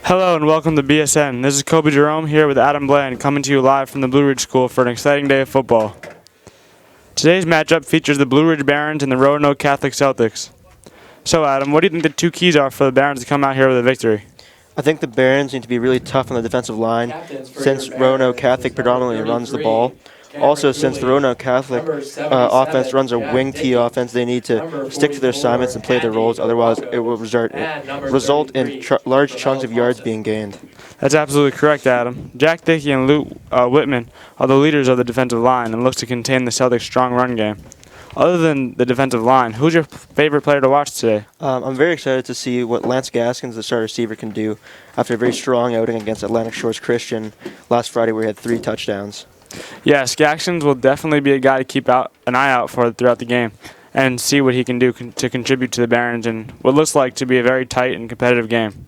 Hello and welcome to BSN. This is Kobe Jerome here with Adam Bland coming to you live from the Blue Ridge School for an exciting day of football. Today's matchup features the Blue Ridge Barons and the Roanoke Catholic Celtics. So Adam, what do you think the two keys are for the Barons to come out here with a victory? I think the Barons need to be really tough on the defensive line since Roanoke Catholic predominantly runs the ball. Also, since the Roanoke Catholic offense runs a wing tee offense, they need to stick to their assignments and play their roles. Otherwise, it will result in large chunks of yards being gained. That's absolutely correct, Adam. Jack Dickey and Luke Whitman are the leaders of the defensive line and looks to contain the Celtics' strong run game. Other than the defensive line, who's your favorite player to watch today? I'm very excited to see what Lance Gaskins, the star receiver, can do after a very strong outing against Atlantic Shores Christian last Friday where he had 3 touchdowns. Yes, Gaskins will definitely be a guy to keep an eye out for throughout the game and see what he can do to contribute to the Barons in what looks like to be a very tight and competitive game.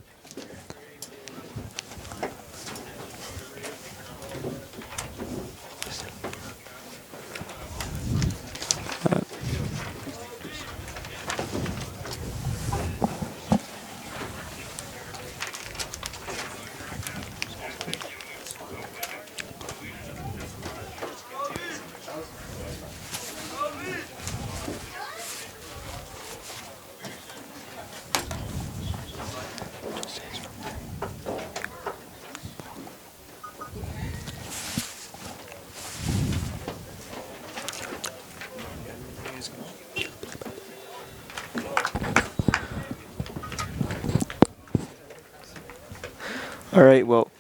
All right, well,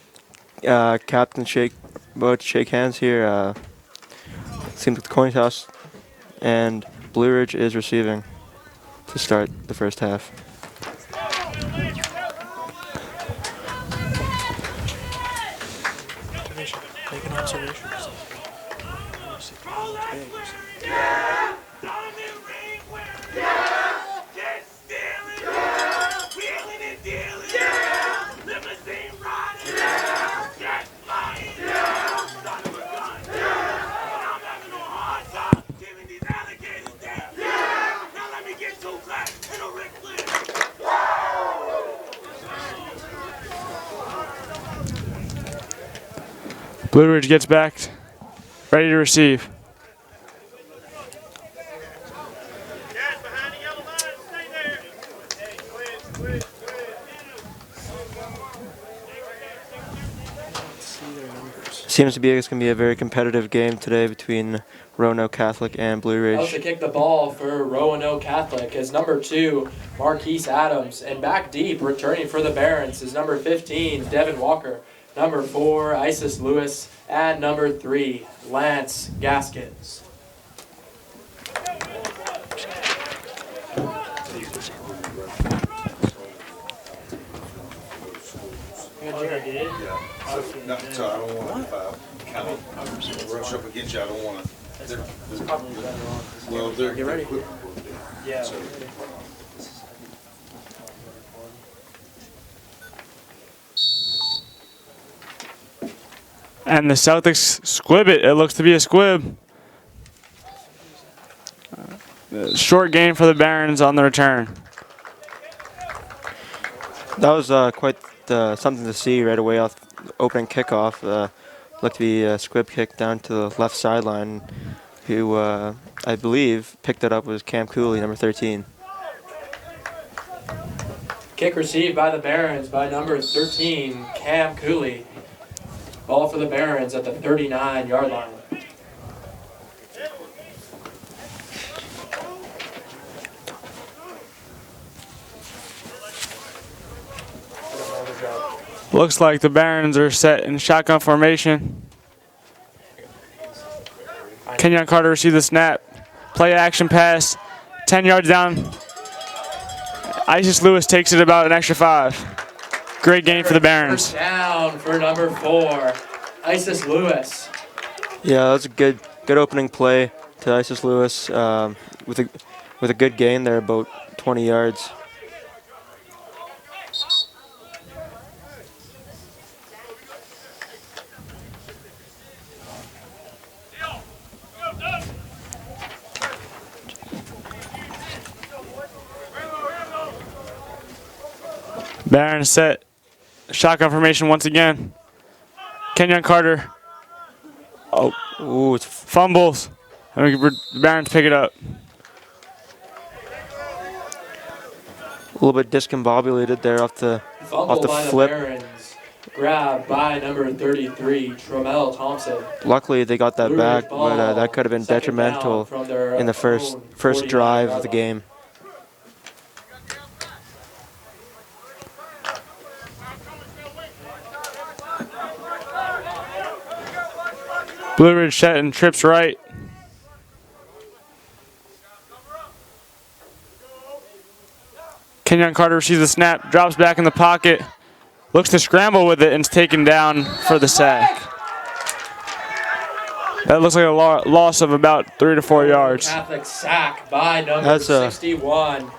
Captain about to shake hands here. Seems like the coin toss, and Blue Ridge is receiving to start the first half. Make an observation. Blue Ridge gets back, ready to receive. Seems to be it's going to be a very competitive game today between Roanoke Catholic and Blue Ridge. About to kick the ball for Roanoke Catholic is number 2, Marquise Adams. And back deep, returning for the Barons, is number 15, Devin Walker. Number 4, Isis Lewis. And number 3, Lance Gaskins. No, so I don't want to kind of rush up against you. I don't want to. Well, they're Get ready. quick. Yeah. So, And the Celtics squib it. It looks to be a squib. Short game for the Barons on the return. That was quite something to see right away off opening kickoff. Looked to be a squib kick down to the left sideline. Who I believe picked it up was Cam Cooley, number 13. Kick received by the Barons by number 13, Cam Cooley. Ball for the Barons at the 39-yard line. Looks like the Barons are set in shotgun formation. Kenyon Carter received the snap. Play action pass. 10 yards down. Isis Lewis takes it about an extra 5. Great game for the Barons. First down for number 4, Isis Lewis. Yeah, that's a good opening play to Isis Lewis with a good gain there, about 20 yards. Barron set Shotgun formation once again. Kenyon Carter. Oh, Ooh, it's fumbles. And the Barons pick it up. a little bit discombobulated there off the Fumble by flip. the Barons. Grab by number 33, Tremel Thompson. Luckily, they got that Blue back, Ridge but ball, that could have been second down detrimental from their in the own first drive 49-yard of the line. game. Blue Ridge set and trips right. Kenyon Carter receives the snap, drops back in the pocket, looks to scramble with it, and is taken down for the sack. That looks like a loss of about 3 to 4 yards. Catholic sack by number That's a 61.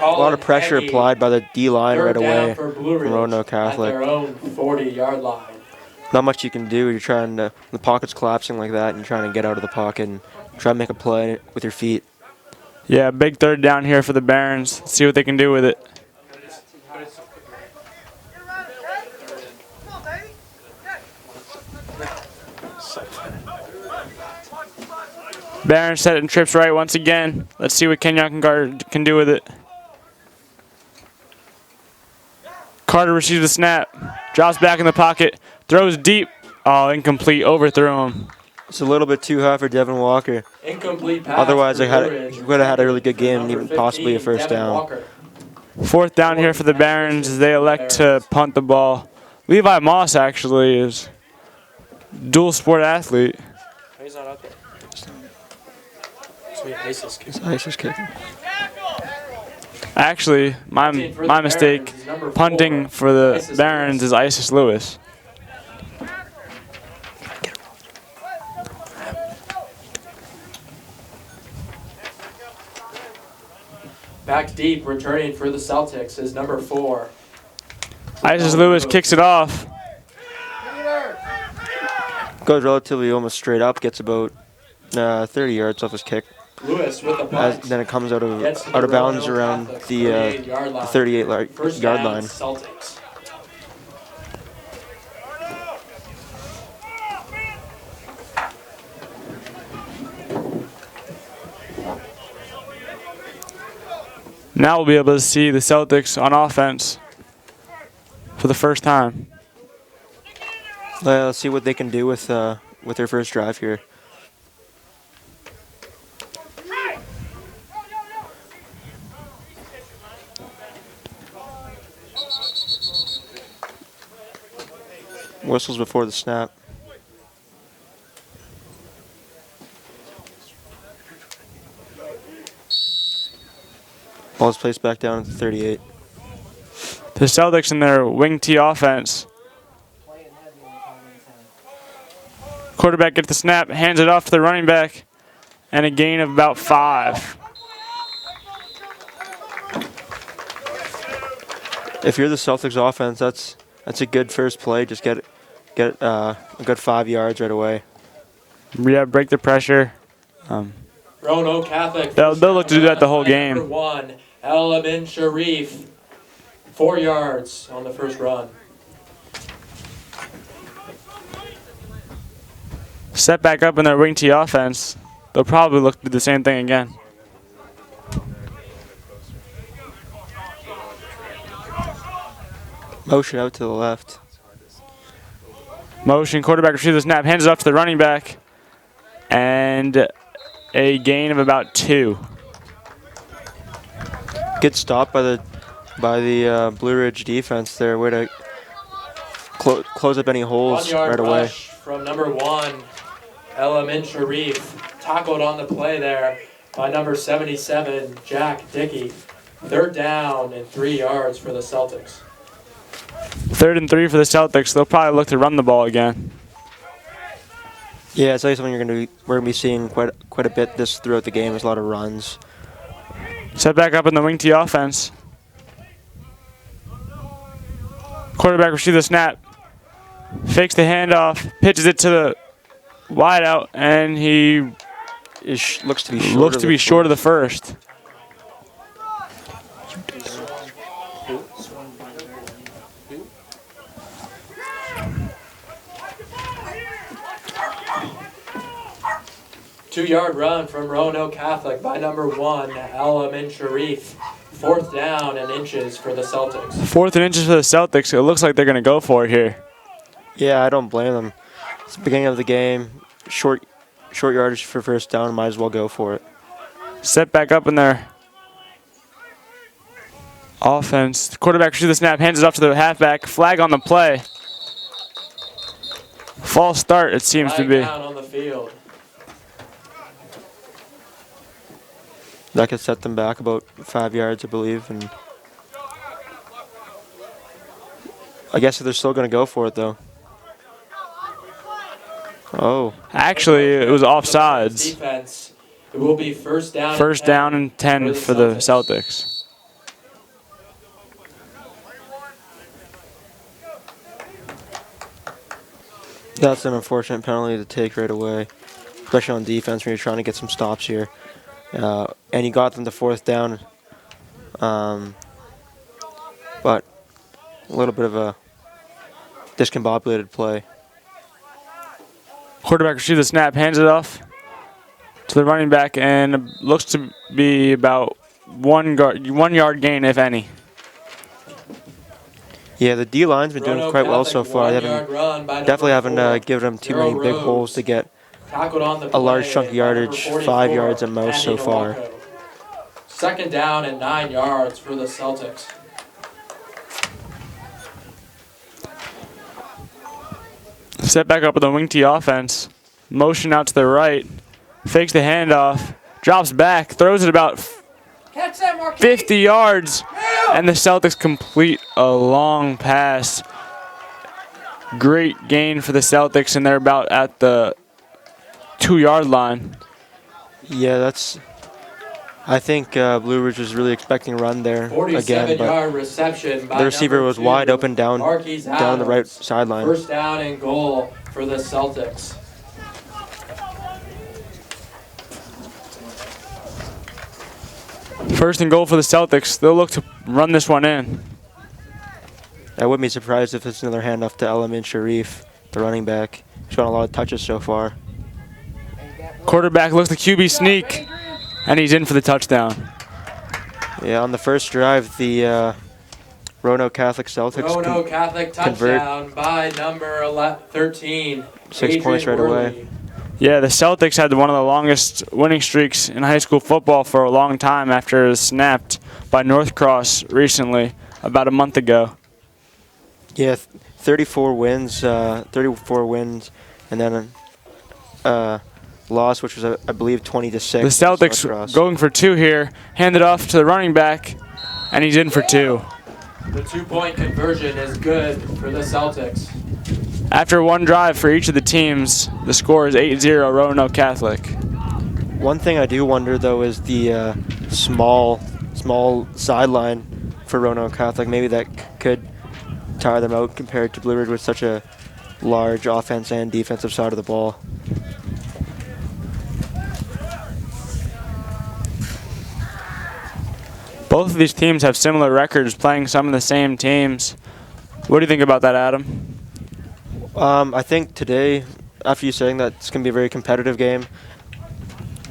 A lot of pressure applied by the D-line right away for from Blue Ridge Roanoke at Catholic. their own 40-yard line. Not much you can do. You're trying to, the pocket's collapsing like that, and you're trying to get out of the pocket and try to make a play with your feet. Yeah, big third down here for the Barons. Let's see what they can do with it. Barons set and trips right once again. Let's see what Kenyon Carter can do with it. Carter receives the snap, drops back in the pocket, throws deep. Oh, incomplete, overthrew him. It's a little bit too high for Devin Walker. Incomplete pass. Otherwise, for he Blue Ridge. would have had a really good game and Number even possibly a 15, first Devin down. Walker. Fourth down here for the Barons as they elect to punt the ball. Levi Moss actually is dual sport athlete. He's not out there. Sweet ISIS kick. ISIS kicking. Actually, my mistake. Punting for the Barons is Isis Lewis. Back deep, returning for the Celtics is number 4. Isis Lewis kicks it off. Goes relatively almost straight up, gets about 30 yards off his kick. Lewis with the punt. Then it comes out Gets to of the bounds Roanoke around Catholic the 38-yard line. 38 First yard down, line. Celtics. Now we'll be able to see the Celtics on offense for the first time. Let's see what they can do with their first drive here. Whistles before the snap. Ball's placed back down at the 38. The Celtics in their wing T offense. Quarterback gets the snap, hands it off to the running back, and a gain of about 5. If you're the Celtics offense, that's a good first play. Just get a good 5 yards right away. Yeah, break the pressure. Roanoke Catholic. They'll look to do that the whole game. Number 1, Elamin Sharif. 4 yards on the first run. Set back up in their wing T offense. They'll probably look to do the same thing again. Motion out to the left. Motion, quarterback receives the snap, hands it off to the running back, and a gain of about 2. Good stop by the Blue Ridge defense there. Way to close up any holes 1 yard right away. rush from number 1, Elamin Sharif. Tackled on the play there by number 77, Jack Dickey. Third down and 3 yards for the Celtics. 3rd and 3 for the Celtics. They'll probably look to run the ball again. Yeah, it's like something we're gonna be seeing quite a bit this throughout the game. There's a lot of runs. Set back up in the wing T offense. Quarterback receives the snap, fakes the handoff, pitches it to the wide out, and he Looks to be short of the first. 2-yard run from Roanoke Catholic by number 1, Elam Sharif. 4th down and inches for the Celtics. 4th and inches for the Celtics. It looks like they're going to go for it here. Yeah, I don't blame them. It's the beginning of the game. Short yardage for first down. Might as well go for it. Set back up in their offense. The quarterback receives the snap, hands it off to the halfback. Flag on the play. False start, it seems to be. Down on the field. That could set them back about 5 yards, I believe. And I guess they're still going to go for it, though. Oh. Actually, it was offsides. Defense. It will be first down. First down and 10 for the Celtics. That's an unfortunate penalty to take right away, especially on defense when you're trying to get some stops here. And he got them to 4th down, but a little bit of a discombobulated play. Quarterback receives the snap, hands it off to the running back, and looks to be about 1 yard gain, if any. Yeah, the D-line's been doing quite well so far. They definitely haven't given them too many big holes to get a large chunk of yardage, 5 yards at most so far. 2nd down and 9 yards for the Celtics. Set back up with a wing T offense. Motion out to the right. Fakes the handoff. Drops back. Throws it about 50 yards. And the Celtics complete a long pass. Great gain for the Celtics, and they're about at the 2-yard line. Yeah, I think Blue Ridge was really expecting a run there again, but reception by the receiver was 2, wide open down Marquise the right Adams. sideline. First down and goal for the Celtics. First and goal for the Celtics. They'll look to run this one in. I wouldn't be surprised if it's another handoff to Elam Sharif, the running back. He's got a lot of touches so far. Quarterback looks the QB sneak, and he's in for the touchdown. Yeah, on the first drive, the Roanoke Catholic Celtics Roanoke Catholic touchdown by number 13. 6 points right away. Yeah, the Celtics had one of the longest winning streaks in high school football for a long time after it was snapped by North Cross recently, about a month ago. Yeah, 34 wins, and then a loss, which was, I believe, 20-6. The Celtics going for 2 here, hand it off to the running back, and he's in for 2. The 2-point conversion is good for the Celtics. After one drive for each of the teams, the score is 8-0 Roanoke Catholic. One thing I do wonder, though, is the small sideline for Roanoke Catholic. Maybe that could tire them out compared to Blue Ridge with such a large offense and defensive side of the ball. Both of these teams have similar records, playing some of the same teams. What do you think about that, Adam? I think today, after you saying that, it's going to be a very competitive game.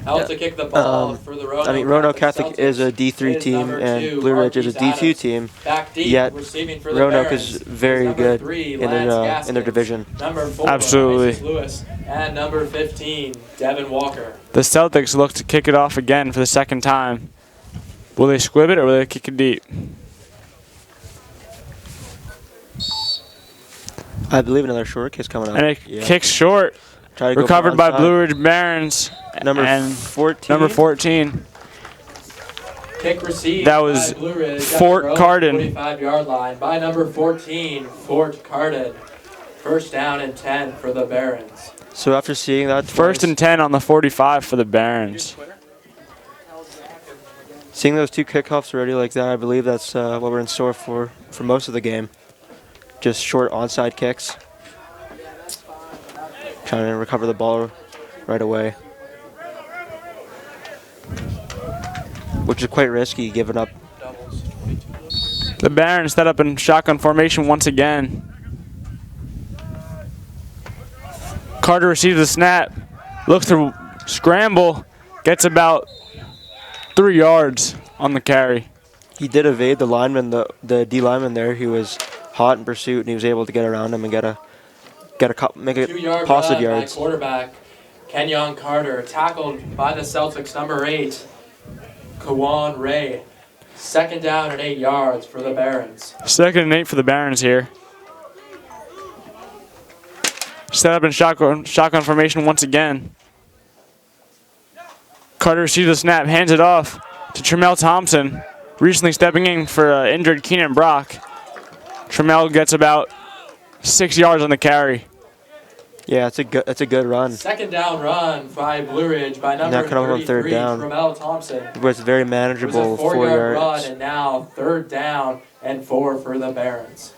Out to kick the ball for the Roanoke. Roanoke Catholic is a D3 team and Blue Ridge is a D2 team. Yet Roanoke is very good in their division. Number 4, absolutely. Isis Lewis, and number 15, Devin Walker. The Celtics look to kick it off again for the second time. Will they squib it or will they kick it deep? I believe another short kick's coming up. And it kicks short. Recovered by Blue Ridge Barons. Number 14. Number 14. Kick received that was by Blue Ridge Fort Carden. 45-yard line by number 14, Fort Carden. First down and 10 for the Barons. So after seeing that, first and 10 on the 45 for the Barons. Seeing those 2 kickoffs already like that, I believe that's what we're in store for most of the game. Just short onside kicks. Trying to recover the ball right away. Which is quite risky, giving up. The Barons set up in shotgun formation once again. Carter receives the snap. Looks to Scramble. Gets about 3 yards on the carry. He did evade the lineman, the D lineman there. He was hot in pursuit, and he was able to get around him and make it 2-yard positive run yards. by quarterback Kenyon Carter, tackled by the Celtics number 8, Kawan Ray. 2nd down and 8 yards for the Barons. 2nd and 8 for the Barons here. Set up in shotgun formation once again. Carter receives the snap, hands it off to Tremel Thompson, recently stepping in for injured Keenan Brock. Tremel gets about 6 yards on the carry. Yeah, it's a good run. 2nd down run by Blue Ridge by number Now coming on 33, 3rd down. Tremel Thompson. It was very It was manageable, a 4 4-yard yards. run, and now 3rd down and 4 for the Barons.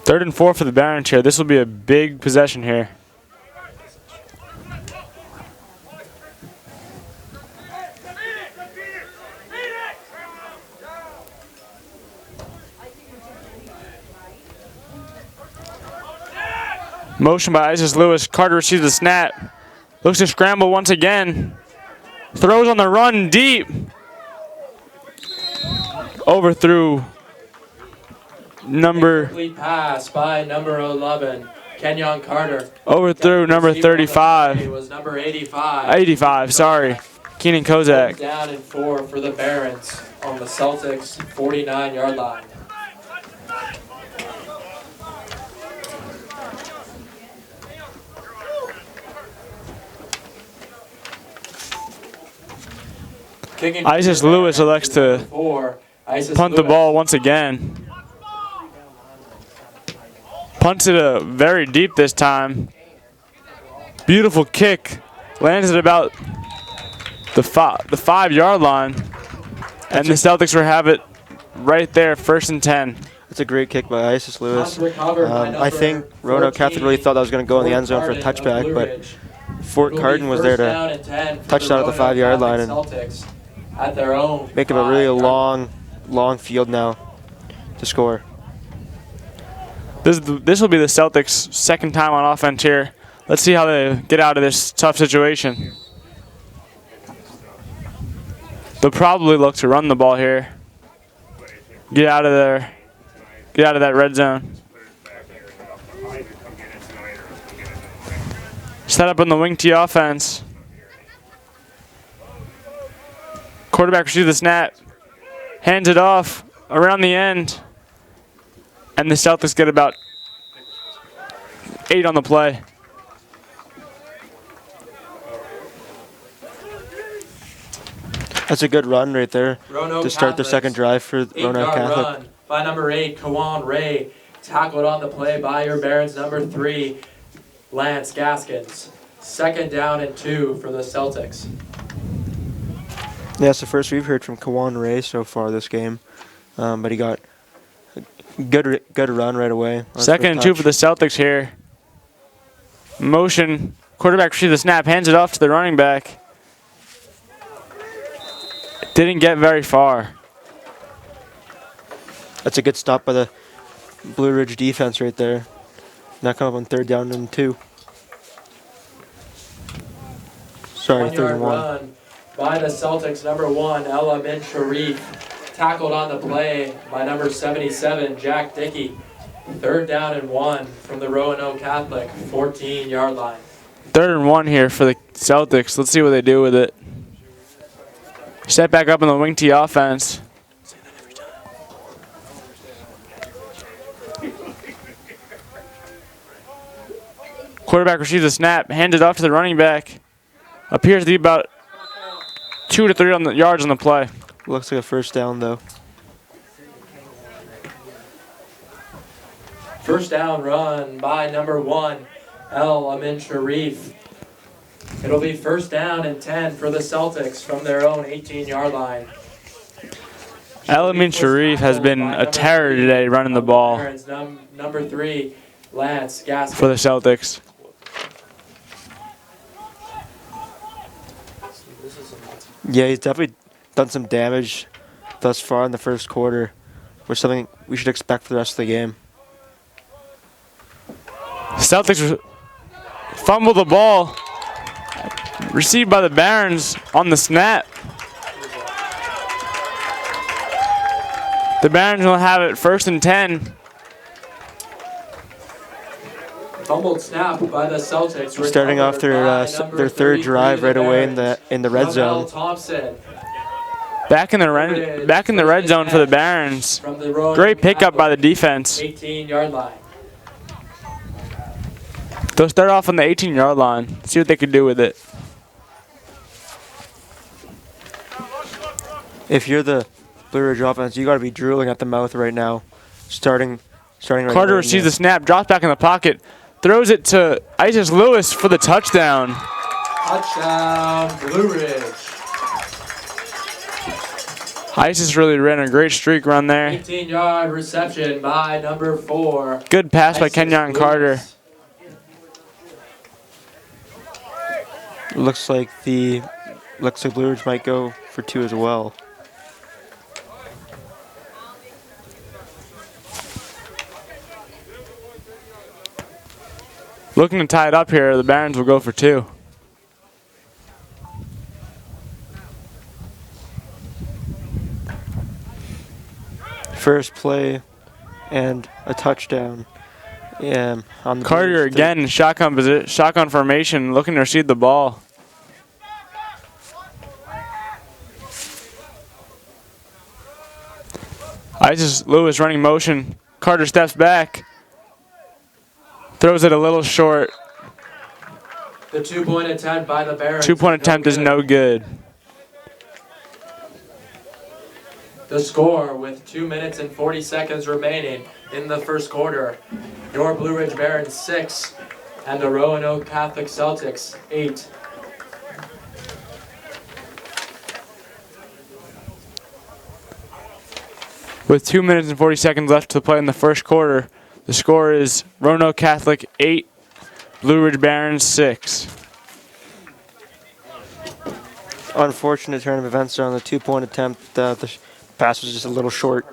Third and 4 for the Barons here. This will be a big possession here. Motion by Isis Lewis. Carter receives the snap. Looks to scramble once again. Throws on the run deep. Overthrew number. Complete pass by number 11, Kenyon Carter. Overthrew number Received on the play 35. was number 85. 85, sorry. Keenan Kozak. Down and 4 for the Barons on the Celtics 49-yard line. Kicking Isis for the Lewis Barons elects is to number 4, Isis punt the Lewis. ball once again. Punts it very deep this time. Beautiful kick. Lands at about the 5-yard line. And the Celtics will have it right there, 1st and 10. It's a great kick by Isis Lewis. Punt recovered by I number think Roanoke Catholic really thought that was going to go in the end zone for a Fort Carden of touchback, Blue but Ridge. Fort It'll be Carden was there 1st to down and 10 for touchdown at the Roanoke 5-yard Catholic line and Celtics at their own make it a really 5-yard long field now to score. This will be the Celtics' 2nd time on offense here. Let's see how they get out of this tough situation. They'll probably look to run the ball here. Get out of there. Get out of that red zone. Set up on the wing T offense. Quarterback receives the snap. Hands it off around the end. And the Celtics get about 8 on the play. That's a good run right there Roanoke to start the Catholics. 2nd drive for Roanoke 8-yard Catholic. run by number 8, Kawan Ray. Tackled on the play by your Barons number 3, Lance Gaskins. 2nd down and 2 for the Celtics. Yeah, it's the first we've heard from Kawan Ray so far this game, but he got a good run right away. 2nd and 2 for the Celtics here. Motion. Quarterback receives the snap. Hands it off to the running back. Didn't get very far. That's a good stop by the Blue Ridge defense right there. Now coming up on 3rd down and 2. Sorry, 3rd 1-yard and 1. run by the Celtics number 1, Ella Bin Sharif. Tackled on the play by number 77, Jack Dickey. 3rd down and 1 from the Roanoke Catholic 14-yard line. 3rd and 1 here for the Celtics. Let's see what they do with it. Set back up in the wing T offense. Quarterback receives a snap, hands it off to the running back. Appears to be about 2 to 3 yards on the play. Looks like a 1st down though. 1st down run by number 1, El Amin Sharif. It'll be 1st down and 10 for the Celtics from their own 18-yard line. Alamin Sharif has been a terror today running the ball Number 3, Lance Gaskins. for the Celtics. Yeah, he's definitely done some damage thus far in the 1st quarter, which is something we should expect for the rest of the game. Celtics fumble the ball. Received by the Barons on the snap. The Barons will have it 1st and 10. Fumbled snap by the Celtics. Starting off their third drive right away in the red zone. Thompson Back in the red zone for the Barons. from the Roanoke Great pickup by the Catholic defense. 18-yard line. They'll start off on the 18-yard line. See what they can do with it. If you're the Blue Ridge offense, you got to be drooling at the mouth right now. Starting right Carter away. receives the snap, drops back in the pocket, throws it to Isis Lewis for the touchdown. Touchdown, Blue Ridge. Isis really ran a great streak run there. 18-yard reception by number 4. Good pass by Isis Kenyon Carter. Lewis. Looks like Blue Ridge might go for 2 as well. Looking to tie it up here, the Barons will go for 2. First play and a touchdown. Yeah, on the Carter Blue Ridge again in shotgun formation, looking to receive the ball. Isis Lewis running motion. Carter steps back. Throws it a little short. The 2-point attempt by the Barons. 2-point attempt is no good. The score with 2 minutes and 40 seconds remaining in the first quarter. Your Blue Ridge Barons 6 and the Roanoke Catholic Celtics 8. With 2 minutes and 40 seconds left to play in the first quarter, the score is Roanoke Catholic 8, Blue Ridge Barons 6. Unfortunate turn of events there on the 2-point attempt. The pass was just a little short.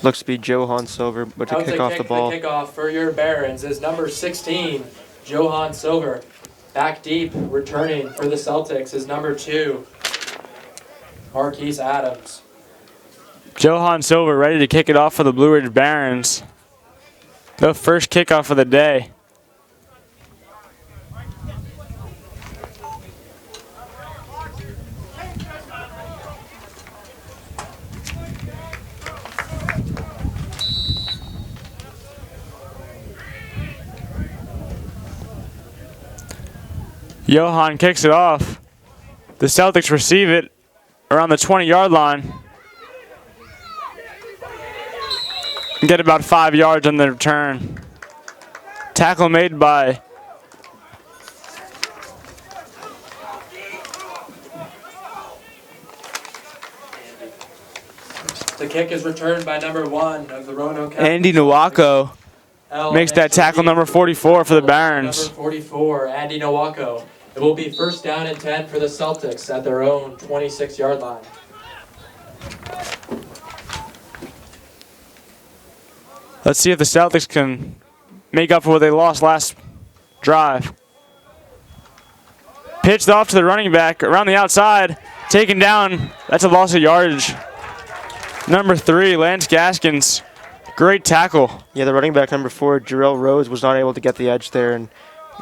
Looks to be Johan Silver, but to kick off the ball. The kickoff for your Barons is number 16, Johan Silver. Back deep, returning for the Celtics is number 2, Marquise Adams. Johan Silver ready to kick it off for the Blue Ridge Barons. The first kickoff of the day. Johan kicks it off. The Celtics receive it around the 20-yard line. And get about 5 yards on the return. Tackle made by The kick is returned by number 1 of the Roanoke. Andy Nwako. Makes that tackle number 44 for the Barons. Number 44, Andy Nwako. It will be first down and 10 for the Celtics at their own 26-yard line. Let's see if the Celtics can make up for what they lost last drive. Pitched off to the running back around the outside. Taken down. That's a loss of yardage. Number 3, Lance Gaskins. Great tackle. Yeah, the running back number 4, Jarrell Rhodes, was not able to get the edge there and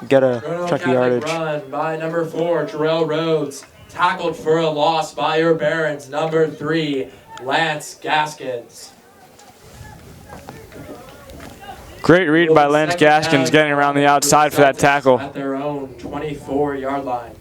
get a chunky yardage. Run by number 4, Jarrell Rhodes. Tackled for a loss by your Barons, number 3, Lance Gaskins. Great read by Lance Gaskins getting around the outside for that tackle. At their own 24-yard line.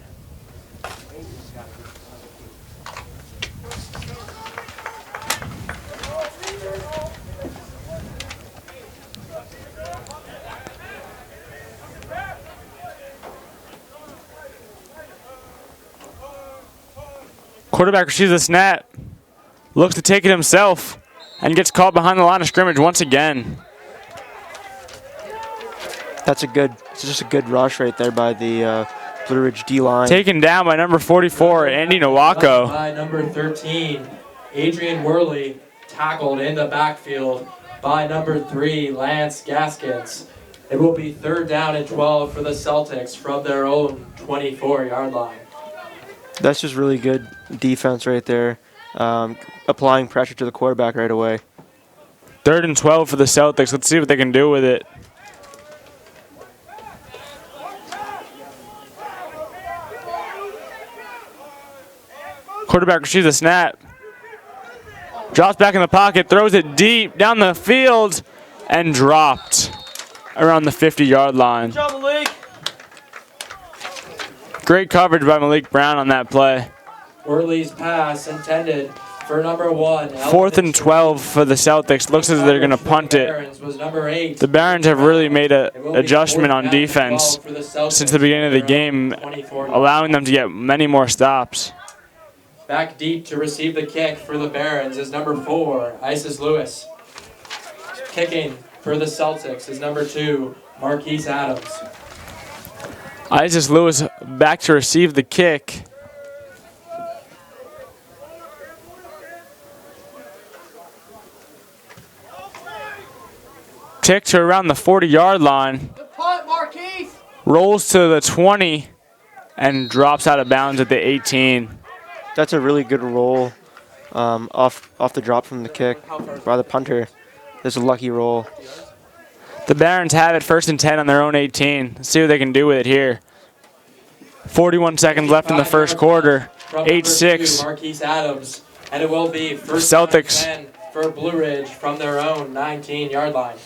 Quarterback receives the snap, looks to take it himself, and gets caught behind the line of scrimmage once again. It's just a good rush right there by the Blue Ridge D-line. Taken down by number 44, Andy Nowako. By number 13, Adrian Worley, tackled in the backfield by number 3, Lance Gaskins. It will be 3rd down and 12 for the Celtics from their own 24-yard line. That's just really good defense right there, applying pressure to the quarterback right away. 3rd and 12 for the Celtics. Let's see what they can do with it. Quarterback receives a snap. Drops back in the pocket, throws it deep down the field, and dropped around the 50-yard line. Good job, Malik. Great coverage by Malik Brown on that play. Worley's pass intended for number 1. 4th and 12 for the Celtics. Looks as if they're going to punt it. Was number 8. The Barons have really made an adjustment on defense since the beginning of the game, allowing them to get many more stops. Back deep to receive the kick for the Barons is number 4, Isis Lewis. Kicking for the Celtics is number 2, Marquise Adams. Isis Lewis back to receive the kick. Tick to around the 40-yard line. The punt, Marquise! Rolls to the 20 and drops out of bounds at the 18. That's a really good roll off the drop from the kick by the punter. That's a lucky roll. The Barons have it 1st and 10 on their own 18. Let's see what they can do with it here. 41 seconds left in the first quarter. 8-6. Marquise Adams, and it will be first Celtics. down and 10 for Blue Ridge from their own 19-yard line.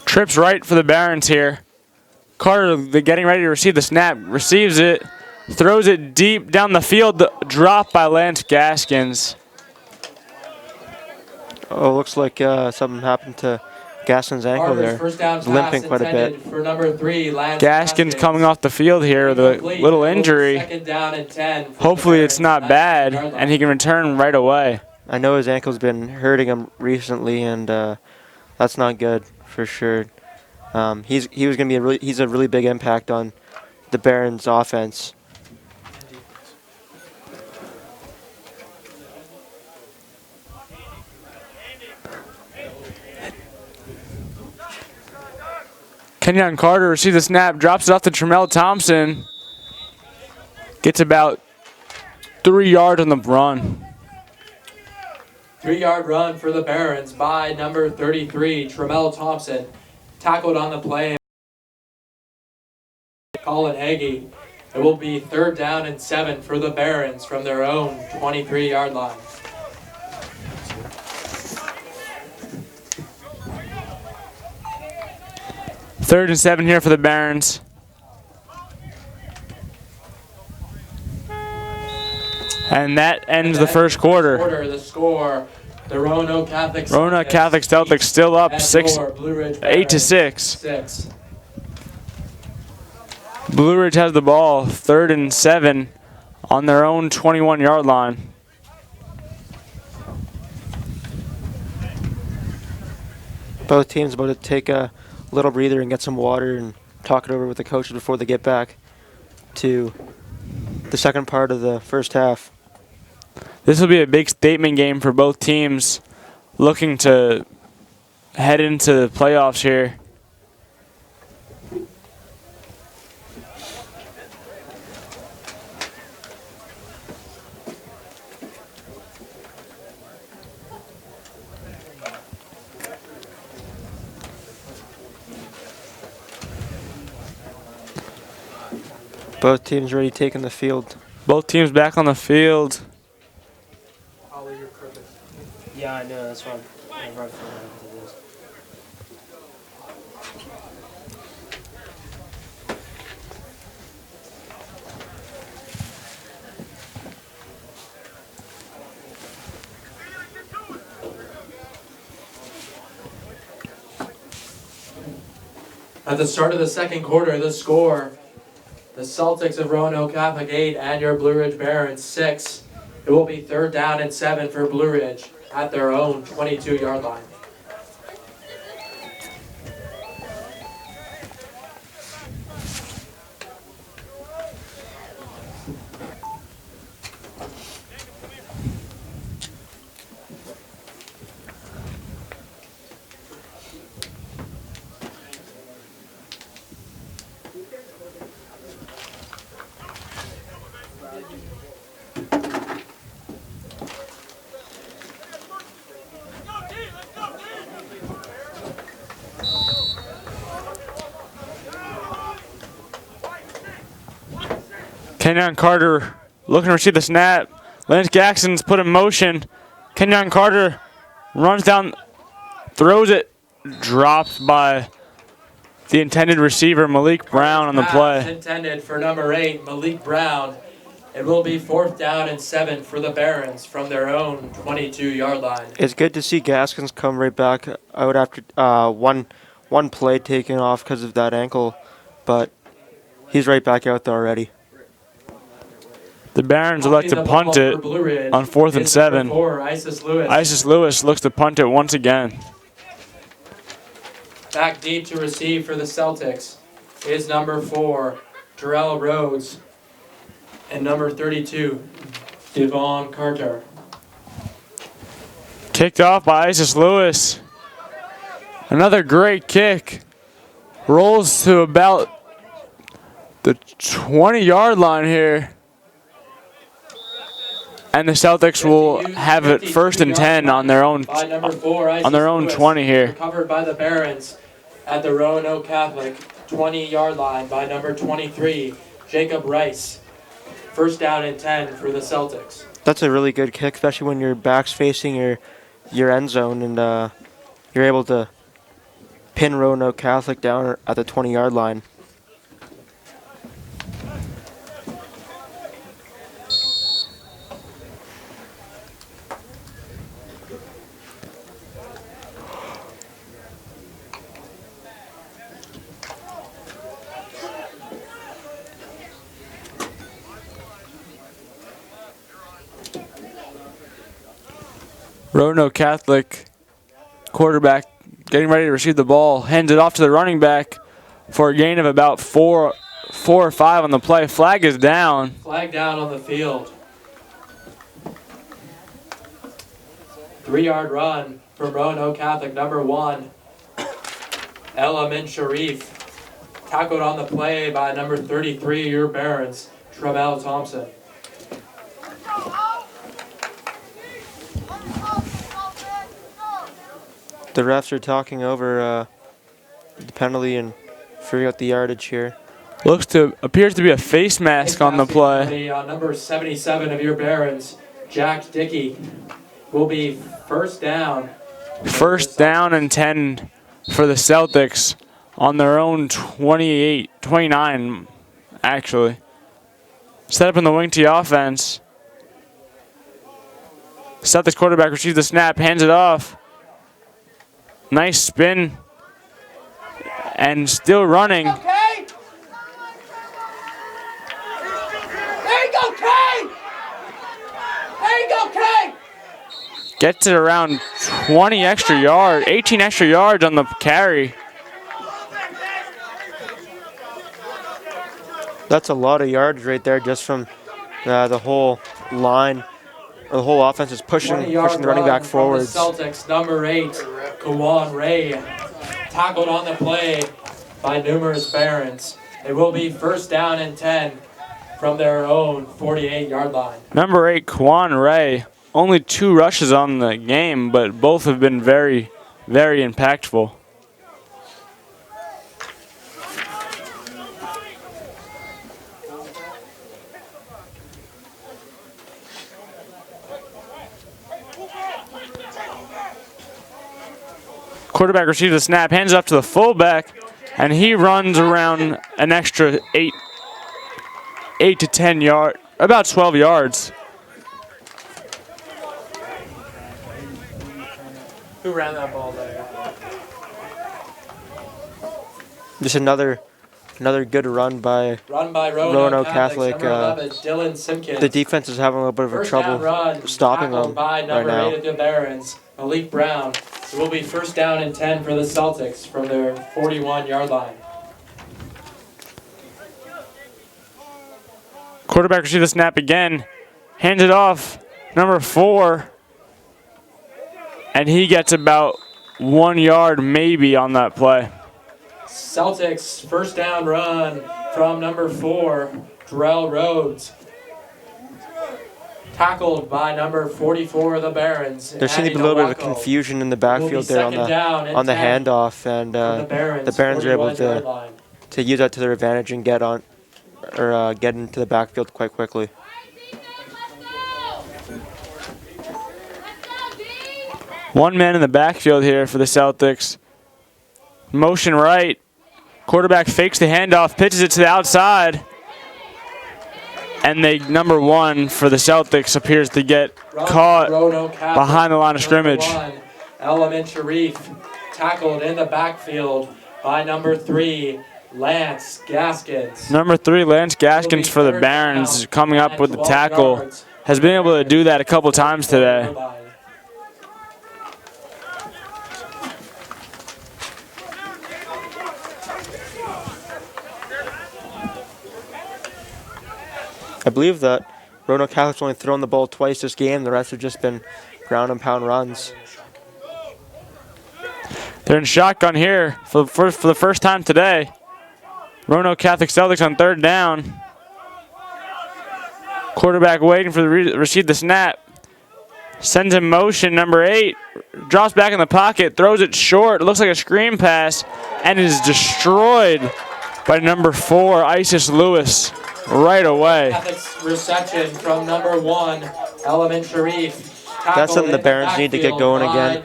Trips right for the Barons here. Carter getting ready to receive the snap. Receives it. Throws it deep down the field. Dropped by Lance Gaskins. Oh, looks like something happened to Gaskins' ankle there. First down He's limping quite a bit. for number 3, Lance Gaskins coming off the field here with a little injury. 2nd down and 10. Hopefully it's not bad and he can return right away. I know his ankle's been hurting him recently, and that's not good for sure. He's a really big impact on the Barons' offense. Kenyon Carter receives the snap, drops it off to Tremel Thompson. Gets about 3 yards on the run. 3-yard run for the Barons by number 33, Tremel Thompson. Tackled on the play, Colin Hagee. It will be 3rd down and 7 for the Barons from their own 23-yard line. Third and 7 here for the Barons. And that ends the first quarter. The score, the Roanoke Catholic Celtics still up 8-6. 6. Blue Ridge has the ball, 3rd and 7 on their own 21-yard line. Both teams about to take a little breather and get some water and talk it over with the coaches before they get back to the second part of the first half. This will be a big statement game for both teams looking to head into the playoffs here. Both teams already taking the field. Both teams back on the field. Yeah, I know. That's why I'm right for this. At the start of the second quarter, the score, the Celtics of Roanoke Catholic 8 and your Blue Ridge Barons 6. It will be 3rd down and 7 for Blue Ridge at their own 22-yard line. Kenyon Carter looking to receive the snap. Lance Gaxon's put in motion. Kenyon Carter runs down, throws it, dropped by the intended receiver, Malik Brown, on the play. Intended for number 8, Malik Brown. It will be 4th down and 7 for the Barons from their own 22-yard line. It's good to see Gaskins come right back out after one play taken off because of that ankle, but he's right back out there already. The Barons elect to punt it on 4th and 7. 4, Isis Lewis. Isis Lewis looks to punt it once again. Back deep to receive for the Celtics is number 4, Terrell Rhodes, and number 32, Devon Carter. Kicked off by Isis Lewis. Another great kick. Rolls to about the 20-yard line here. And the Celtics will have it 1st and 10 on their own 20 here. Covered by the Barons at the Roanoke Catholic 20-yard line by number 23, Jacob Rice. 1st down and 10 for the Celtics. That's a really good kick, especially when your back's facing your end zone and you're able to pin Roanoke Catholic down at the 20-yard line. Roanoke Catholic quarterback getting ready to receive the ball, hands it off to the running back for a gain of about four or five on the play. Flag is down. Flag down on the field. 3-yard run from Roanoke Catholic, number 1, Elamin Sharif. Tackled on the play by number 33, your Barons, Travell Thompson. The refs are talking over the penalty and figuring out the yardage here. Appears to be a face mask on the play. Number 77 of your Barons, Jack Dickey, will be 1st down. 1st down and 10 for the Celtics on their own 29 actually. Set up in the wing tee offense. Celtics quarterback receives the snap, hands it off. Nice spin. And still running. Okay. There you go, Kay! There you go, Kay! Gets it around 18 extra yards on the carry. That's a lot of yards right there just from the whole line. The whole offense is pushing the running back forwards. The Celtics, number 8, Kawan Ray, tackled on the play by numerous Barons. It will be 1st down and 10 from their own 48-yard line. Number 8, Kawan Ray. Only 2 rushes on the game, but both have been very, very impactful. Quarterback receives the snap, hands it up to the fullback, and he runs around an extra 8 to 10 yards, about 12 yards. Who ran that ball there? Just another good run by Roanoke Catholic. Number 11, Dylan Simpkins. the defense is having a little bit of a First down trouble run, stopping tackled them by right number 8 now. of the Barons, Malik Brown. It will be first down and 10 for the Celtics from their 41-yard line. Quarterback receives the snap again. Hands it off. Number 4. And he gets about 1 yard maybe on that play. Celtics first down run from number 4, Terrell Rhodes. Tackled by number 44 of the Barons. There seems to be a little bit of confusion in the backfield there on the handoff, and the Barons are able to use that to their advantage and get into the backfield quite quickly. One man in the backfield here for the Celtics. Motion right. Quarterback fakes the handoff, pitches it to the outside. And number 1 for the Celtics appears to get caught behind the line of scrimmage. Element Sharif tackled in the backfield by number 3, Lance Gaskins. Number 3, Lance Gaskins for the Barons, coming up with the tackle. Has been able to do that a couple times today. I believe that Roanoke Catholic's only thrown the ball twice this game. The rest have just been ground and pound runs. They're in shotgun here for the first time today. Roanoke Catholic Celtics on 3rd down. Quarterback waiting for the receive the snap. Sends in motion, number 8. Drops back in the pocket, throws it short. Looks like a screen pass, and is destroyed by number 4, Isis Lewis, right away. Catholic's reception from number 1, Element Sharif. That's something the Barons need to get going again.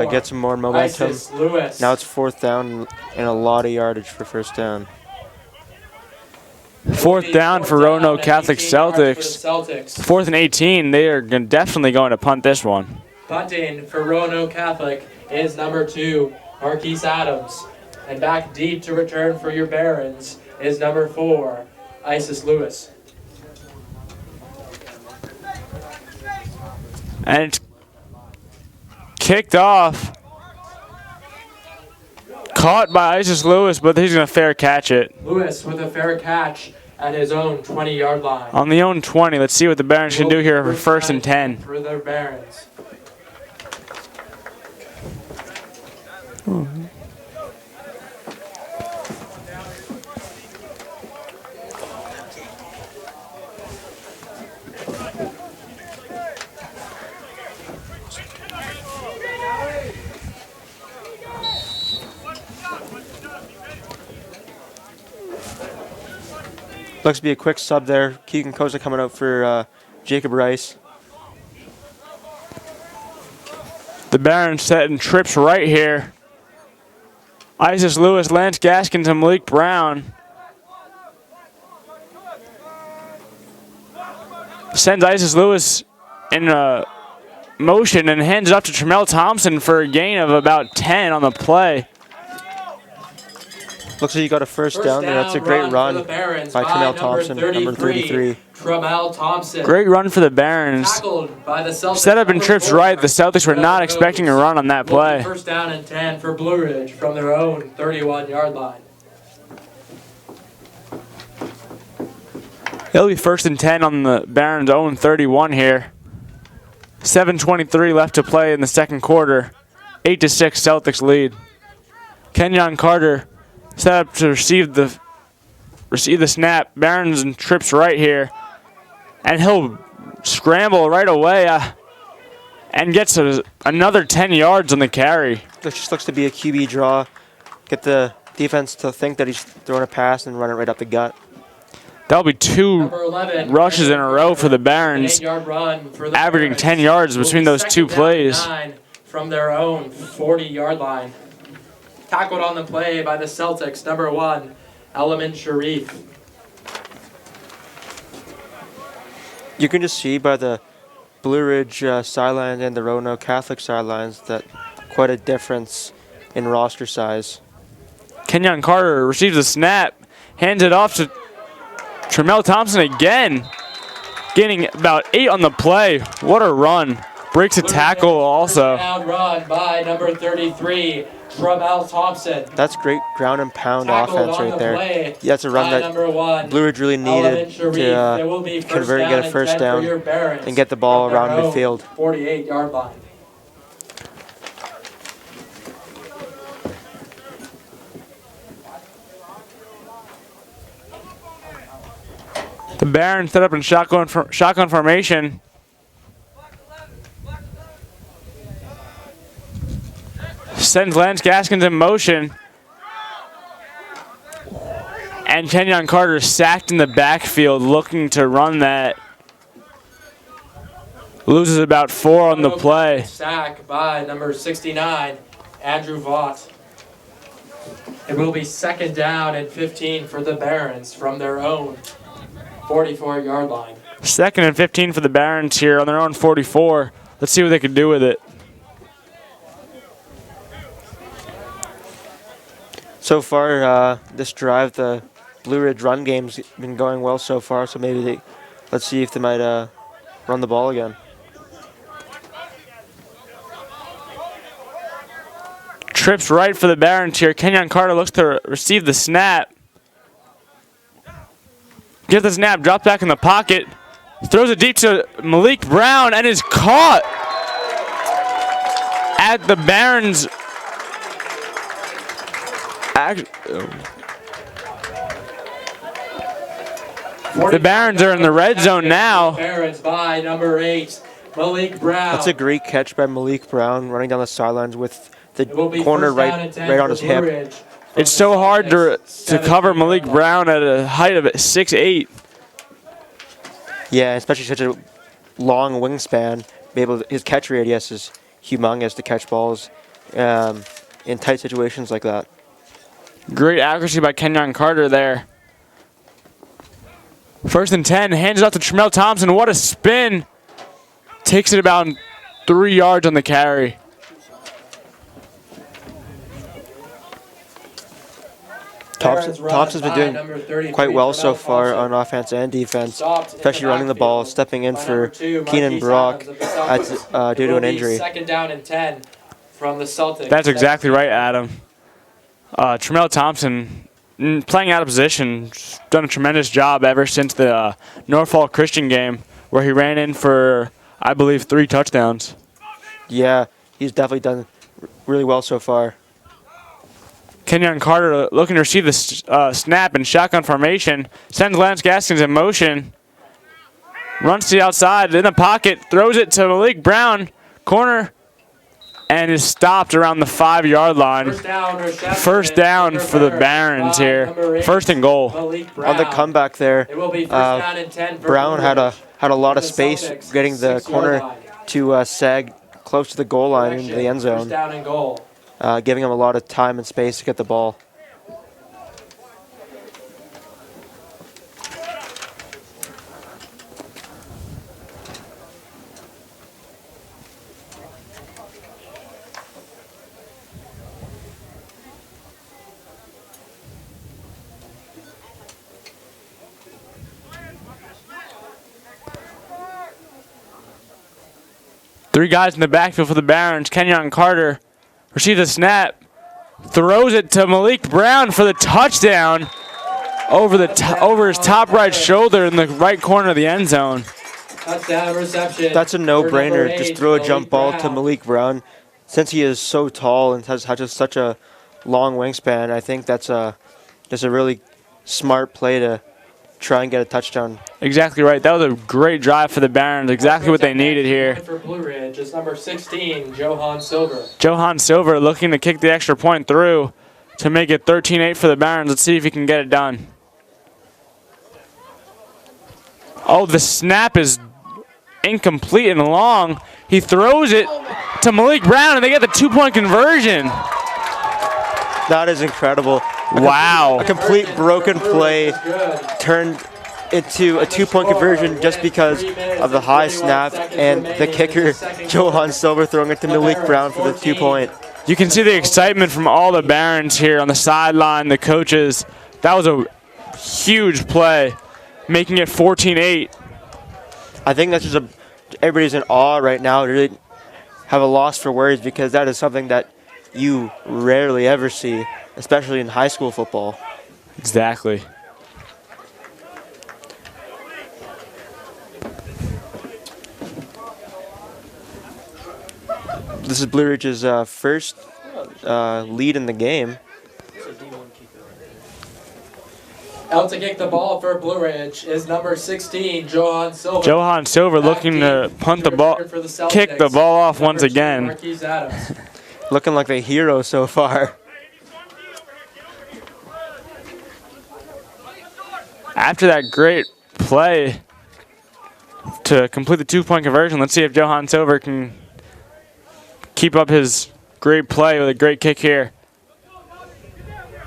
Get some more momentum. Now it's 4th down and a lot of yardage for first down. 4th down for Roanoke Catholic Celtics. 4th and 18. They are definitely going to punt this one. Punting for Roanoke Catholic is number 2, Marquise Adams. And back deep to return for your Barons is number 4, Isis Lewis. And it's kicked off. Caught by Isis Lewis, but he's going to fair catch it. Lewis with a fair catch at his own 20-yard line. On the own 20. Let's see what the Barons can do here for 1st and 10. For the Barons. Looks to be a quick sub there. Keegan Koza coming out for Jacob Rice. The Barons setting trips right here. Isis Lewis, Lance Gaskins, and Malik Brown. Sends Isis Lewis in motion and hands it up to Tremel Thompson for a gain of about 10 on the play. Looks like you got a first down there. That's a great run by Tremel Thompson, number 33. Tremel Thompson. Great run for the Barons. Tackled by the Celtics. Set up in trips right. The Celtics were not expecting a run on that play. First down and 10 for Blue Ridge from their own 31-yard line. It'll be 1st and 10 on the Barons' own 31 here. 7:23 left to play in the second quarter. 8-6 Celtics lead. Kenyon Carter set up to receive the snap. Barons and trips right here. And he'll scramble right away and gets another 10 yards on the carry. This just looks to be a QB draw. Get the defense to think that he's throwing a pass and run it right up the gut. That'll be 2 rushes in a row for the Barons, averaging 10 yards between those 2 plays. From their own 40-yard line. Tackled on the play by the Celtics, number 1, Element Sharif. You can just see by the Blue Ridge sideline and the Roanoke Catholic sidelines that quite a difference in roster size. Kenyon Carter receives the snap, hands it off to Tremel Thompson again. Gaining about 8 on the play. What a run. Breaks a tackle also. Down run by number 33, Tremel Thompson. That's great ground and pound Tackled offense on right the there. play Yeah, that's a run by that number 1, Blue Ridge really needed Sharif. to There will be first convert and down get a first 10 for down your Barons and get the ball from their around own midfield. 48-yard line. The Barons set up in shotgun formation. Sends Lance Gaskins in motion. And Kenyon Carter sacked in the backfield looking to run that. Loses about 4 on the play. Sack by number 69, Andrew Vaught. It will be second down and 15 for the Barons from their own 44-yard line. Second and 15 for the Barons here on their own 44. Let's see what they can do with it. So far, this drive, the Blue Ridge run game's been going well so far. So maybe let's see if they might run the ball again. Trips right for the Barons here. Kenyon Carter looks to receive the snap. Gets the snap, drops back in the pocket, throws it deep to Malik Brown, and is caught at the Barons. The Barons are in the red zone now. Barons by number 8, Malik Brown. That's a great catch by Malik Brown, running down the sidelines with the It will be corner first down and 10 right on for his Blue hip. Ridge. It's so hard to cover Malik Brown at a height of 6'8". Yeah, especially such a long wingspan. His catch radius is humongous to catch balls in tight situations like that. Great accuracy by Kenyon Carter there. First and 10, hands it off to Tremel Thompson. What a spin. Takes it about 3 yards on the carry. Thompson's been doing quite well so far on offense and defense, especially running the ball, stepping in for Keenan Brock due to an injury. Second down and 10 from the Celtics. That's exactly right, Adam. Tremel Thompson, playing out of position, done a tremendous job ever since the Norfolk Christian game, where he ran in for, I believe, 3 touchdowns. Yeah, he's definitely done really well so far. Kenyon Carter looking to receive the snap in shotgun formation. Sends Lance Gaskins in motion. Runs to the outside, in the pocket, throws it to Malik Brown, corner, and is stopped around the 5-yard line. First down for the Barons here. First and goal. On the comeback there, Brown had a lot of space getting the corner to sag close to the goal line into the end zone, giving him a lot of time and space to get the ball. Three guys in the backfield for the Barons. Kenyon Carter receives a snap, throws it to Malik Brown for the touchdown over his top right shoulder in the right corner of the end zone. Touchdown reception. That's a no-brainer. Just throw a jump ball to Brown. Malik Brown. Since he is so tall and has such a long wingspan, I think that's just a really smart play to try and get a touchdown. Exactly right. That was a great drive for the Barons. Exactly what they needed here. For Blue Ridge is number 16, Johan Silver. Johan Silver looking to kick the extra point through to make it 13-8 for the Barons. Let's see if he can get it done. Oh, the snap is incomplete and long. He throws it to Malik Brown, and they get the 2-point conversion. That is incredible. Wow. A complete broken play turned into a 2-point conversion just because of the high snap and the kicker, Johan Silver, throwing it to Malik Brown for the 2-point. You can see the excitement from all the Barons here on the sideline, the coaches. That was a huge play, making it 14-8. I think that's just everybody's in awe right now. To really have a loss for words, because that is something that you rarely ever see, especially in high school football. Exactly. This is Blue Ridge's first lead in the game. Out to kick the ball for Blue Ridge is number 16, Johan Silva. Johan Silva looking to punt the ball, kick the ball off once again. Marquise Adams. Looking like the hero so far. After that great play to complete the 2-point conversion, let's see if Johan Silva can keep up his great play with a great kick here.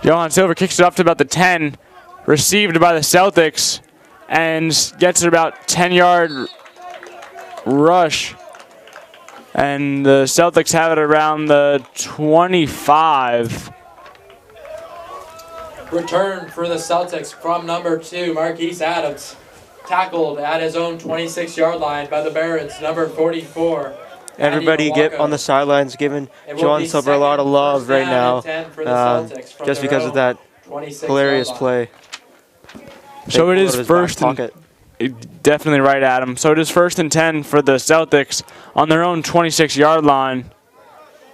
Johan Silva kicks it up to about the 10, received by the Celtics, and gets it about 10-yard rush. And the Celtics have it around the 25. Return for the Celtics from number 2, Marquise Adams. Tackled at his own 26-yard line by the Barons, number 44. Everybody get on the sidelines giving Johan Silva a lot of love right now, just because of that hilarious play. So it is first and definitely right, Adam. So it is 1st and 10 for the Celtics on their own 26-yard line.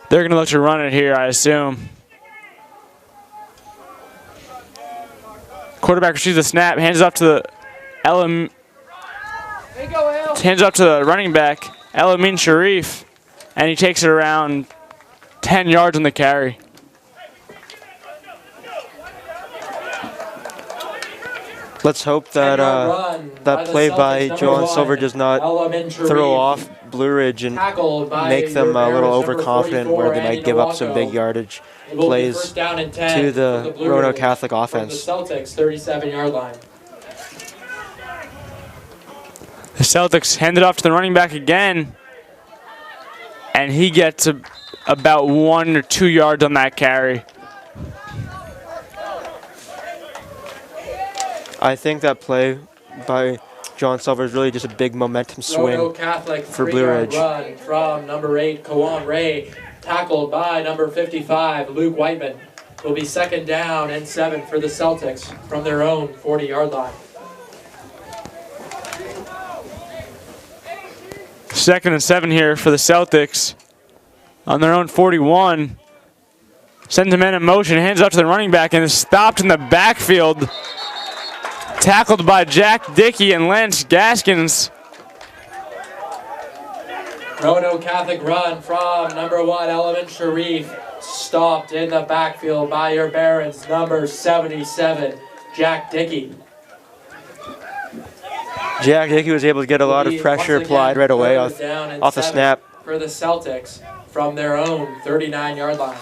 They're going to look to run it here, I assume. Quarterback receives the snap, hands it off to the running back, Elamin Sharif, and he takes it around 10 yards on the carry. Let's hope that that play by Johan Silva does not throw off Blue Ridge and make them a little overconfident where they might give up some big yardage plays to the Roanoke Catholic offense. The Celtics 37-yard line. The Celtics hand it off to the running back again, and he gets about 1 or 2 yards on that carry. I think that play by Johan Silva is really just a big momentum swing for Blue Ridge. Run from number 8, Kawan Ray, tackled by number 55, Luke Whiteman. Will be 2nd down and 7 for the Celtics from their own 40-yard line. 2nd and 7 here for the Celtics on their own 41. Sends a man in motion, hands up to the running back, and is stopped in the backfield. Tackled by Jack Dickey and Lance Gaskins. Roanoke Catholic run from number 1, Elamin Sharif. Stopped in the backfield by your Barons, number 77, Jack Dickey. Jack Dickey was able to get a lot of pressure applied right away off the snap. For the Celtics from their own 39-yard line.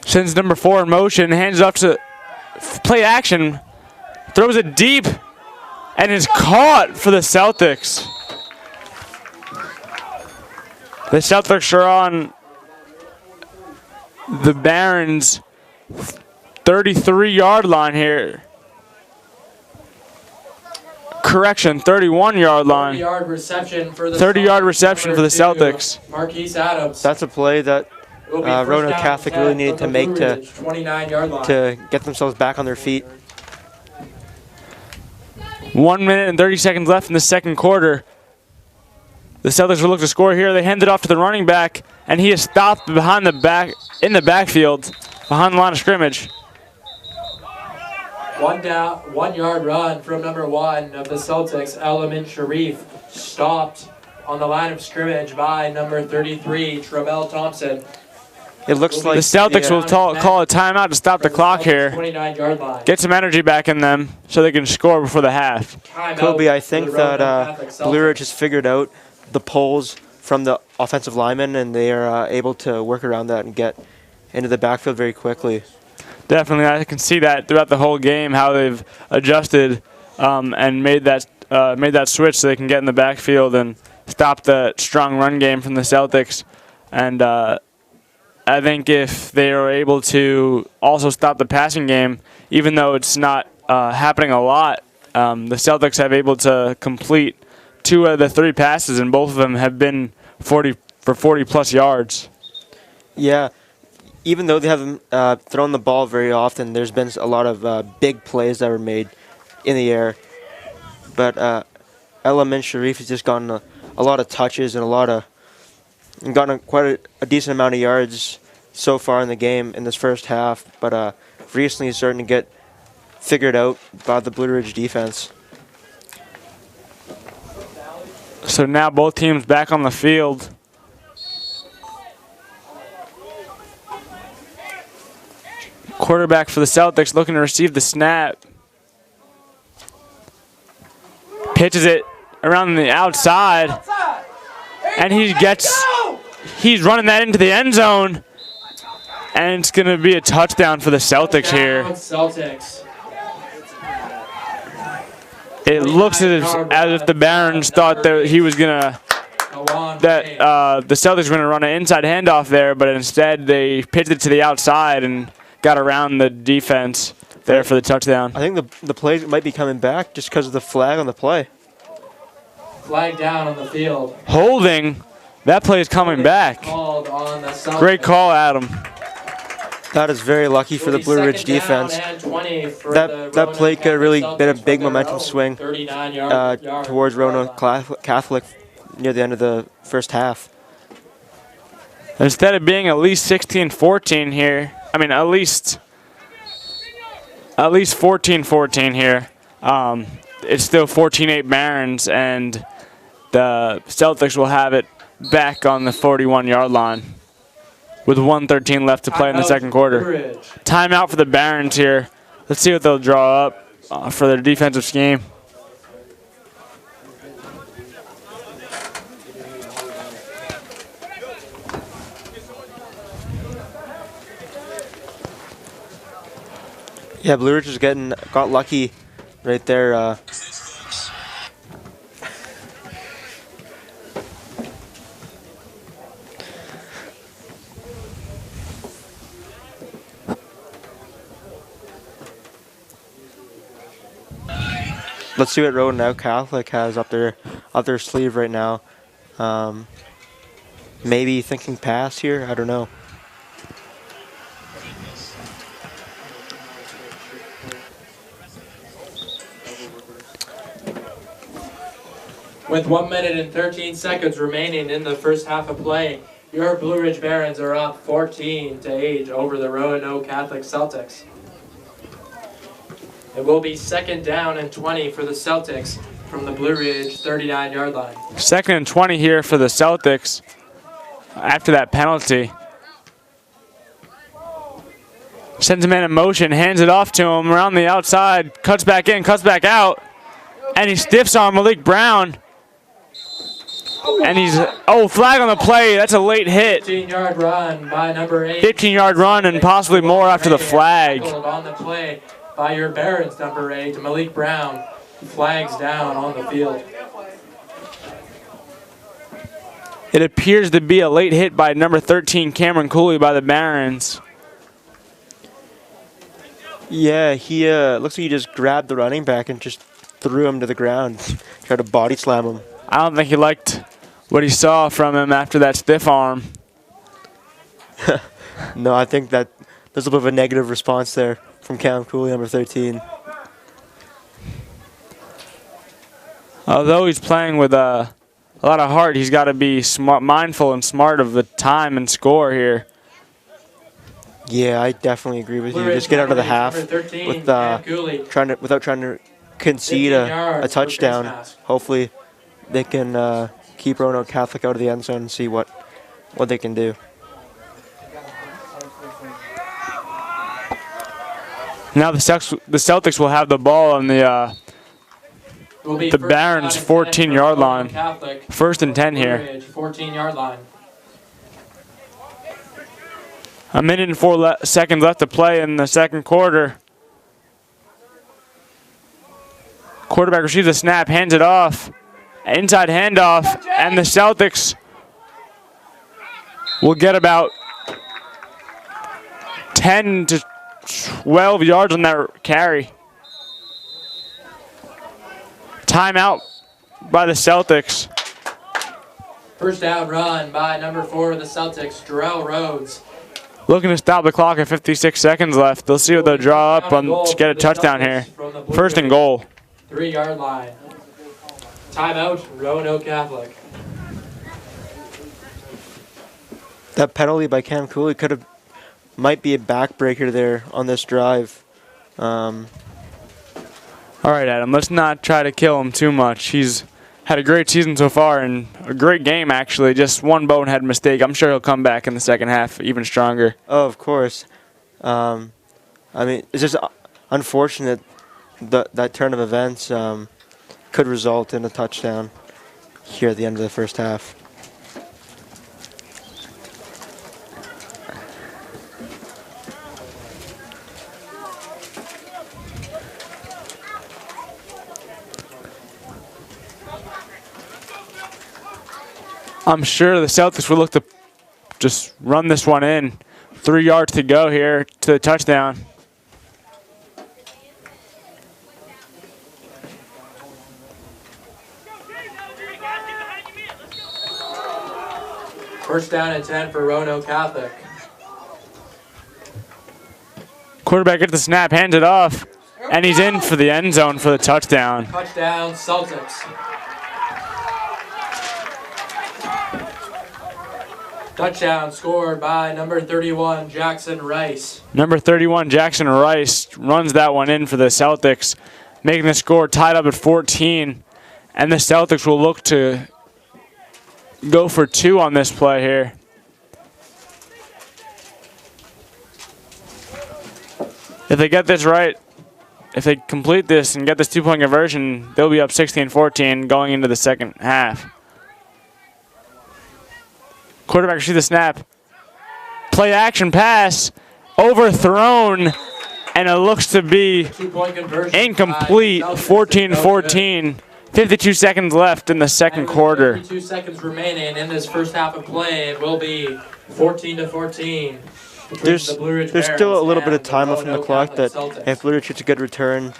Sends number 4 in motion, hands it off to play action, throws it deep, and is caught for the Celtics. The Celtics are on the Barons' 33-yard line here. Correction, 31-yard line. 30-yard reception for the 30-yard reception for the Celtics. Marquise Adams. That's a play that Roanoke Catholic really needed to make to get themselves back on their feet. 1 minute and 30 seconds left in the second quarter. The Celtics will look to score here. They hand it off to the running back, and he is stopped behind the in the backfield, behind the line of scrimmage. 1 yard run from number 1 of the Celtics, Elamin Sharif, stopped on the line of scrimmage by number 33, Travell Thompson. It looks like the Celtics will call a timeout to stop the clock here. 29-yard line. Get some energy back in them so they can score before the half. Kobe, I think that Blue Ridge has figured out the pulls from the offensive linemen, and they are able to work around that and get into the backfield very quickly. Definitely, I can see that throughout the whole game how they've adjusted and made that switch so they can get in the backfield and stop the strong run game from the Celtics. And I think if they are able to also stop the passing game, even though it's not happening a lot, the Celtics have able to complete 2 of the 3 passes, and both of them have been 40+ yards. Yeah, even though they haven't thrown the ball very often, there's been a lot of big plays that were made in the air. But Elamin Sharif has just gotten a lot of touches and gotten quite a decent amount of yards so far in the game in this first half. But recently he's starting to get figured out by the Blue Ridge defense. So now both teams back on the field. Quarterback for the Celtics looking to receive the snap. Pitches it around the outside. And he's running that into the end zone. And it's going to be a touchdown for the Celtics here. Celtics. It looks as if the Barons thought that he was going to, the Celtics were going to run an inside handoff there, but instead they pitched it to the outside and got around the defense there for the touchdown. I think the play might be coming back just because of the flag on the play. Flag down on the field. Holding. That play is coming back. Great call, Adam. That is very lucky for the Blue Ridge defense. That play could have really been a big momentum swing towards Roanoke Catholic near the end of the first half. Instead of being at least 16-14 here, I mean at least 14-14 here, it's still 14-8 Barons, and the Celtics will have it back on the 41-yard line with 1:13 left to play in the second quarter. Timeout for the Barons here. Let's see what they'll draw up for their defensive scheme. Yeah, Blue Ridge got lucky right there. Let's see what Roanoke Catholic has up their sleeve right now. Maybe thinking pass here. I don't know. With 1 minute and 13 seconds remaining in the first half of play, your Blue Ridge Barons are up 14-8 over the Roanoke Catholic Celtics. It will be 2nd down and 20 for the Celtics from the Blue Ridge 39-yard line. 2nd and 20 here for the Celtics after that penalty. Sends a man in motion, hands it off to him around the outside, cuts back in, cuts back out, and he stiffs on Malik Brown. And he's, flag on the play. That's a late hit. 15-yard run by number 8. 15-yard run and possibly more after the flag. On the play by your Barons, number 8, Malik Brown. Flags down on the field. It appears to be a late hit by number 13, Cameron Cooley, by the Barons. Yeah, he looks like he just grabbed the running back and just threw him to the ground. Tried to body slam him. I don't think he liked what he saw from him after that stiff arm. No, I think that there's a bit of a negative response there from Cam Cooley, number 13. Although he's playing with a lot of heart, he's got to be mindful and smart of the time and score here. Yeah, I definitely agree with you. Just get out of the half without trying to concede a touchdown. Hopefully they can keep Roanoke Catholic out of the end zone and see what they can do. Now the Celtics will have the ball on the Barons 14-yard line. 1st and 10 here. 14-yard line. A minute and 4 seconds left to play in the second quarter. Quarterback receives a snap, hands it off. Inside handoff, and the Celtics will get about 10 to 12 yards on that carry. Timeout by the Celtics. First down run by number 4 of the Celtics, Jarrell Rhodes. Looking to stop the clock at 56 seconds left. They'll see what they'll draw up to get a touchdown here. First and goal. 3-yard line. Timeout, Roanoke Catholic. That penalty by Cam Cooley might be a backbreaker there on this drive. All right, Adam, let's not try to kill him too much. He's had a great season so far and a great game, actually. Just one bonehead mistake. I'm sure he'll come back in the second half even stronger. Oh, of course. I mean, it's just unfortunate that turn of events could result in a touchdown here at the end of the first half. I'm sure the Celtics will look to just run this one in. 3 yards to go here to the touchdown. First down and 10 for Roanoke Catholic. Quarterback gets the snap, hands it off, and he's in for the end zone for the touchdown. Touchdown, Celtics. Touchdown scored by number 31, Jackson Rice. Number 31, Jackson Rice, runs that one in for the Celtics, making the score tied up at 14. And the Celtics will look to go for 2 on this play here. If they get this right, if they complete this and get this 2-point conversion, they'll be up 16-14 going into the second half. Quarterback receives the snap. Play action pass. Overthrown. And it looks to be incomplete. 14-14. 52 seconds left in the second quarter. 52 seconds remaining in this first half of play. It will be 14-14. There's still a little bit of time left on the clock that if Blue Ridge gets a good return,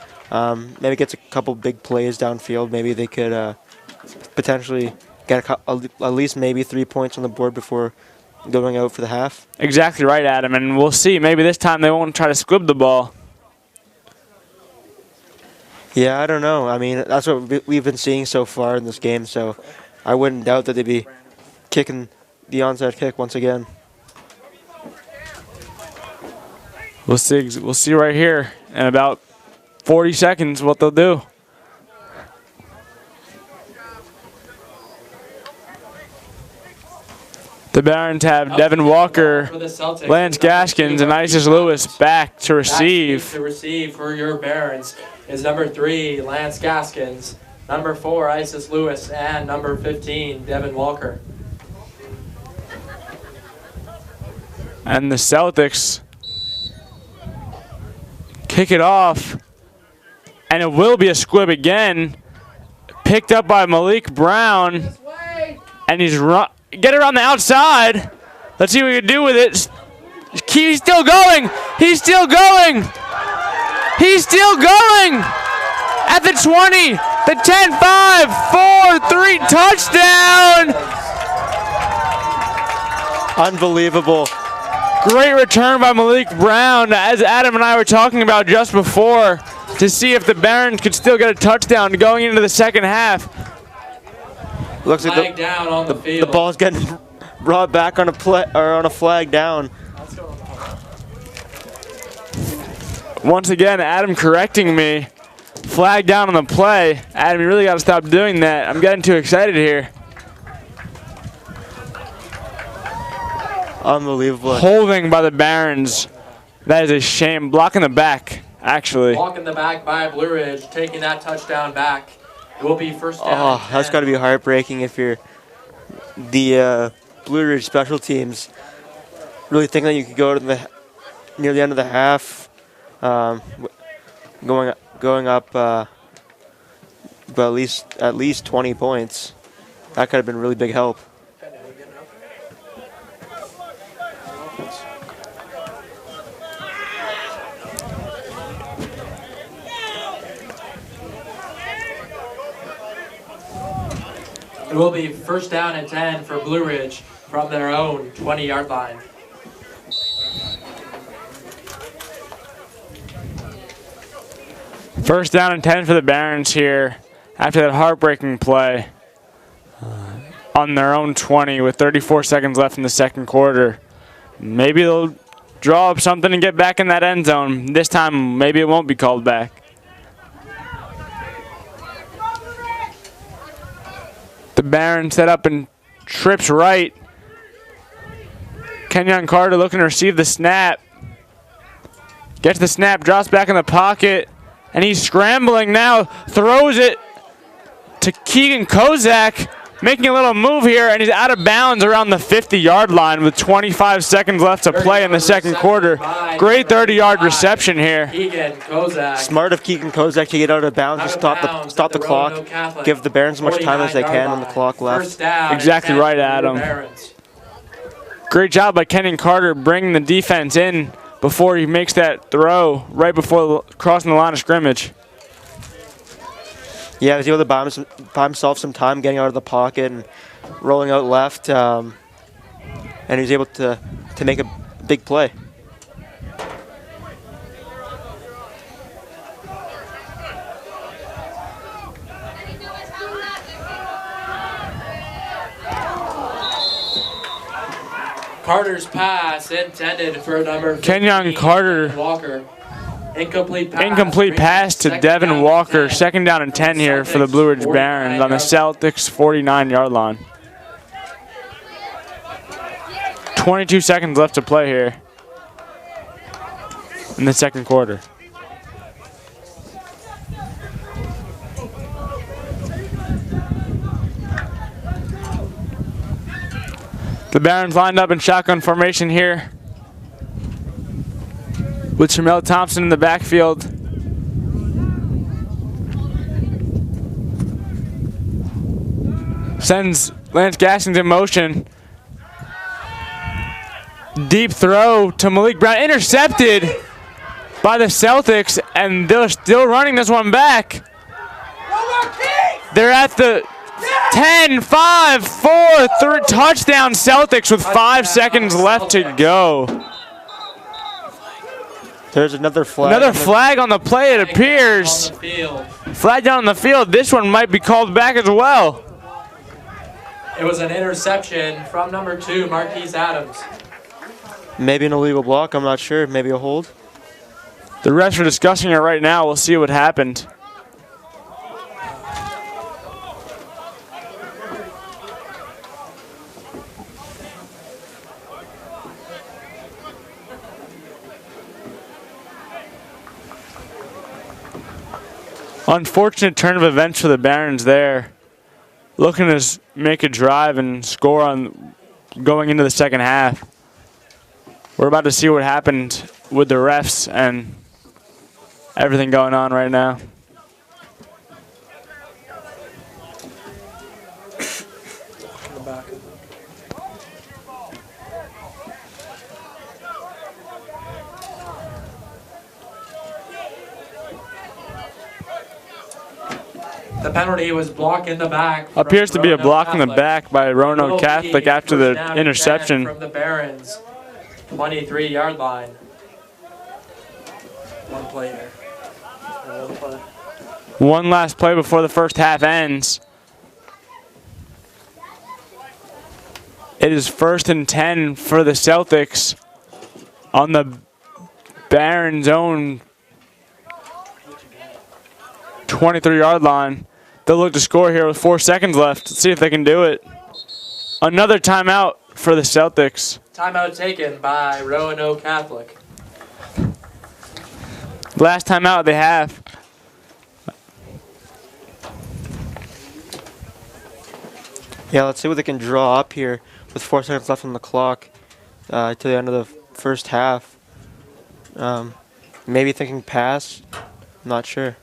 maybe gets a couple big plays downfield, maybe they could potentially get at least maybe 3 points on the board before going out for the half. Exactly right, Adam, and we'll see. Maybe this time they won't try to squib the ball. Yeah, I don't know. I mean, that's what we've been seeing so far in this game, so I wouldn't doubt that they'd be kicking the onside kick once again. We'll see right here in about 40 seconds what they'll do. The Barons have Devin Walker, Lance Gaskins, and Isis Lewis back to receive. To receive for your Barons is number 3, Lance Gaskins, number 4, Isis Lewis, and number 15, Devin Walker. And the Celtics kick it off, and it will be a squib again. Picked up by Malik Brown, and he's get it on the outside. Let's see what he can do with it. He's still going. He's still going. He's still going. At the 20, the 10, 5, 4, 3, touchdown. Unbelievable. Great return by Malik Brown, as Adam and I were talking about just before, to see if the Barons could still get a touchdown going into the second half. Looks like the ball's getting brought back on a flag down. Once again, Adam correcting me. Flag down on the play. Adam, you really got to stop doing that. I'm getting too excited here. Unbelievable. Holding by the Barons. That is a shame. Blocking the back, actually. Blocking the back by Blue Ridge, taking that touchdown back. It will be first down. Oh, that's got to be heartbreaking if you're the Blue Ridge special teams. really thinking that you could go to near the end of the half, going up, but at least 20 points. That could have been really big help. It will be first down and 10 for Blue Ridge from their own 20-yard line. First down and 10 for the Barons here after that heartbreaking play on their own 20 with 34 seconds left in the second quarter. Maybe they'll draw up something and get back in that end zone. This time, maybe it won't be called back. The Barons set up and trips right. Kenyon Carter looking to receive the snap. Gets the snap, drops back in the pocket, and he's scrambling now. Throws it to Keegan Kozak, making a little move here, and he's out of bounds around the 50-yard line with 25 seconds left to play in the second quarter. Great 30-yard reception here. Smart of Keegan Kozak to get out of bounds and stop the clock. Give the Barons as much time as they can on the clock left. Exactly right, Adam. Great job by Kenyon Carter bringing the defense in before he makes that throw right before crossing the line of scrimmage. Yeah, he was able to buy himself some time getting out of the pocket and rolling out left, and he was able to make a big play. Carter's pass intended for number 15, Kenyon Carter. Walker. Incomplete pass to Devin Walker. Second down and 10 here for the Blue Ridge Barons on the Celtics 49-yard line. 22 seconds left to play here in the second quarter. The Barons lined up in shotgun formation here with Shamel Thompson in the backfield. Sends Lance Gaskins in motion. Deep throw to Malik Brown. Intercepted by the Celtics, and they're still running this one back. They're at the 10, 5, 4, 3, touchdown Celtics with 5 seconds left to go. There's another flag. Another flag on the play, it appears. Flag down on the field. This one might be called back as well. It was an interception from number 2, Marquise Adams. Maybe an illegal block, I'm not sure. Maybe a hold. The refs are discussing it right now. We'll see what happened. Unfortunate turn of events for the Barons there. Looking to make a drive and score on going into the second half. We're about to see what happened with the refs and everything going on right now. The penalty was block in the back. Appears to be a block in the back by Roanoke Catholic after the interception. From the Barons, 23-yard line. One play here. One last play before the first half ends. It is 1st and 10 for the Celtics on the Barons' own 23-yard line. They'll look to score here with 4 seconds left. Let's see if they can do it. Another timeout for the Celtics. Timeout taken by Roanoke Catholic. Last timeout they have. Yeah, let's see what they can draw up here with 4 seconds left on the clock. to the end of the first half. Maybe thinking pass. I'm not sure.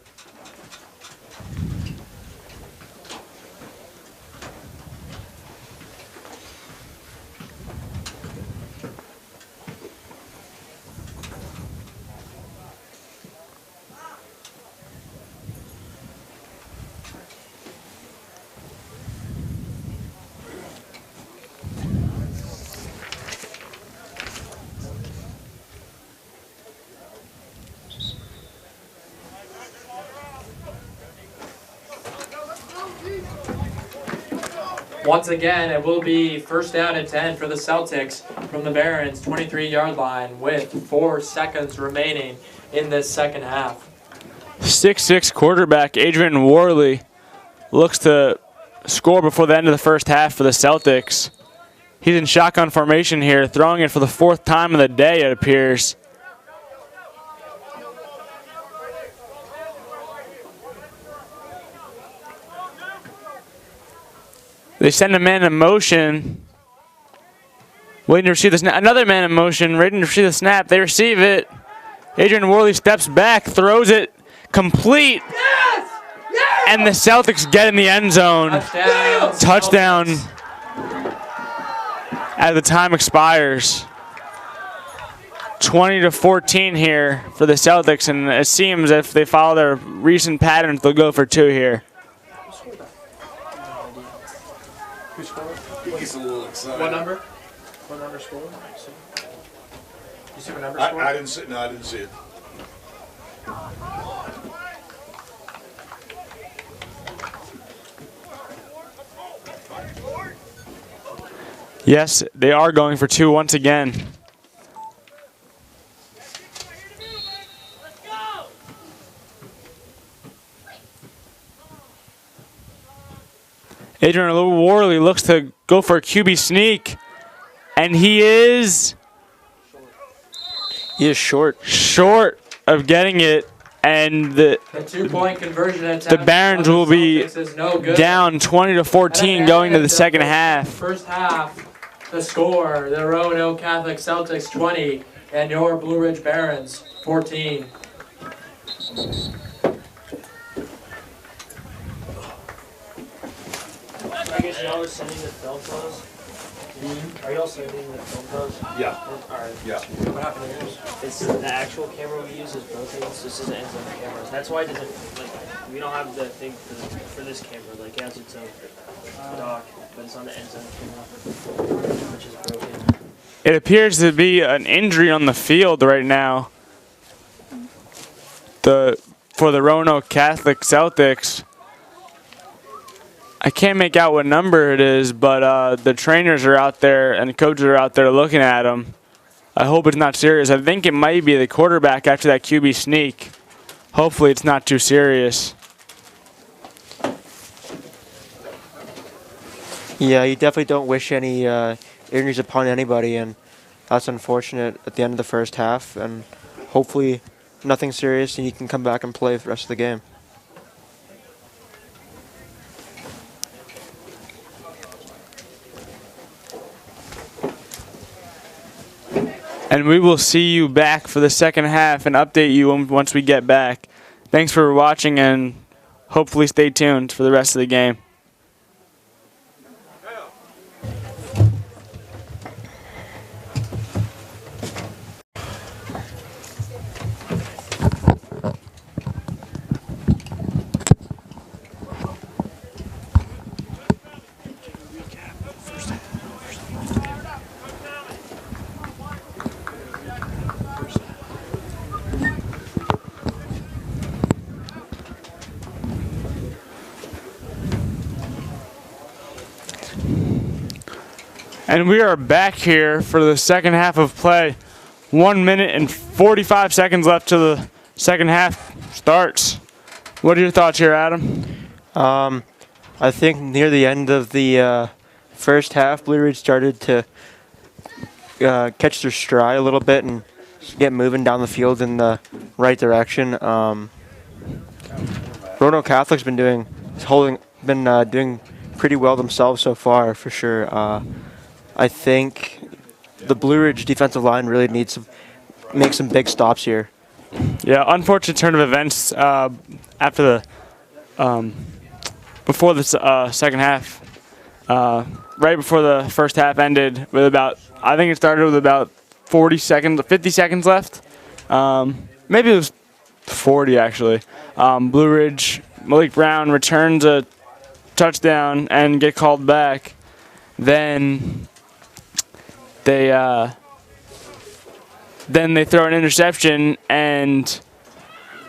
Once again, it will be first down and 10 for the Celtics from the Barons 23-yard line with 4 seconds remaining in this second half. 6'6" quarterback Adrian Worley looks to score before the end of the first half for the Celtics. He's in shotgun formation here, throwing it for the 4th time of the day, it appears. They send a man in motion. Waiting to receive the snap. Another man in motion, waiting to receive the snap. They receive it. Adrian Worley steps back, throws it complete. Yes! Yes! And the Celtics get in the end zone. Touchdown. As the time expires. 20-14 here for the Celtics, and it seems if they follow their recent patterns, they'll go for 2 here. He's a little excited. What number? What number scored? You see what number scored? I didn't see. No, I didn't see it. Yes, they are going for 2 once again. Adrian Worley looks to go for a QB sneak, and he is short of getting it, and the 2-point conversion attempt. The Barons will be down 20-14 going to the second half. First half, the score: the Roanoke Catholic Celtics 20 and your Blue Ridge Barons 14. I guess y'all are sending the film photos? Are y'all sending the film photos? Yeah. Alright. Yeah. What happened to yours? It's the actual camera we use is broken, so this isn't ends on the cameras. That's why it doesn't, like, we don't have the thing for this camera. Like, it has its own dock, but it's on the ends on the camera, which is broken. It appears to be an injury on the field right now. For the Roanoke Catholic Celtics. I can't make out what number it is, but the trainers are out there and the coaches are out there looking at him. I hope it's not serious. I think it might be the quarterback after that QB sneak. Hopefully it's not too serious. Yeah, you definitely don't wish any injuries upon anybody, and that's unfortunate at the end of the first half. And hopefully nothing serious, and you can come back and play for the rest of the game. And we will see you back for the second half and update you once we get back. Thanks for watching, and hopefully stay tuned for the rest of the game. And we are back here for the second half of play. 1 minute and 45 seconds left to the second half starts. What are your thoughts here, Adam? I think near the end of the first half, Blue Ridge started to catch their stride a little bit and get moving down the field in the right direction. Roanoke Catholic's been doing pretty well themselves so far, for sure. I think the Blue Ridge defensive line really needs to make some big stops here. Yeah, unfortunate turn of events after the before the second half. Right before the first half ended, with about, I think it started with about 40 seconds, 50 seconds left. Maybe it was 40 actually. Blue Ridge, Malik Brown returns a touchdown and get called back. Then they throw an interception, and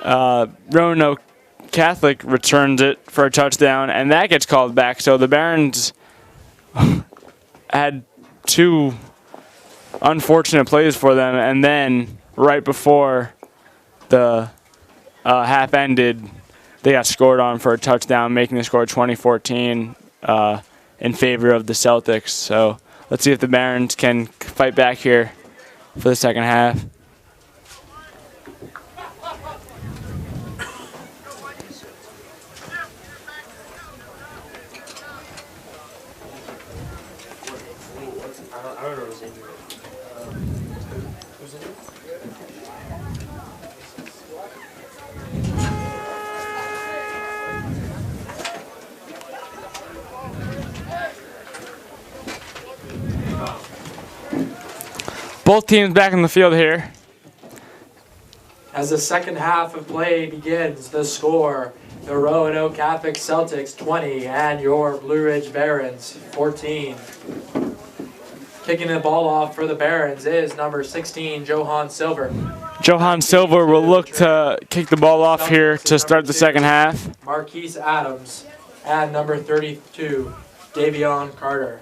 Roanoke Catholic returns it for a touchdown, and that gets called back. So the Barons had two unfortunate plays for them, and then right before the half ended, they got scored on for a touchdown, making the score 20-14 in favor of the Celtics. So let's see if the Barons can fight back here for the second half. I don't know his injury. Who's injured? Both teams back in the field here. As the second half of play begins, the score, the Roanoke Catholic Celtics 20 and your Blue Ridge Barons 14. Kicking the ball off for the Barons is number 16, Johan Silver. Johan Silver will look to kick the ball off here to start the second half. Marquise Adams and number 32, Davion Carter.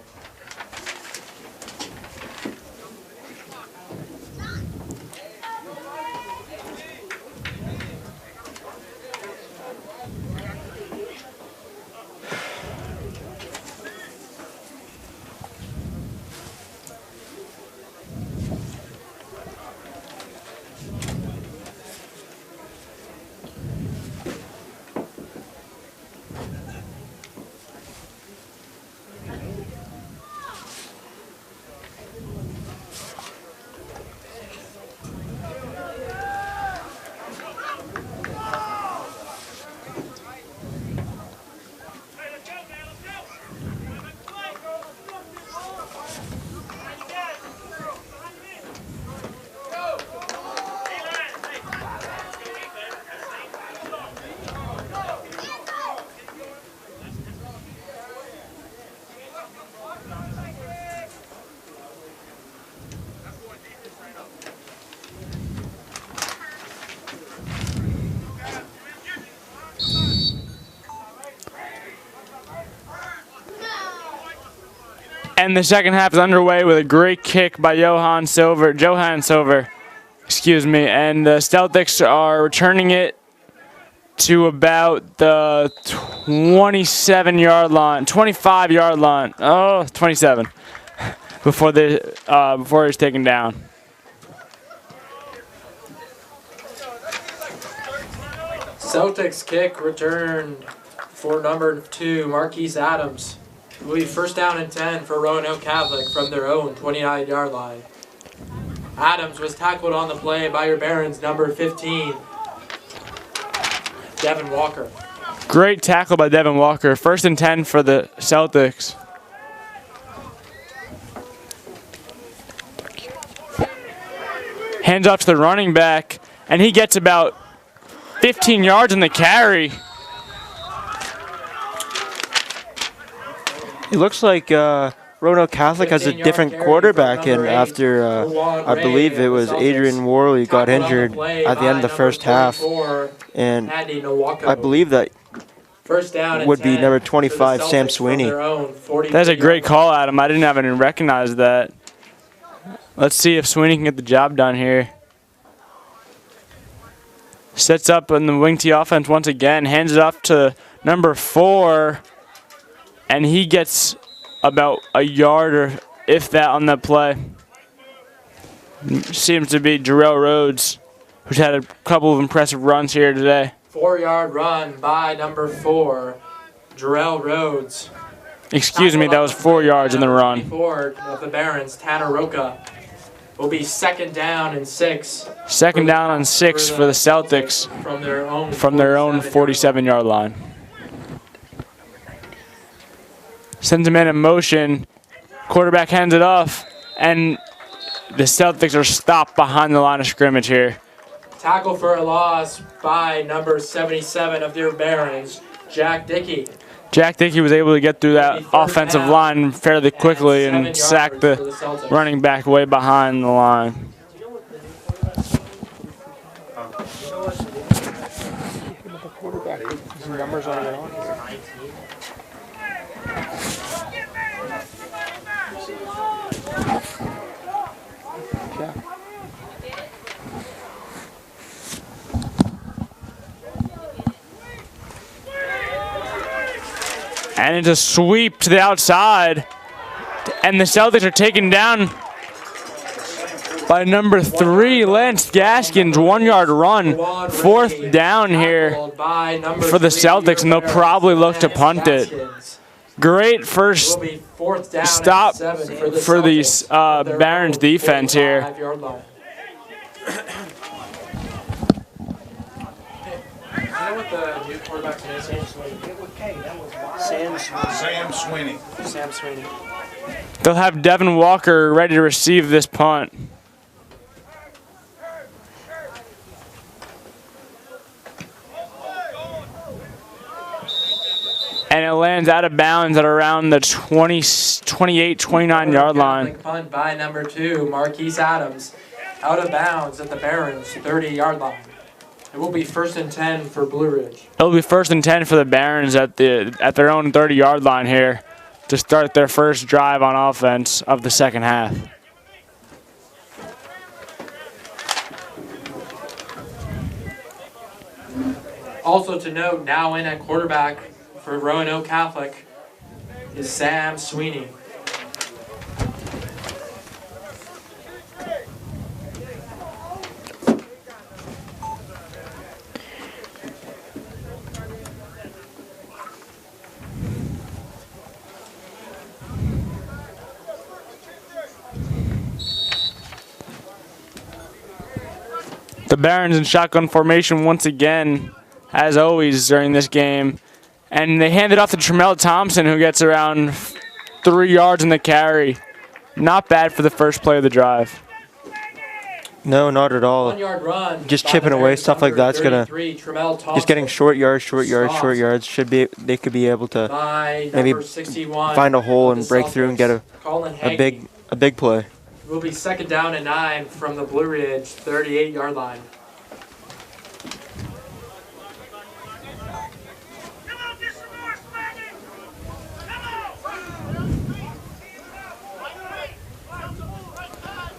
And the second half is underway with a great kick by Johan Silver, and the Celtics are returning it to about the 27-yard line, 25-yard line. 27 before he's taken down. Celtics kick returned for number 2, Marquise Adams. Will be first down and 10 for Roanoke Catholic from their own 29-yard line. Adams was tackled on the play by your Barons, number 15, Devin Walker. Great tackle by Devin Walker. First and 10 for the Celtics. Hands off to the running back, and he gets about 15 yards in the carry. It looks like Roanoke Catholic has a different quarterback in after, I believe it was Adrian Worley got injured at the end of the first half. And I believe that would be number 25, Sam Sweeney. That's a great call, Adam. I didn't even recognize that. Let's see if Sweeney can get the job done here. Sets up in the wing T offense once again. Hands it off to number 4. And he gets about a yard or if that on that play. Seems to be Jarrell Rhodes, who's had a couple of impressive runs here today. 4-yard run by number 4, Jarrell Rhodes. Excuse me, that was 4 yards in the run. 4 of the Barons, Tanner Roca. Will be second down and 6. Second down and 6 for the Celtics from their own 47-yard line. Sends him in motion. Quarterback hands it off, and the Celtics are stopped behind the line of scrimmage here. Tackle for a loss by number 77 of their Barons, Jack Dickey. Jack Dickey was able to get through that offensive line fairly quickly and sack the running back way behind the line. And it's a sweep to the outside. And the Celtics are taken down by number 3, Lance Gaskins. 1-yard run. 4th down here for the Celtics, and they'll probably look to punt it. Great first stop for the Barons defense here. What the new quarterback's name is? Sam Sweeney. Sam Sweeney. They'll have Devin Walker ready to receive this punt. And it lands out of bounds at around the 28, 29-yard line. Punt by number 2, Marquise Adams. Out of bounds at the Barons' 30-yard line. It will be 1st and 10 for Blue Ridge. It'll be 1st and 10 for the Barons at their own 30-yard line here to start their first drive on offense of the second half. Also to note, now in at quarterback for Roanoke Catholic is Sam Sweeney. The Barons in shotgun formation once again, as always during this game. And they hand it off to Tremel Thompson, who gets around 3 yards in the carry. Not bad for the first play of the drive. No, not at all. 1-yard run. Just chipping away, stuff like that's gonna. Just getting short yards. They could be able to maybe find a hole and break through and get a big play. It will be 2nd down and 9 from the Blue Ridge 38-yard line.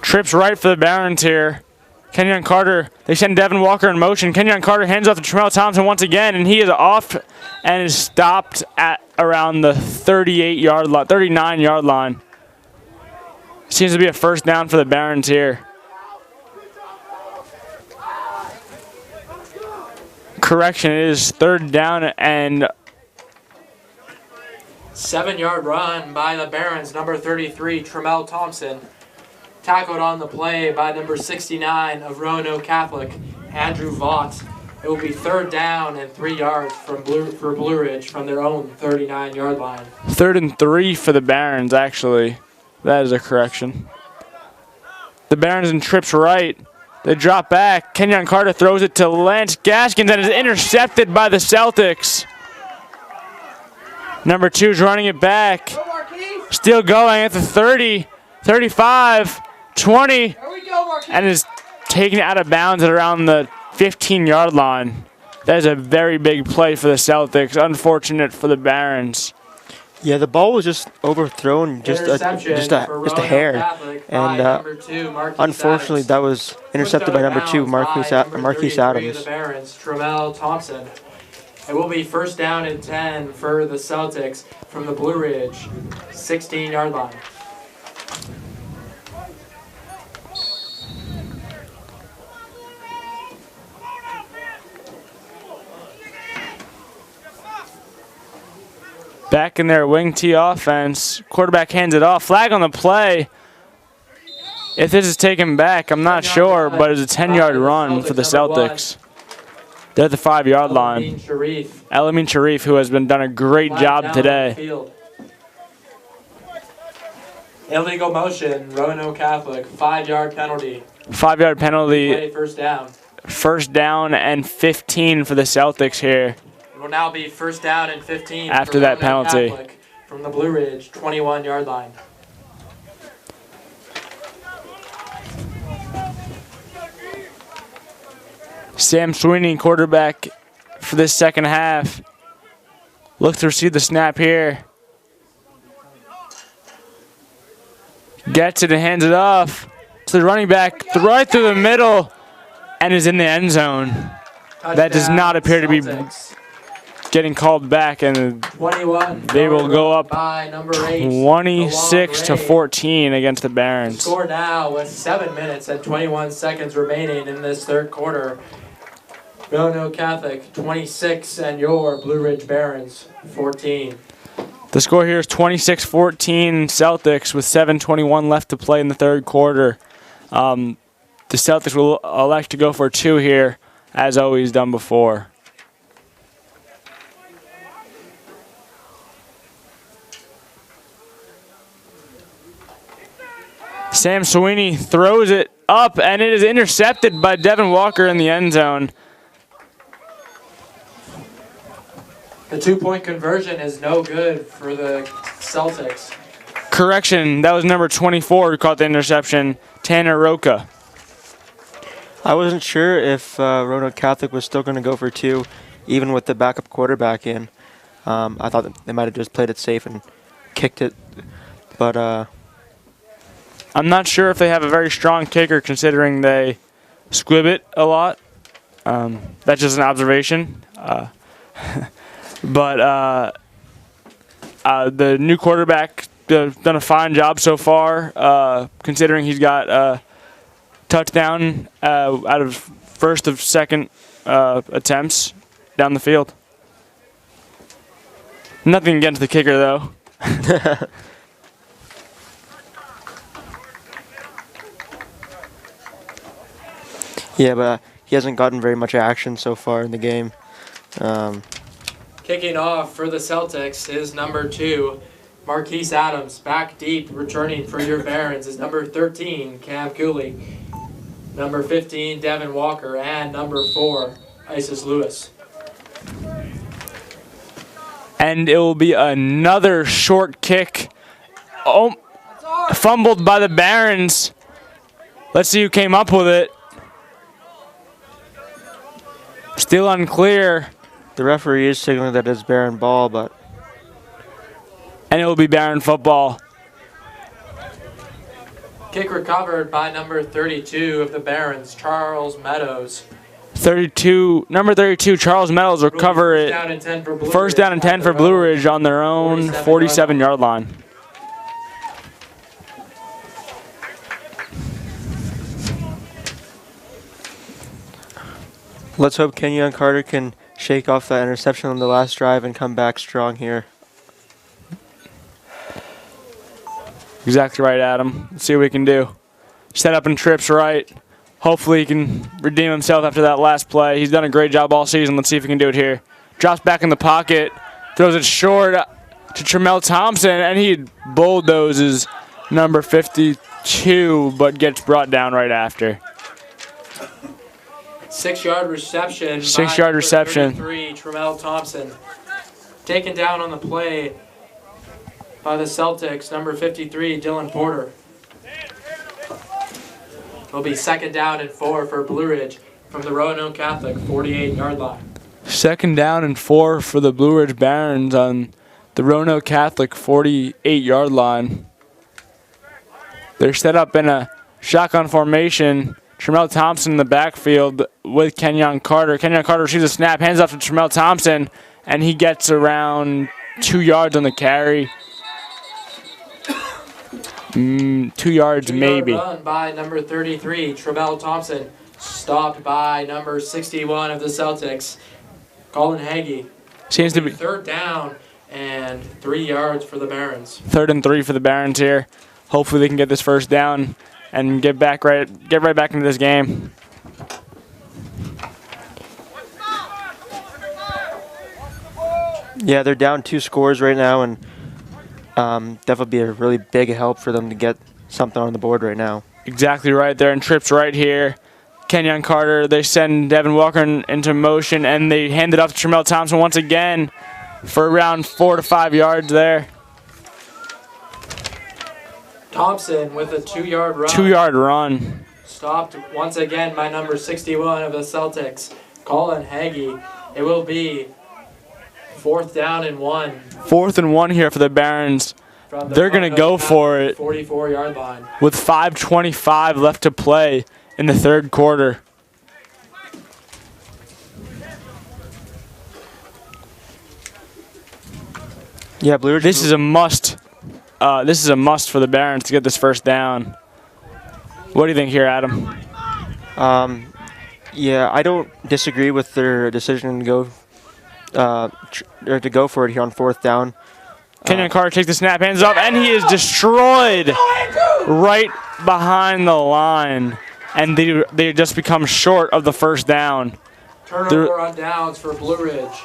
Trips right for the Barons here. Kenyon Carter, they send Devin Walker in motion. Kenyon Carter hands off to Tremel Thompson once again, and he is off and is stopped at around the 39-yard line. Seems to be a 1st down for the Barons here. Correction, it is 3rd down and 7-yard run by the Barons, number 33, Tremel Thompson. Tackled on the play by number 69 of Roanoke Catholic, Andrew Vaught. It will be 3rd down and 3 yards for Blue Ridge from their own 39-yard line. 3rd and 3 for the Barons, actually. That is a correction. The Barons in trips right. They drop back. Kenyon Carter throws it to Lance Gaskins and is intercepted by the Celtics. Number 2's running it back. Still going at the 30, 35, 20, and is taken out of bounds at around the 15-yard line. That is a very big play for the Celtics. Unfortunate for the Barons. Yeah, the ball was just overthrown, just a hair, and unfortunately that was intercepted by number 2, Marquise Adams. Tremel Thompson. It will be 1st down and 10 for the Celtics from the Blue Ridge 16-yard line. Back in their wing T offense. Quarterback hands it off. Flag on the play. If this is taken back, I'm not 10-yard sure, run but it's a 10-yard by the run for the Celtics, number Celtics. They're at the 5-yard line. Amin Sharif. Elamin Sharif, who has been done a great Flag job down today. on the field. Illegal motion, Roanoke Catholic, 5-yard penalty. 5-yard penalty. Play first down. First down and 15 for the Celtics here. It will now be first down and 15 After for that Roanoke penalty. Catholic from the Blue Ridge 21-yard line. Sam Sweeney, quarterback for this second half. Looks to receive the snap here. Gets it and hands it off to the running back right through the middle and is in the end zone. That does not appear to be Celtics. getting called back, and 21. they will go up by number 8. 26 to the long 14 against the Barons. score now with 7 minutes and 21 seconds remaining in this third quarter. Roanoke Catholic 26 and your Blue Ridge Barons 14. The score here is 26-14 Celtics with 7:21 left to play in the third quarter. The Celtics will elect to go for 2 here, as always done before. Sam Sweeney throws it up, and it is intercepted by Devin Walker in the end zone. The 2-point conversion is no good for the Celtics. Correction, that was number 24 who caught the interception, Tanner Roca. I wasn't sure if Roanoke Catholic was still going to go for 2, even with the backup quarterback in. I thought that they might have just played it safe and kicked it, but I'm not sure if they have a very strong kicker considering they squib it a lot. That's just an observation. But the new quarterback done a fine job so far, considering he's got a touchdown out of first of second attempts down the field. Nothing against the kicker, though. yeah, but he hasn't gotten very much action so far in the game. Kicking off for the Celtics is number 2, Marquise Adams. Back deep, returning for your Barons is number 13, Cam Cooley. Number 15, Devin Walker. And number 4, Isis Lewis. And it will be another short kick. Oh, fumbled by the Barons. Let's see who came up with it. Still unclear. The referee is signaling that it's Baron ball, but And it will be Baron football. Kick recovered by number 32 of the Barons, Charles Meadows. Number 32, Charles Meadows will cover First it. down and 10 for Blue First Ridge down and 10 on for their Blue own. Ridge on their own 47-yard line. let's hope Kenyon Carter can shake off that interception on the last drive and come back strong here. Exactly right, Adam. Let's see what we can do. Set up and trips right. Hopefully he can redeem himself after that last play. He's done a great job all season. Let's see if he can do it here. Drops back in the pocket. Throws it short to Tremel Thompson, and he bulldozes number 52, but gets brought down right after. 6-yard reception. 6-yard reception. 33, Tremel Thompson. Taken down on the play by the Celtics, number 53, Dylan Porter. It'll be 2nd down and 4 for Blue Ridge from the Roanoke Catholic 48-yard line. 2nd down and 4 for the Blue Ridge Barons on the Roanoke Catholic 48-yard line. They're set up in a shotgun formation. Tremel Thompson in the backfield with Kenyon Carter. Kenyon Carter receives a snap, hands off to Tremel Thompson, and he gets around 2 yards on the carry. 2 yards maybe. Run by number 33, Tremel Thompson. Stopped by number 61 of the Celtics, Colin Hagee. Seems to be 3rd down and 3 yards for the Barons. 3rd and 3 for the Barons here. Hopefully they can get this first down and get right back into this game. Yeah, they're down 2 scores right now, and that would be a really big help for them to get something on the board right now. Exactly right there, and trips right here. Kenyon Carter, they send Devin Walker into motion, and they hand it off to Tremel Thompson once again for around 4 to 5 yards there. Thompson with a 2-yard run. 2-yard run. Stopped once again by number 61 of the Celtics, Colin Hagee. It will be 4th down and 1. 4th and 1 here for the Barons. They're going to go for it 44-yard line. with 5:25 left to play in the third quarter. Yeah, Blue Ridge. This is a must. This is a must for the Barons to get this first down. What do you think here, Adam? Yeah, I don't disagree with their decision to go to go for it here on 4th down. Kenyon Carter takes the snap, hands off, and he is destroyed right behind the line. And they just become short of the first down. Turnover on downs for Blue Ridge.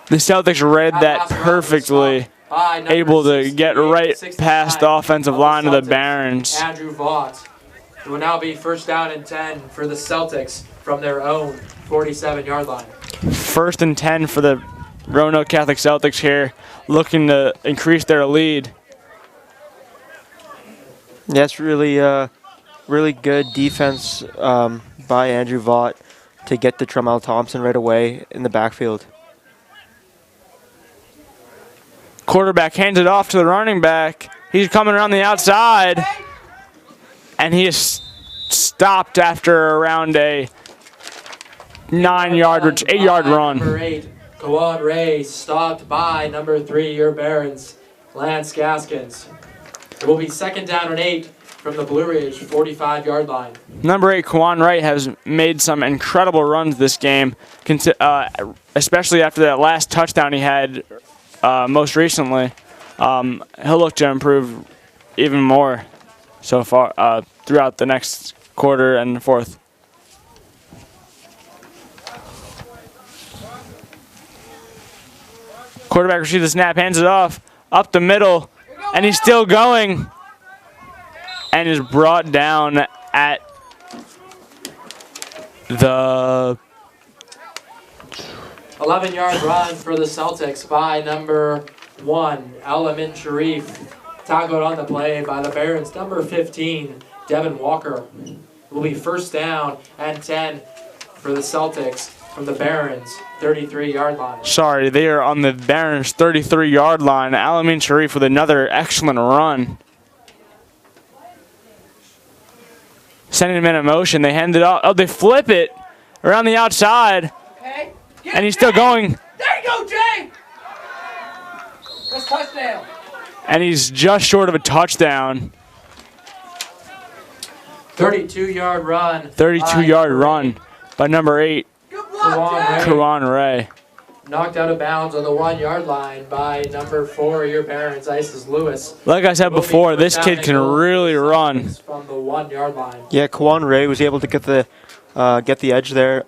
The Celtics read that perfectly, able to get right past the offensive line of the Barons. Andrew Vaught. It will now be 1st down and 10 for the Celtics from their own 47-yard line. 1st and 10 for the Roanoke Catholic Celtics here, looking to increase their lead. That's really really good defense by Andrew Vaught to get to Tremel Thompson right away in the backfield. Quarterback hands it off to the running back. He's coming around the outside, and he is stopped after around a 8-yard run. Number 8, Kawan Ray, stopped by number 3, your Barons, Lance Gaskins. It will be 2nd down and 8 from the Blue Ridge 45-yard line. Number 8, Kawan Wright, has made some incredible runs this game, especially after that last touchdown he had most recently. He'll look to improve even more so far throughout the next quarter and the fourth. Quarterback receives the snap, hands it off, up the middle, and he's still going, and is brought down at the 11-yard run for the Celtics by number 1, Alamin Sharif. Tackled on the play by the Barons. Number 15, Devin Walker. Will be 1st down and 10 for the Celtics from the Barons 33-yard line. Sorry, they are on the Barons 33-yard line. Alamin Sharif with another excellent run. Sending him in motion. They hand it off. Oh, they flip it around the outside. Okay. And he's still going. There you go, Jay! That's touchdown. And he's just short of a touchdown. 32-yard run. 32-yard run by number 8, Kawan Ray. Knocked out of bounds on the 1-yard line by number 4, your Barons, Isis Lewis. Like I said before, this kid can really run. From the 1-yard line. Yeah, Kawan Ray was able to get the edge there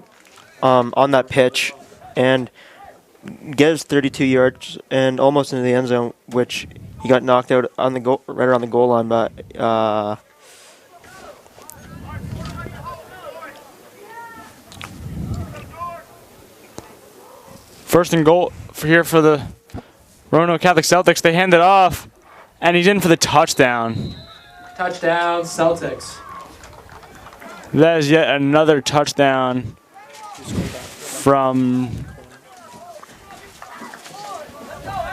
on that pitch and get his 32 yards and almost into the end zone, which he got knocked out on the goal, right around the goal line by First and goal here for the Roanoke Catholic Celtics. They hand it off, and he's in for the touchdown. Touchdown, Celtics. That is yet another touchdown from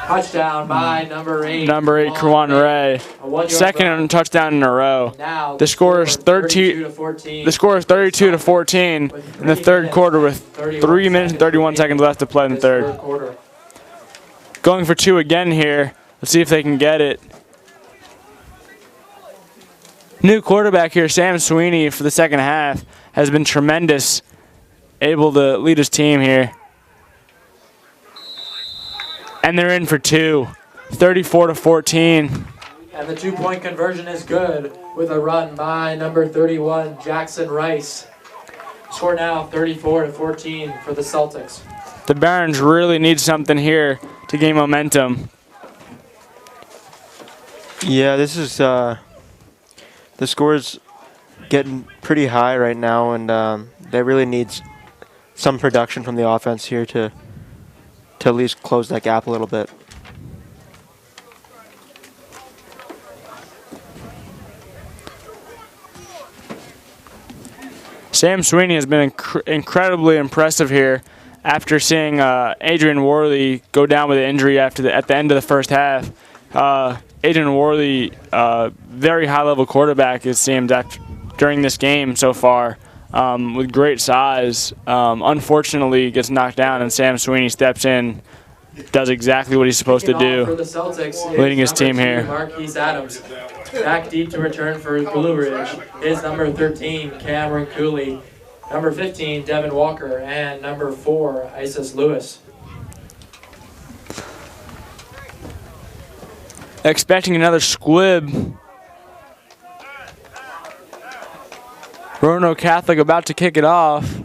Touchdown by number 8. number 8, Kawan Ray. A 1-yard Second run. touchdown in a row. Now The score is 32 to 14. The score is 32 to 14 in the third quarter with 3 minutes and 31 seconds left to play in the This third. quarter. Going for 2 again here. Let's see if they can get it. New quarterback here, Sam Sweeney, for the second half, has been tremendous, able to lead his team here. And they're in for 2, 34 to 14. And the 2-point conversion is good with a run by number 31, Jackson Rice. Score now 34-14 for the Celtics. The Barons really need something here to gain momentum. Yeah, this is the score's getting pretty high right now, and they really need some production from the offense here to at least close that gap a little bit. Sam Sweeney has been incredibly impressive here after seeing Adrian Worley go down with an injury at the end of the first half. Adrian Worley, very high-level quarterback, it seemed, during this game so far, with great size. Unfortunately, gets knocked down, and Sam Sweeney steps in, does exactly what he's supposed to do, for the Celtics leading his team number 2, here. Marquise Adams. Back deep to return for Blue Ridge is number 13, Cameron Cooley, number 15, Devin Walker, and number 4, Isis Lewis. Expecting another squib. Roanoke Catholic about to kick it off.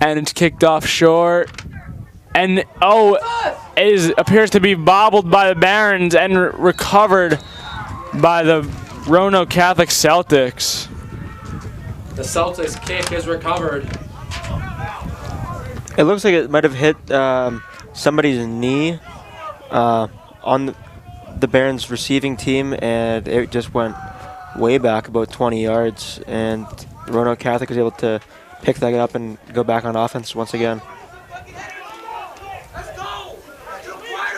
And it's kicked off short. And appears to be bobbled by the Barons and recovered by the Roanoke Catholic Celtics. The Celtics kick is recovered. It looks like it might have hit somebody's knee on the Barons receiving team, and it just went way back about 20 yards, and Roanoke Catholic was able to pick that up and go back on offense once again.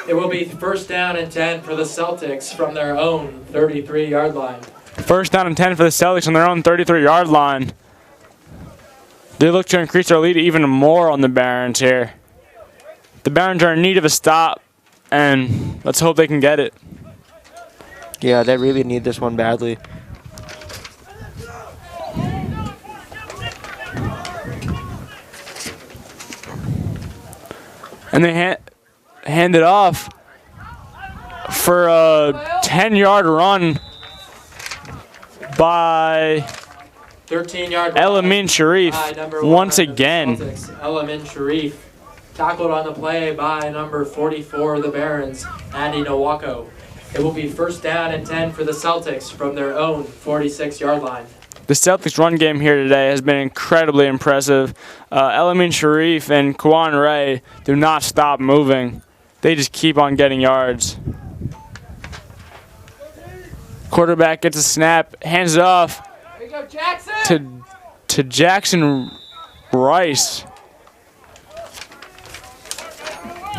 It will be first down and 10 for the Celtics from their own 33-yard line. First down and 10 for the Celtics on their own 33-yard line. They look to increase their lead even more on the Barons here. The Barons are in need of a stop, and let's hope they can get it. Yeah, they really need this one badly. And they hand it off for a 10-yard run by 13-yard Elamin Sharif once again. Elamin Sharif tackled on the play by number 44 of the Barons, Andy Nowako. It will be first down and 10 for the Celtics from their own 46-yard line. The Celtics run game here today has been incredibly impressive. Elamin Sharif and Kwan Ray do not stop moving. They just keep on getting yards. Quarterback gets a snap, hands it off to Jackson Rice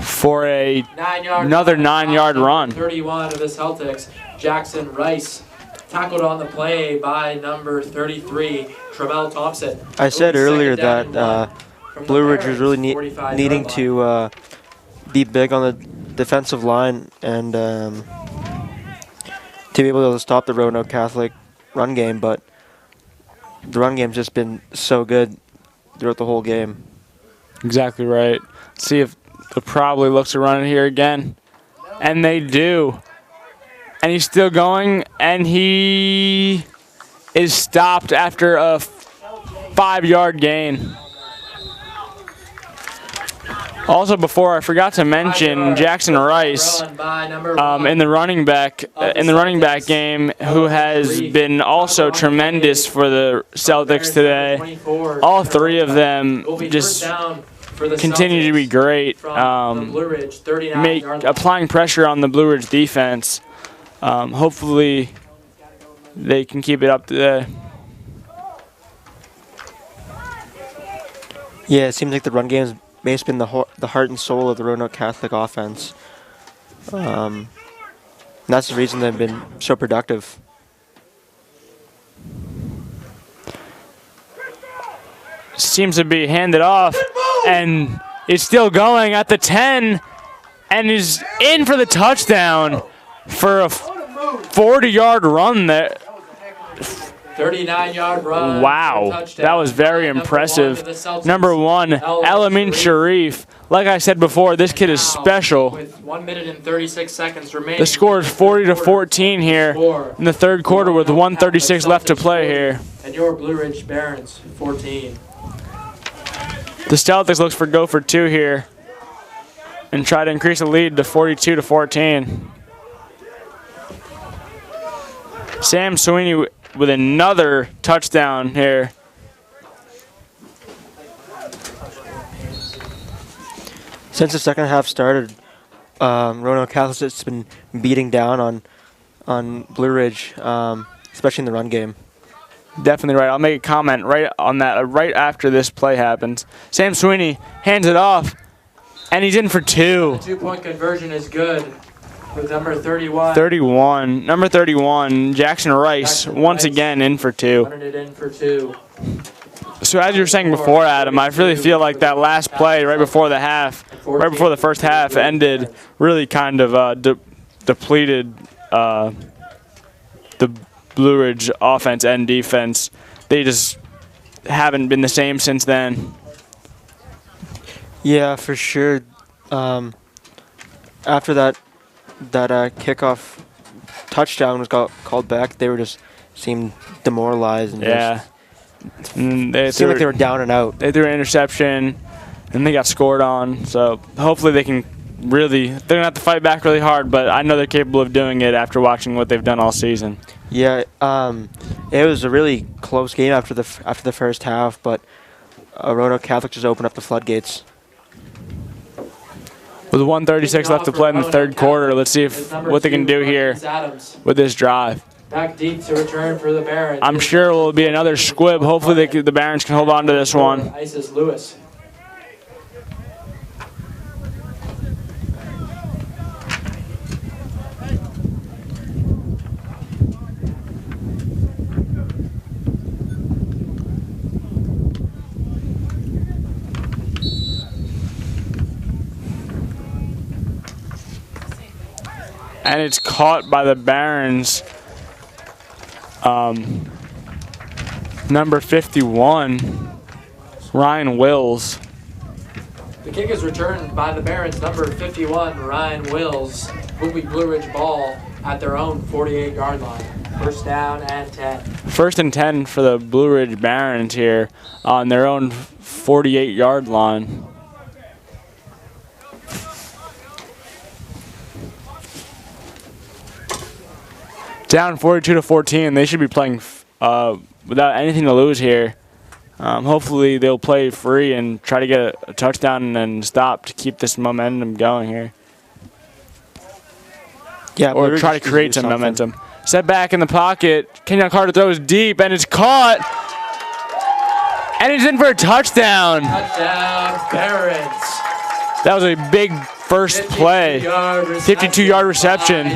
for another 9-yard run. 31 of the Celtics, Jackson Rice. Tackled on the play by number 33, Tramel Thompson. I said earlier that Blue Ridge was really needing to be big on the defensive line and to be able to stop the Roanoke Catholic run game, but the run game's just been so good throughout the whole game. Exactly right. Let's see if the probably looks to run it here again. And they do. And he's still going, and he is stopped after a 5-yard gain. Also, before I forgot to mention Jackson Rice in the running back game, who has been also tremendous for the Celtics today. All three of them just continue to be great, applying pressure on the Blue Ridge defense. Hopefully, they can keep it up today. Yeah, it seems like the run game's basically been the heart and soul of the Roanoke Catholic offense. And that's the reason they've been so productive. Seems to be handed off, and it's still going at the 10, and is in for the touchdown for a 40-yard run there. 39-yard run. Wow, that was very impressive. Number 1, Elamin Sharif. Like I said before, this kid is special. With 1 minute and 36 seconds remaining. The score is 40-14 here in the third quarter with 1:36 left to play here. And your Blue Ridge Barons 14. The Celtics looks go for 2 here and try to increase the lead to 42-14. Sam Sweeney with another touchdown here. Since the second half started, Roanoke Catholic has been beating down on Blue Ridge, especially in the run game. Definitely right. I'll make a comment right on that right after this play happens. Sam Sweeney hands it off, and he's in for 2. The 2-point conversion is good with number 31. Number 31, Jackson Rice, once again in for 2. Running it in for 2. So as you were saying before, Adam, I really feel like that last play right before the first half ended, really kind of depleted the Blue Ridge offense and defense. They just haven't been the same since then. Yeah, for sure. After that kickoff touchdown was called back, they were just seemed demoralized and they seemed like they were down and out. They threw an interception, and they got scored on. So hopefully they're going to have to fight back really hard, but I know they're capable of doing it after watching what they've done all season. Yeah, it was a really close game after the first half, but Roanoke Catholic just opened up the floodgates. With 1:36 left to play in the third quarter, let's see what they can do here with this drive. Back deep to return for the Barons. I'm sure it will be another squib. Hopefully the Barons can hold on to this one. Isis Lewis. And it's caught by the Barons. Number 51, Ryan Wills. The kick is returned by the Barons. Number 51, Ryan Wills. Will be Blue Ridge ball at their own 48-yard line. First down and 10. First and 10 for the Blue Ridge Barons here on their own 48-yard line. Down 42-14. They should be playing without anything to lose here. Hopefully they'll play free and try to get a touchdown and stop to keep this momentum going here. Yeah, or try to create some momentum. Set back in the pocket. Kenyon Carter throws deep, and it's caught. And he's in for a touchdown. Touchdown, Barons. That was a big first play. 52-yard reception.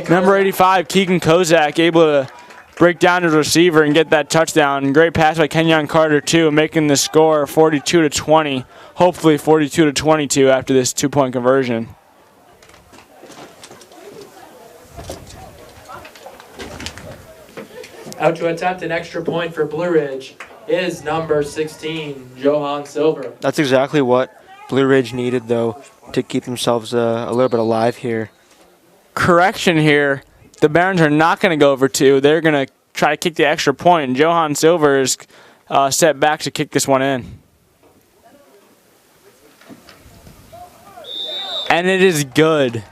Number 85, Keegan Kozak, able to break down his receiver and get that touchdown. Great pass by Kenyon Carter, too, making the score 42-20. Hopefully 42-22 after this 2-point conversion. Out to attempt an extra point for Blue Ridge is number 16, Johan Silver. That's exactly what Blue Ridge needed, though, to keep themselves a little bit alive here. Correction here. The Barons are not going to go over 2. They're going to try to kick the extra point. And Johan Silver is set back to kick this one in. And it is good.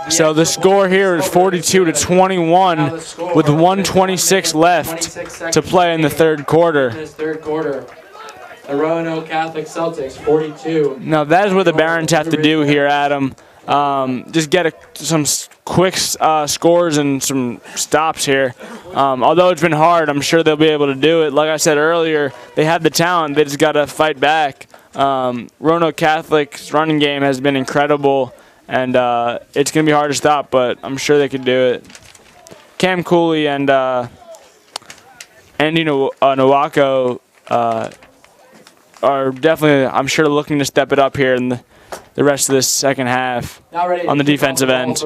So the score here is 42-21 with 1:26 left to play in the third quarter. The Roanoke Catholic Celtics 42. Now that is what the Barons have to do here, Adam. Just get some quick scores and some stops here. Although it's been hard, I'm sure they'll be able to do it. Like I said earlier, they have the talent. They just got to fight back. Roanoke Catholic's running game has been incredible, and it's going to be hard to stop, but I'm sure they can do it. Cam Cooley and Andy Nowako are definitely, I'm sure, looking to step it up here in the rest of this second half on the defensive end.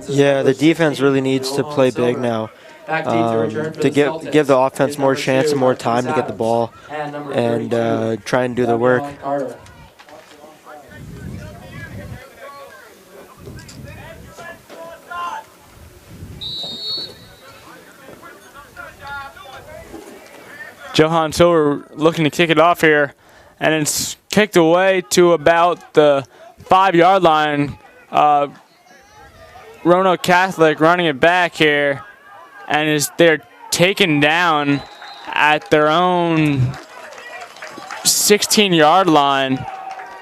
Yeah, the defense really needs to play big now. Back deep to return for to the Celtics give the offense is more number chance 2, and more Marquise time to get the Adams. ball And number and 32, try and do the work. Davion Carter. Johan Silver looking to kick it off here, and it's kicked away to about the 5-yard line. Roanoke Catholic running it back here, and they're taken down at their own 16-yard line.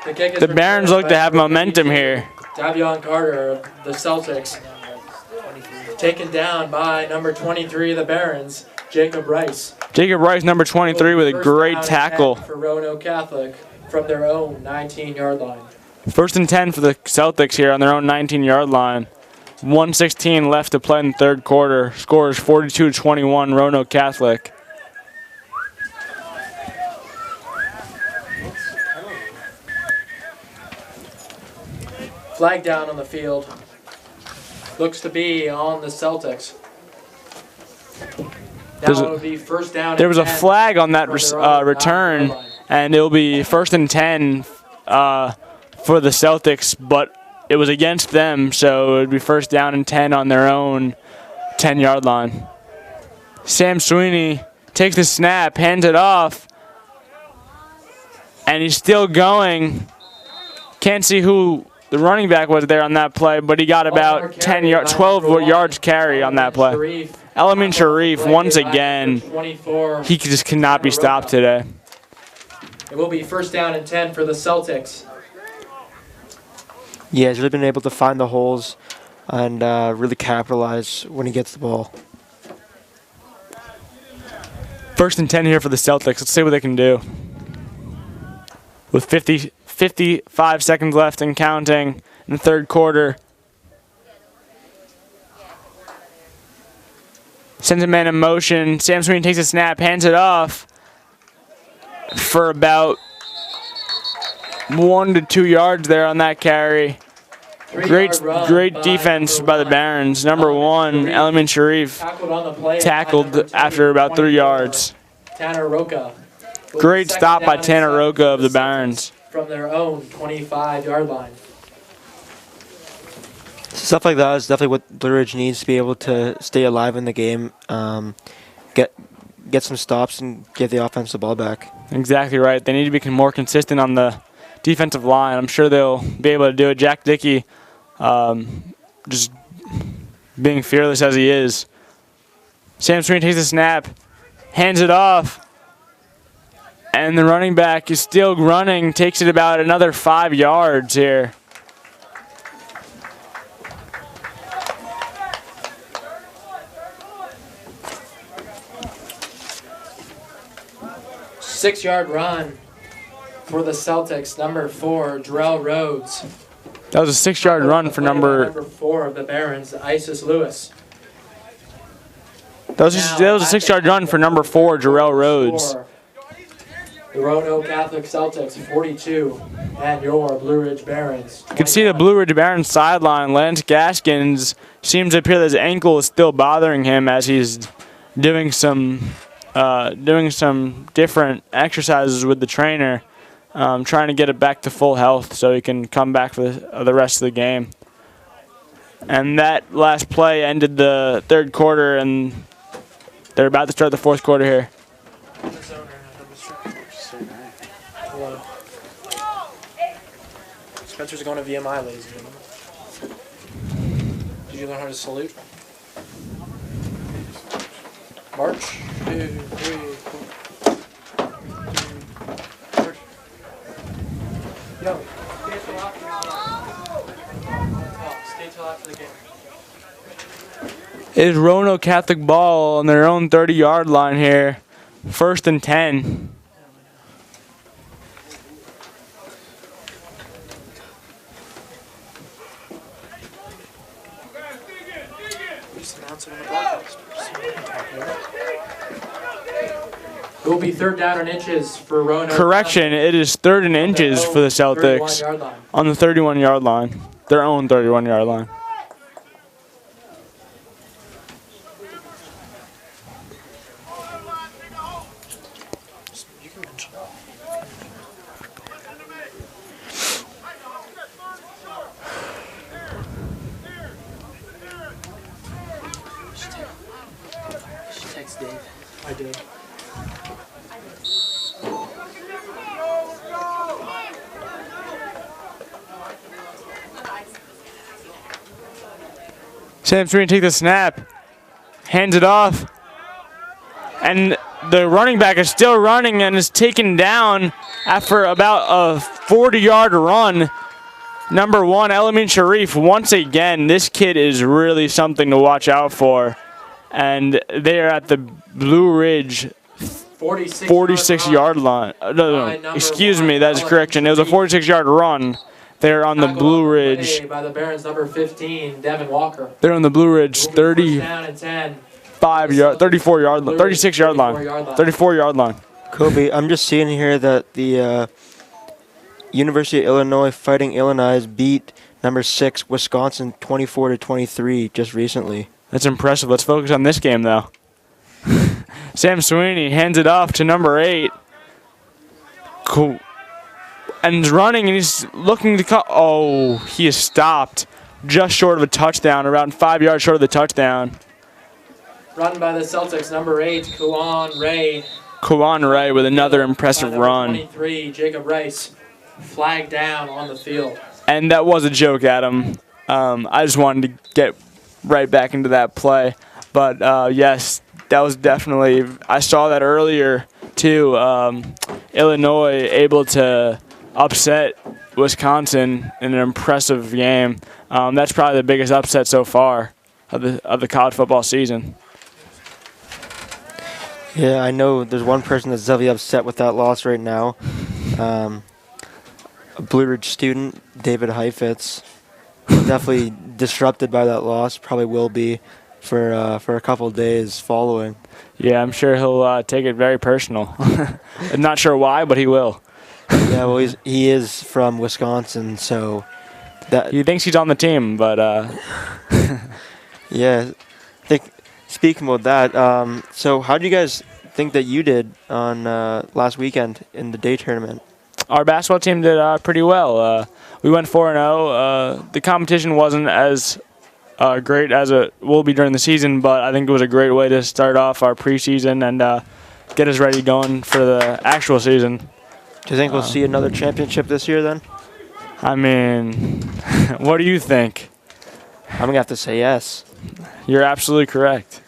The Barons look to have momentum here. Davion Carter of the Celtics taken down by number 23 of the Barons, Jacob Rice. Jacob Rice, number 23, with a great tackle. For Roanoke Catholic from their own 19-yard line. 1st and 10 for the Celtics here on their own 19-yard line. 1:16 left to play in the third quarter. Score is 42-21, Roanoke Catholic. Flag down on the field. Looks to be on the Celtics. Now it'll be first down. There was a 10 flag on that from their own return, 9-yard line. and it'll be 1st and 10 for the Celtics, but it was against them, so it would be 1st down and 10 on their own 10-yard line. Sam Sweeney takes the snap, hands it off, and he's still going. Can't see who the running back was there on that play, but he got about 12 yards carry on that play. Elamin Sharif, once again, he just cannot be stopped today. It will be 1st down and 10 for the Celtics. Yeah, he's really been able to find the holes and really capitalize when he gets the ball. 1st and 10 here for the Celtics. Let's see what they can do. With 55 seconds left and counting in the third quarter. Sends a man in motion. Sam Sweeney takes a snap, hands it off for about 1 to 2 yards there on that carry. Great defense by the Barons. Number 1, Elamin Sharif, tackled after about 3 yards. Tanner Roca. Great stop by Tanner Roca of the Barons. From their own 25-yard line. Stuff like that is definitely what Blue Ridge needs to be able to stay alive in the game, get some stops, and get the offense the ball back. Exactly right. They need to be more consistent on the defensive line. I'm sure they'll be able to do it. Jack Dickey, just being fearless as he is. Sam Sweeney takes the snap, hands it off, and the running back is still running, takes it about another 5 yards here. Six-yard run for the Celtics. Number 4, Jarrell Rhodes. That was a 6-yard run for number 4 of the Barons, Isis Lewis. That was a 6-yard run for number 4, Jarrell Rhodes. The Roanoke Catholic Celtics 42 and your Blue Ridge Barons. You can see the Blue Ridge Barons sideline. Lance Gaskins seems to appear that his ankle is still bothering him as he's doing some different exercises with the trainer, trying to get it back to full health so he can come back for the rest of the game. And that last play ended the third quarter, and they're about to start the fourth quarter here. Hello. Spencer's going to VMI, ladies and gentlemen. Did you learn how to salute? March. 2, 3, 4. March. Yo. Stay till after the game. It is Roanoke Catholic ball on their own 30-yard line here. 1st and 10. It will be 3rd down and inches for Roanoke. Correction, it is 3rd and inches for the Celtics on the 31-yard line. Their own 31-yard line. Sam Sweeney take the snap, hands it off, and the running back is still running and is taken down after about a 40-yard run. Number 1, Elamin Sharif. Once again, this kid is really something to watch out for. And they are at the Blue Ridge 46-yard line. No, excuse me, that is correction. It was a 46-yard run. They're on the Blue Ridge. By the Barons, number 15, Devin Walker. They're on the Blue Ridge 36-yard line. 34-yard line. Kobe, I'm just seeing here that the University of Illinois Fighting Illinois beat number 6 Wisconsin 24-23 just recently. That's impressive. Let's focus on this game, though. Sam Sweeney hands it off to number 8. Cool. And he's running, and he's looking to cut. Oh, he is stopped just short of a touchdown, around 5 yards short of the touchdown. Run by the Celtics, number 8, Kuan Ray. Kuan Ray with another impressive run. 23, Jacob Rice, flagged down on the field. And that was a joke, Adam. I just wanted to get right back into that play. But, yes, that was definitely – I saw that earlier, too. Illinois able to upset Wisconsin in an impressive game. That's probably the biggest upset so far of the college football season. Yeah, I know there's one person that's definitely upset with that loss right now. A Blue Ridge student, David Heifetz, definitely disrupted by that loss. Probably will be for a couple of days following. Yeah, I'm sure he'll take it very personal. I'm not sure why, but he will. Yeah, well, he is from Wisconsin, so that he thinks he's on the team, but yeah. I think speaking about that, so how do you guys think that you did on last weekend in the day tournament? Our basketball team did pretty well. We went 4-0. The competition wasn't as great as it will be during the season, but I think it was a great way to start off our preseason and get us ready going for the actual season. Do you think we'll see another championship this year then? I mean, what do you think? I'm going to have to say yes. You're absolutely correct.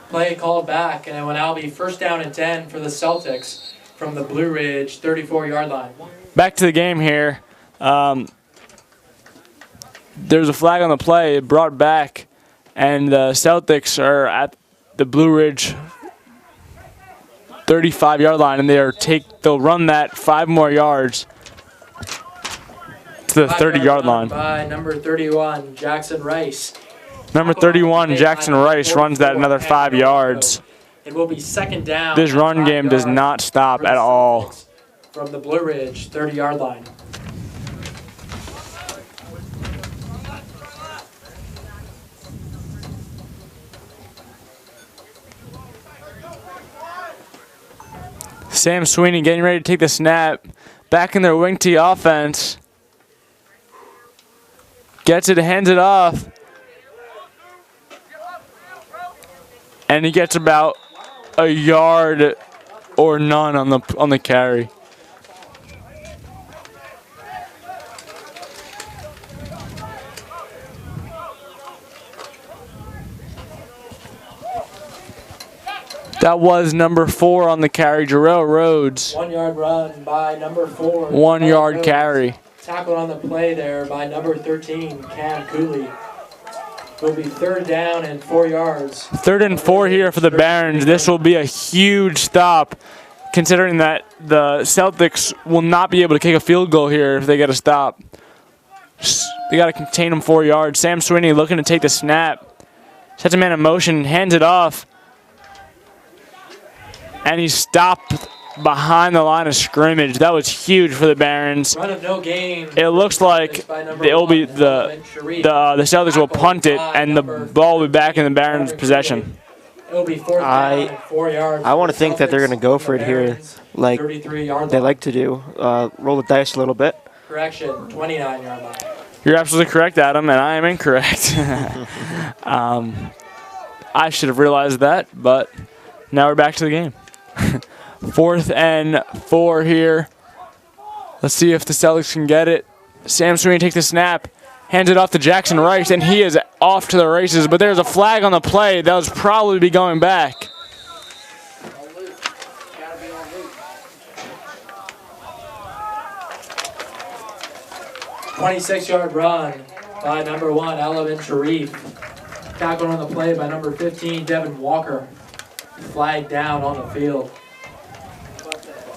Play called back, and it will now be 1st down and 10 for the Celtics from the Blue Ridge 34-yard line. Back to the game here. There's a flag on the play, brought back, and the Celtics are at the Blue Ridge 35-yard line, and they'll run that 5 more yards to the 30-yard line. By number 31, Jackson Rice. Number 31, Jackson Rice runs that another 5 yards. It will be 2nd down. This run game does not stop at all. From the Blue Ridge 30-yard line. Sam Sweeney getting ready to take the snap. Back in their wing tee offense. Gets it, hands it off. And he gets about a yard or none on the carry. That was number 4 on the carry, Jarrell Rhodes. 1 yard run by number 4. 1 yard carry. Tackled on the play there by number 13, Cam Cooley. Will be 3rd down and 4 yards. 3rd and 4 here for the Barons. This will be a huge stop, considering that the Celtics will not be able to kick a field goal here if they get a stop. They got to contain them 4 yards. Sam Sweeney looking to take the snap. Sets a man in motion, hands it off. And he's stopped behind the line of scrimmage. That was huge for the Barons. Run of no gain. It looks like it'll be the Celtics will punt it, and the ball will be back in the Barons' possession. It'll be 4th down and 4 yards. I want to think that they're going to go for it here, like 33-yard they line. like to do. Roll the dice a little bit. Correction, 29-yard line. You're absolutely correct, Adam, and I am incorrect. I should have realized that, but now we're back to the game. 4th and 4 here. Let's see if the Celtics can get it. Sam Sweeney takes the snap, Hands it off to Jackson Rice, and he is off to the races. But there's a flag on the play. That was probably be going back. 26-yard run by number 1, Element Sharif. Tackled on the play by number 15, Devin Walker. Flag down on the field.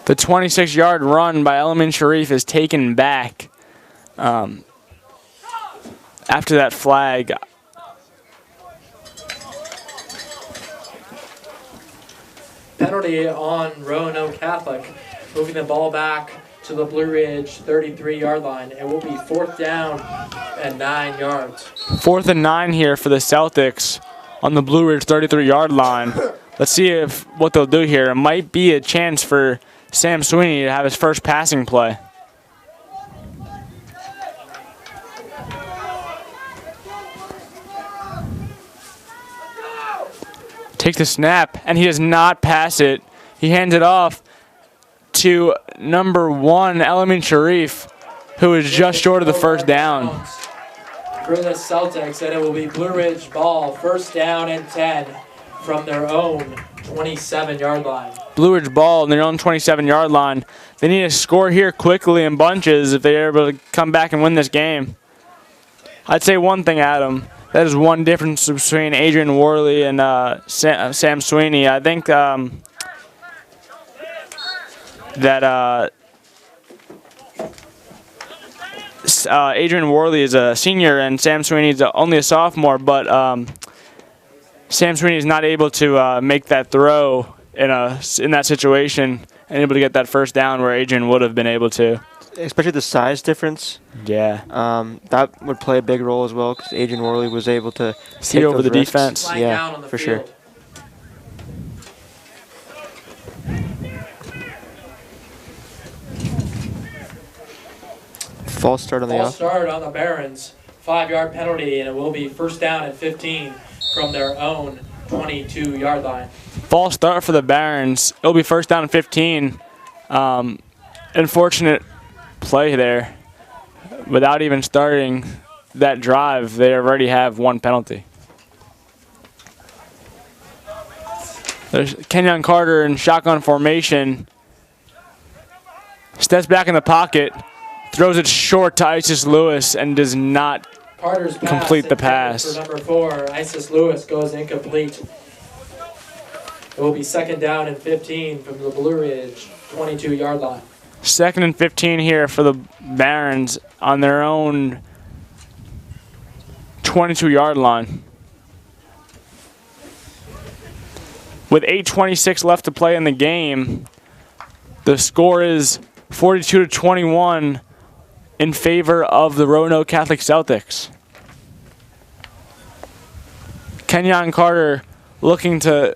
The 26-yard run by Element Sharif is taken back after that flag. Penalty on Roanoke Catholic, moving the ball back to the Blue Ridge 33-yard line. It will be 4th down and 9 yards. 4th and 9 here for the Celtics on the Blue Ridge 33-yard line. Let's see what they'll do here. It might be a chance for Sam Sweeney to have his first passing play. Takes the snap, and he does not pass it. He hands it off to number 1, Element Sharif, who is just short of the first down. For the Celtics, and it will be Blue Ridge ball, 1st down and 10 from their own 27-yard line. Blue Ridge ball on their own 27-yard line. They need to score here quickly in bunches if they're able to come back and win this game. I'd say one thing, Adam. That is one difference between Adrian Worley and Sam Sweeney. I think that Adrian Worley is a senior and Sam Sweeney is only a sophomore, but Sam Sweeney is not able to make that throw in that situation and able to get that first down where Adrian would have been able to. Especially the size difference. Yeah. That would play a big role as well because Adrian Worley was able to see over the risks. defense. Flag down on Yeah, the for field. sure. False start on the False off. start on the Barons. 5-yard penalty, and it will be 1st down and 15 from their own 22-yard line. False start for the Barons. It'll be 1st down and 15. Unfortunate play there. Without even starting that drive, they already have one penalty. There's Kenyon Carter in shotgun formation. Steps back in the pocket, throws it short to Isis Lewis, and does not Carter's pass complete the intended pass. For number 4, Isis Lewis goes incomplete. It will be 2nd down and 15 from the Blue Ridge 22-yard line. 2nd and 15 here for the Barons on their own 22-yard line. With 8:26 left to play in the game, the score is 42-21 in favor of the Roanoke Catholic Celtics. Kenyon Carter looking to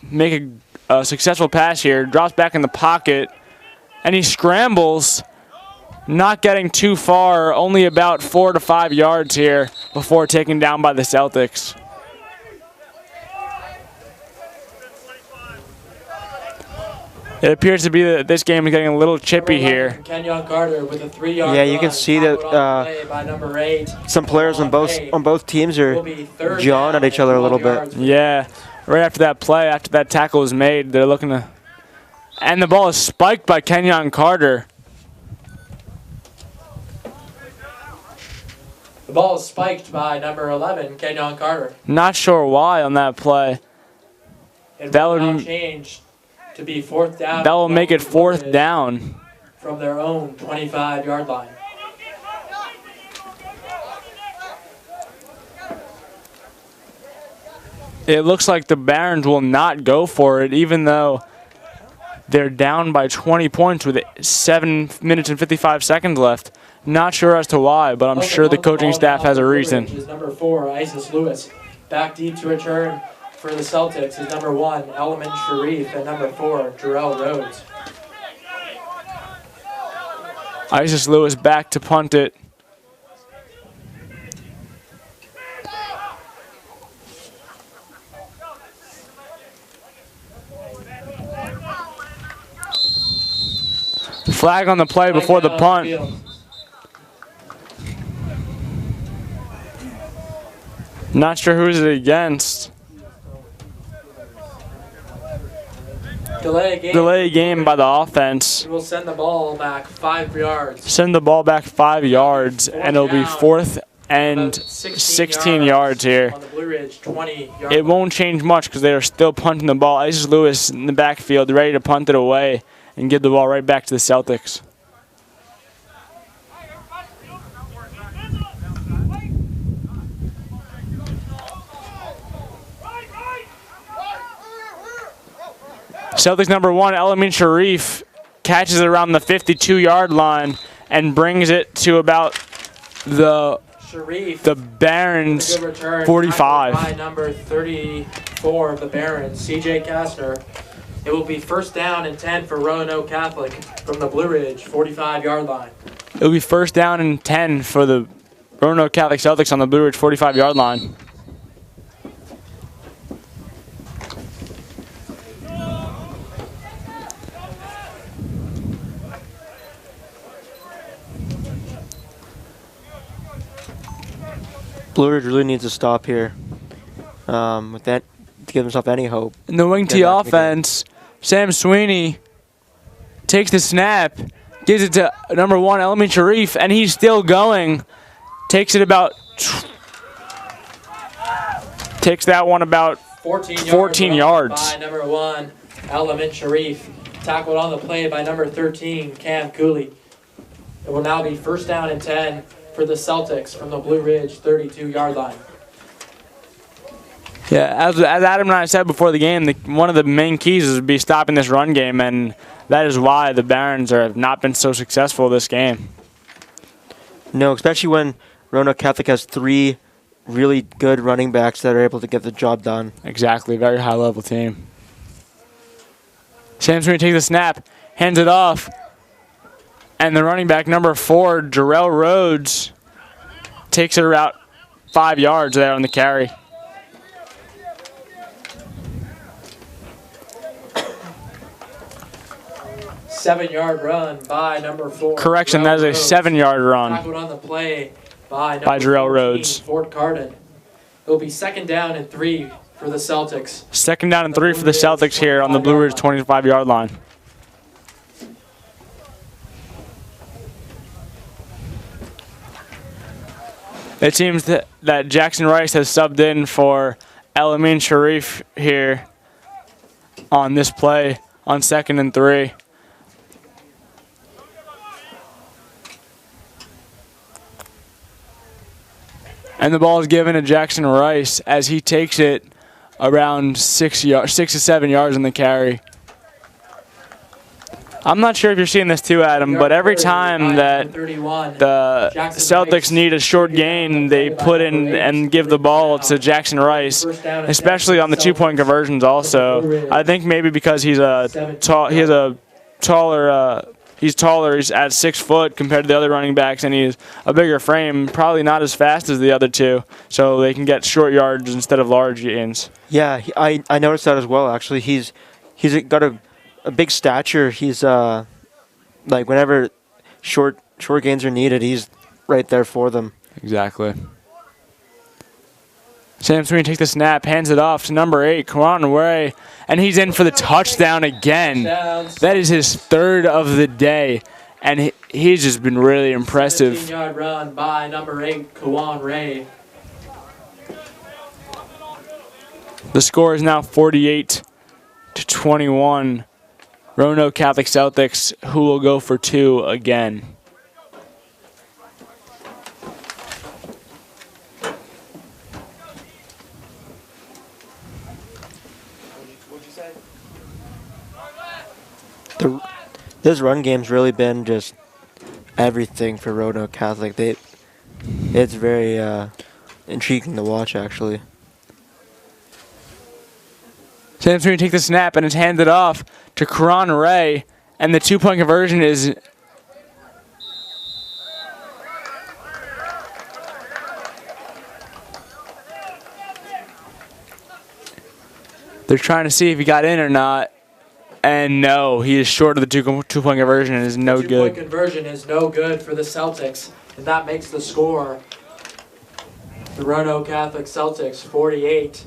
make a successful pass here, drops back in the pocket, and he scrambles, not getting too far, only about 4 to 5 yards here before taken down by the Celtics. It appears to be that this game is getting a little chippy here. Kenyon Carter with a 3-yard Yeah, you can run, see tackled that on the play by number 8. Some players on both teams are Will be 3rd jawing down at each other a and little 12 bit. yards. Yeah, right after that play, after that tackle was made, they're looking to... And the ball is spiked by Kenyon Carter. The ball is spiked by number 11, Kenyon Carter. Not sure why on that play. It That will would- now change to be 4th down. That will make it from Blue 4th Ridge down. From their own 25-yard line. It looks like the Barons will not go for it, even though they're down by 20 points with 7 minutes and 55 seconds left. Not sure as to why, but I'm sure the coaching staff has a reason. Is number 4, Isis Lewis. Back deep to return for the Celtics is number 1, Element Sharif, and number 4, Jarrell Rhodes. Isis Lewis back to punt it. Flag on the play before the Flag down on punt. field. Not sure who's it against. Delay game by the offense. We'll send the ball back 5 yards. Send the ball back 5 yards, and it'll be 4th and 16 yards here. On the Blue Ridge 20-yard It won't change much because they are still punting the ball. Isis Lewis in the backfield, ready to punt it away and give the ball right back to the Celtics. Celtics number 1, Elamin Sharif, catches it around the 52-yard line and brings it to about the Barons Good return, 45. by number 34 of the Barons, C.J. Kastner. It will be 1st down and 10 for Roanoke Catholic from the Blue Ridge 45-yard line. It'll be 1st down and 10 for the Roanoke Catholic Celtics on the Blue Ridge 45-yard line. Blue Ridge really needs to stop here. With that, to give himself any hope. In the wing T offense, Sam Sweeney takes the snap, gives it to number 1, Elamin Sharif, and he's still going. Takes that one about 14 yards. By number 1, Elamin Sharif. Tackled on the play by number 13, Cam Cooley. It will now be 1st down and 10 for the Celtics from the Blue Ridge 32-yard line. Yeah, as Adam and I said before the game, one of the main keys is to be stopping this run game, and that is why the Barons have not been so successful this game. No, especially when Roanoke Catholic has 3 really good running backs that are able to get the job done. Exactly, very high-level team. Sam's going to take the snap, hands it off, and the running back, number 4, Jarrell Rhodes, takes it about 5 yards there on the carry. Seven-yard run by number 4. Correction, that is a 7-yard run. Tackled on the play by Jarrell 14, Rhodes. Fort Carden. It will be 2nd down and 3 for the Celtics. 2nd down and 3 for the Celtics here on the Blue Ridge 25-yard line. It seems that Jackson Rice has subbed in for Elamin Sharif here on this play on 2nd and 3. And the ball is given to Jackson Rice as he takes it around 6 to 7 yards in the carry. I'm not sure if you're seeing this too, Adam, but every time that the Celtics need a short gain, they put in and give the ball to Jackson Rice, especially on the 2-point conversions also. I think maybe because he's taller, he's at 6 foot compared to the other running backs, and he's a bigger frame, probably not as fast as the other two, so they can get short yards instead of large gains. Yeah, I noticed that as well, actually. He's got a big stature. He's like whenever short gains are needed, he's right there for them. Exactly. Sam Sweeney takes the snap, hands it off to number 8, Karan Way, and he's in for the touchdown again. That is his 3rd of the day, and he's just been really impressive. 17-yard run by number 8, Kawan Ray. The score is now 48-21. Roanoke Catholic Celtics, who will go for 2 again. This run game's really been just everything for Roanoke Catholic. It's very intriguing to watch, actually. Sam's going to take the snap, and it's handed off to Karan Ray, and the 2-point conversion is they're trying to see if he got in or not. And no, he is short of the 2-point conversion and is no good. 2-point conversion is no good for the Celtics, and that makes the score The Roanoke Catholic Celtics 48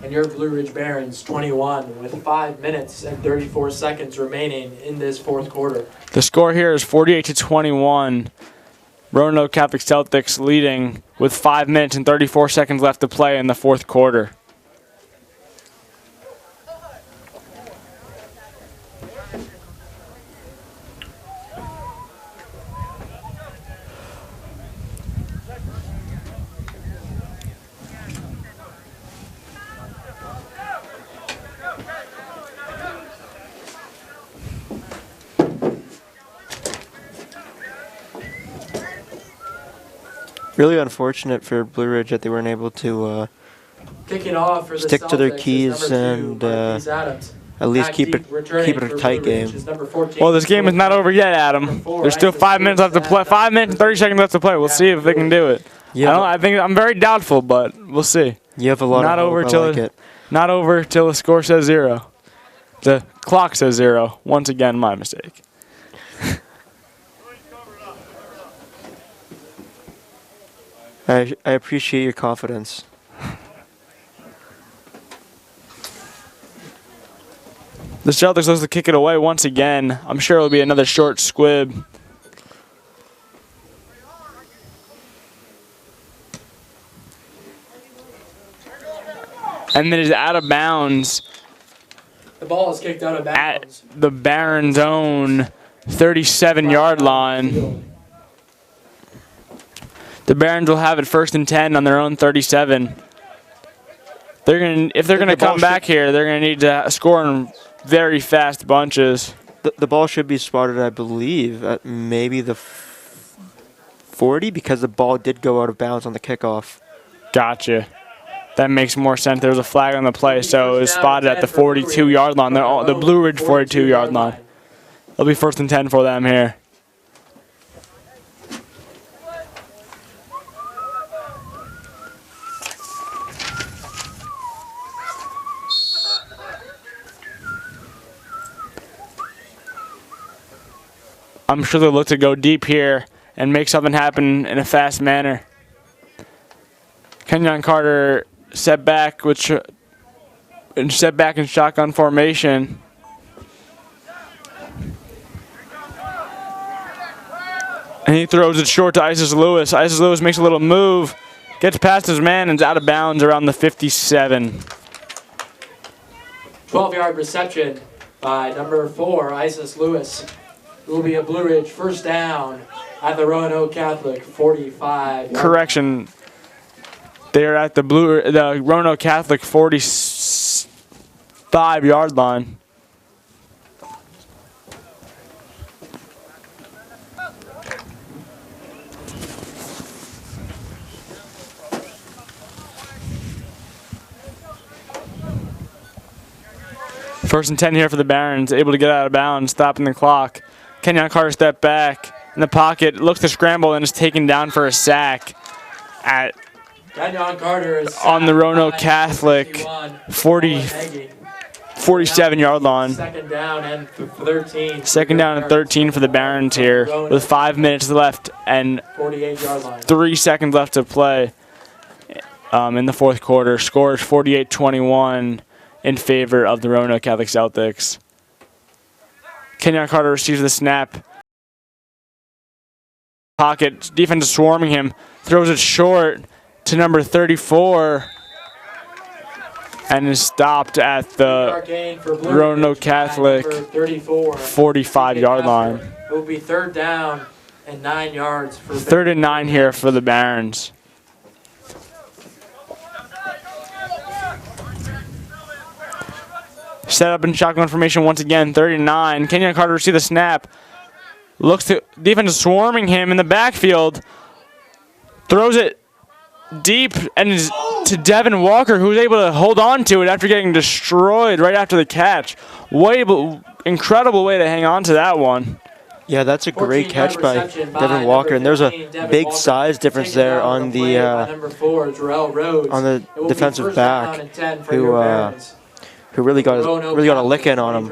and your Blue Ridge Barons 21 with 5 minutes and 34 seconds remaining in this fourth quarter. The score here is 48-21. Roanoke Catholic Celtics leading with 5 minutes and 34 seconds left to play in the fourth quarter. Really unfortunate for Blue Ridge that they weren't able to Kicking off for the stick to their Celtics is keys number 2, and Marquise Adams. at least Back keep deep, it returning a for tight Blue Ridge game. is number 14, Well, this game is not over yet, Adam. There's still 5 minutes left to play. 5 minutes and 30 seconds left to play. We'll see if they can do it. I think I'm very doubtful, but we'll see. You have a lot Not of over hope. till I like it. Not over till the score says 0. The clock says 0. Once again, my mistake. I appreciate your confidence. The Celtics looks to kick it away once again. I'm sure it'll be another short squib. And then it's out of bounds The ball is kicked out of at bounds. the Barons' own 37-yard line. The Barons will have it 1st and 10 on their own 37. If they're gonna come back here, they're gonna need to score in very fast bunches. The ball should be spotted, I believe, at maybe the 40 because the ball did go out of bounds on the kickoff. Gotcha. That makes more sense. There was a flag on the play, so it was spotted at the 42-yard line. The Blue Ridge 42-yard line. It'll be 1st and 10 for them here. I'm sure they'll look to go deep here and make something happen in a fast manner. Kenyon Carter set back in shotgun formation. And he throws it short to Isis Lewis. Isis Lewis makes a little move, gets past his man, and is out of bounds around the 57. 12-yard reception by number 4, Isis Lewis. It will be a Blue Ridge 1st down at the Roanoke Catholic 45. Correction. They're at the Roanoke Catholic 45-yard line. First and 10 here for the Barons, able to get out of bounds, stopping the clock. Kenyon Carter step back in the pocket, looks to scramble, and is taken down for a sack Kenyon Carter is on the Roanoke Catholic 47-yard line. 2nd down and 13. 2nd down and 13 for the Barons here with 5 minutes left and 48-yard line. 3 seconds left to play in the fourth quarter. Score is 48-21 in favor of the Roanoke Catholic Celtics. Kenyon Carter receives the snap. Pocket, defense is swarming him, throws it short to number 34 and is stopped at the Roanoke Catholic 45-yard line. It will be 3rd down and 9 yards for 3rd and 9 here for the Barons. Set up in shotgun formation once again, 3rd and 9. Kenyon Carter receives the snap. Looks to defense is swarming him in the backfield. Throws it deep and is to Devin Walker, who's able to hold on to it after getting destroyed right after the catch. Incredible way to hang on to that one. Yeah, that's a great catch by Devin Walker, and there's a big size difference there on the defensive back who really got a lick in on him.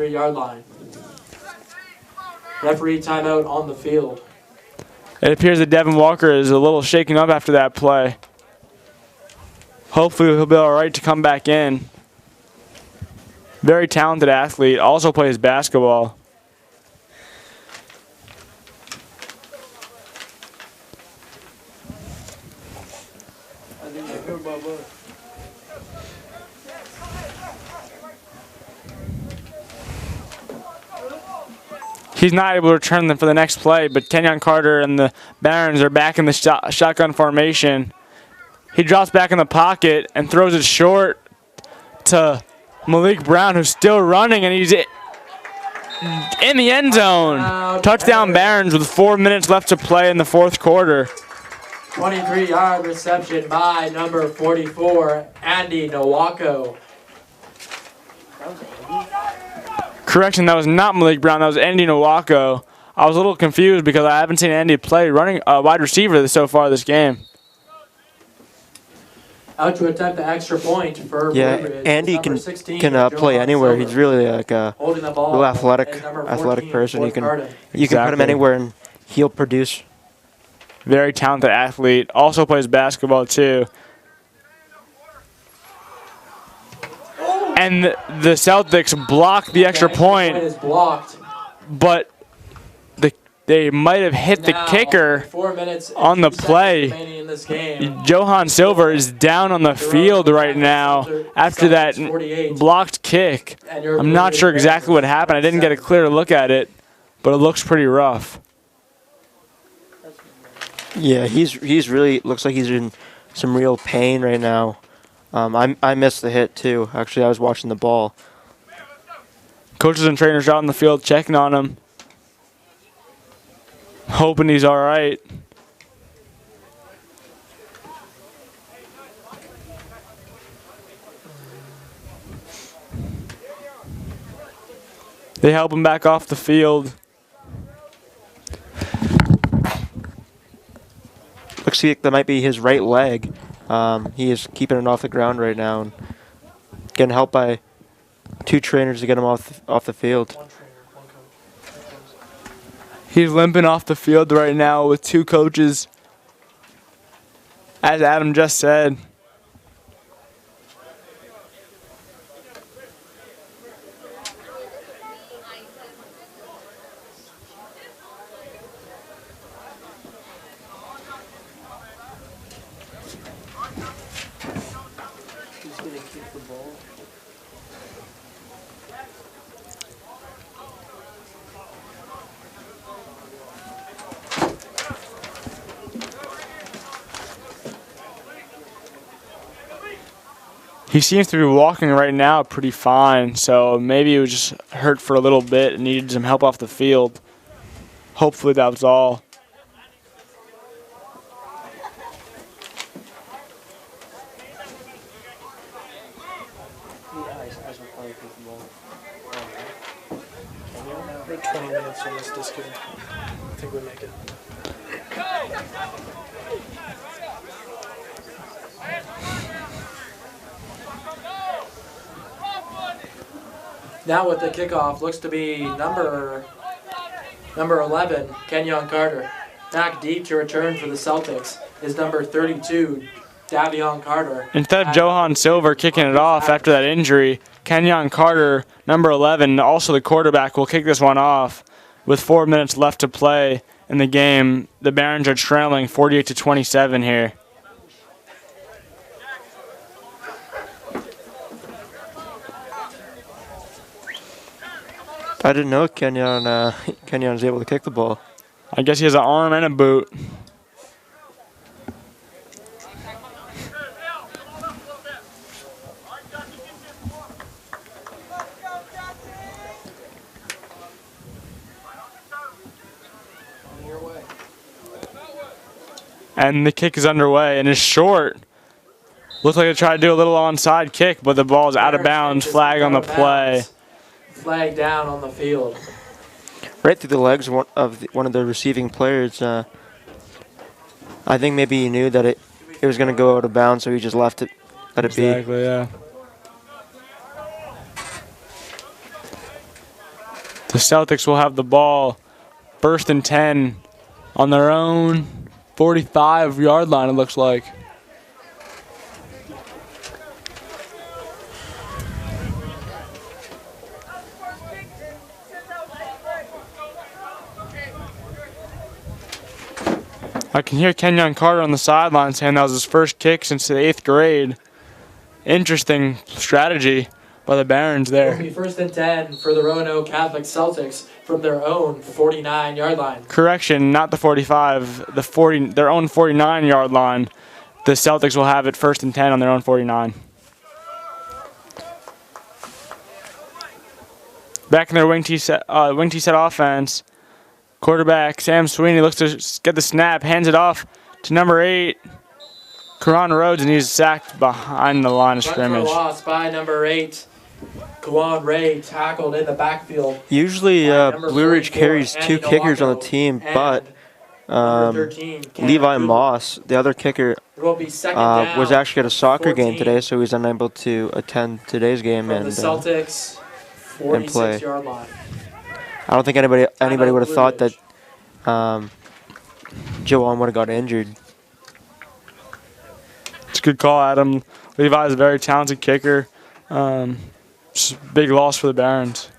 Referee timeout on the field. It appears that Devin Walker is a little shaken up after that play. Hopefully he'll be all right to come back in. Very talented athlete. Also plays basketball. He's not able to return them for the next play, but Kenyon Carter and the Barons are back in the shotgun formation. He drops back in the pocket and throws it short to Malik Brown, who's still running, and he's in the end zone. Touchdown Barons with 4 minutes left to play in the fourth quarter. 23-yard reception by number 44, Andy Nowako. Correction, that was not Malik Brown, that was Andy Nowako. I was a little confused because I haven't seen Andy play running wide receiver so far this game. Out to attempt the extra point for Yeah, Blue Ridge. Andy Number can 16, play Johan anywhere. Silver. He's really like a Holding the ball real is athletic number 14, person. You can Carter. put him Exactly. anywhere and he'll produce. Very talented athlete. Also plays basketball too. And the Celtics blocked the extra point, is blocked. but they might have hit the Now, kicker 4 minutes and on the 2 seconds play. remaining in this game. Johan Silver is down on the field right now after that blocked kick. And your I'm Blue not Ridge sure exactly what happened. I didn't get a clear look at it, but it looks pretty rough. Yeah, he's really looks like he's in some real pain right now. I missed the hit too. Actually, I was watching the ball. Coaches and trainers out on the field checking on him, hoping he's all right. They help him back off the field. Looks like that might be his right leg. He is keeping it off the ground right now and getting helped by 2 trainers to get him off the field. He's limping off the field right now with 2 coaches, as Adam just said. He's gonna kick the ball. He seems to be walking right now pretty fine, so maybe he was just hurt for a little bit and needed some help off the field. Hopefully that was all. Eyes will probably kick the ball. 20 minutes on this disc game. I think we make it. Now with the kickoff, looks to be number 11, Kenyon Carter. Back deep to return for the Celtics is number 32, Davion Carter. Instead of Johan Silver kicking it off after that injury, Kenyon Carter, number 11, also the quarterback, will kick this one off with 4 minutes left to play in the game. The Barons are trailing 48-27 here. I didn't know Kenyon was able to kick the ball. I guess he has an arm and a boot. And the kick is underway and is short. Looks like they tried to do a little onside kick, but the ball is out of bounds. Flag on the play. Flag down on the field. Right through the legs of one of the receiving players. I think maybe he knew that it was going to go out of bounds, so he just let it be. Exactly, yeah. The Celtics will have the ball 1st and 10 on their own 45-yard line, it looks like. I can hear Kenyon Carter on the sideline saying that was his first kick since the 8th grade. Interesting strategy by the Barons It'll there. be 1st and 10 for the Roanoke Catholic Celtics from their own 49-yard line. Correction, not the 45, their own 49-yard line. The Celtics will have it 1st and 10 on their own 49. Back in their wing T set offense, quarterback Sam Sweeney looks to get the snap, hands it off to number 8, Karan Rhodes, and he's sacked behind the line of scrimmage. Loss by number 8, Kawan Ray, tackled in the backfield. Usually, Blue Ridge carries 2 kickers on the team, but 13, Levi Moss, the other kicker, it will be 2nd down, was actually at a soccer game 14 today, so he's unable to attend today's game from the and Celtics play. 46-yard line. I don't think anybody would have thought that Joanne would have got injured. It's a good call, Adam. Levi is a very talented kicker. Just a big loss for the Barons.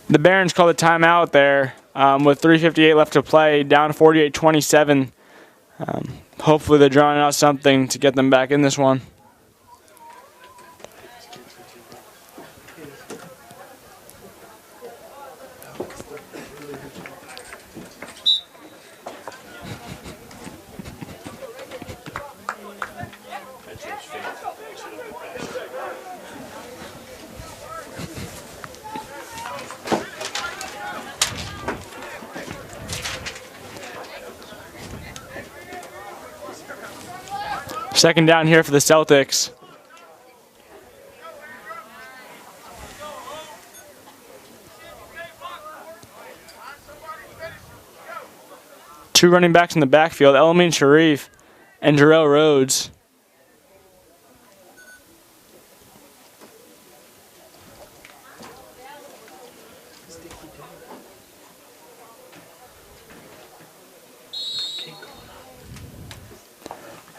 The Barons called a timeout there with 3:58 left to play, down 48-27. Hopefully they're drawing out something to get them back in this one. Second down here for the Celtics. Two running backs in the backfield, Elamine Sharif and Jarrell Rhodes.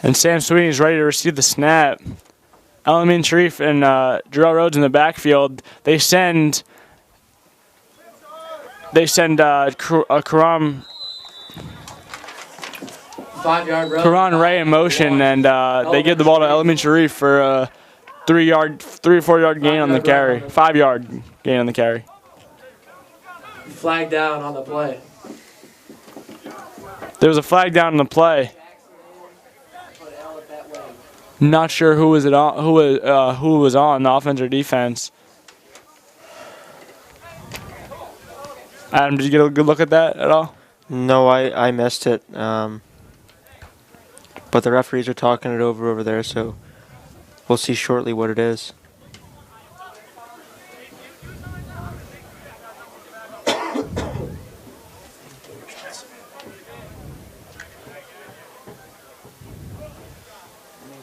And Sam Sweeney is ready to receive the snap. Elamine Sharif and Jarrell Rhodes in the backfield. They send Karan 5-yard road. Karan Ray in motion, and they give the ball to Elamine Sharif for a 3 or 4 yard gain on the carry. 5 yard gain on the carry. Flag down on the play. There was a flag down on the play. Not sure who was on offense or defense. Adam, did you get a good look at that at all? No, I missed it. But the referees are talking it over there, so we'll see shortly what it is.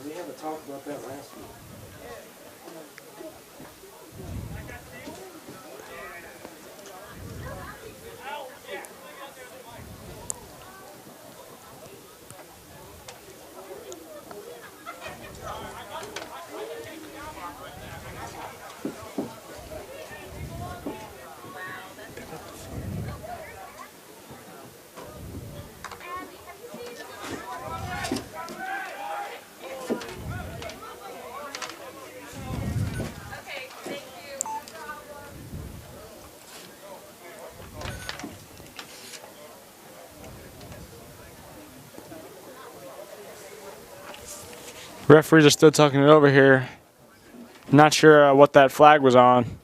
We haven't talked about that last week. Referees are still talking it over here. Not sure what that flag was on.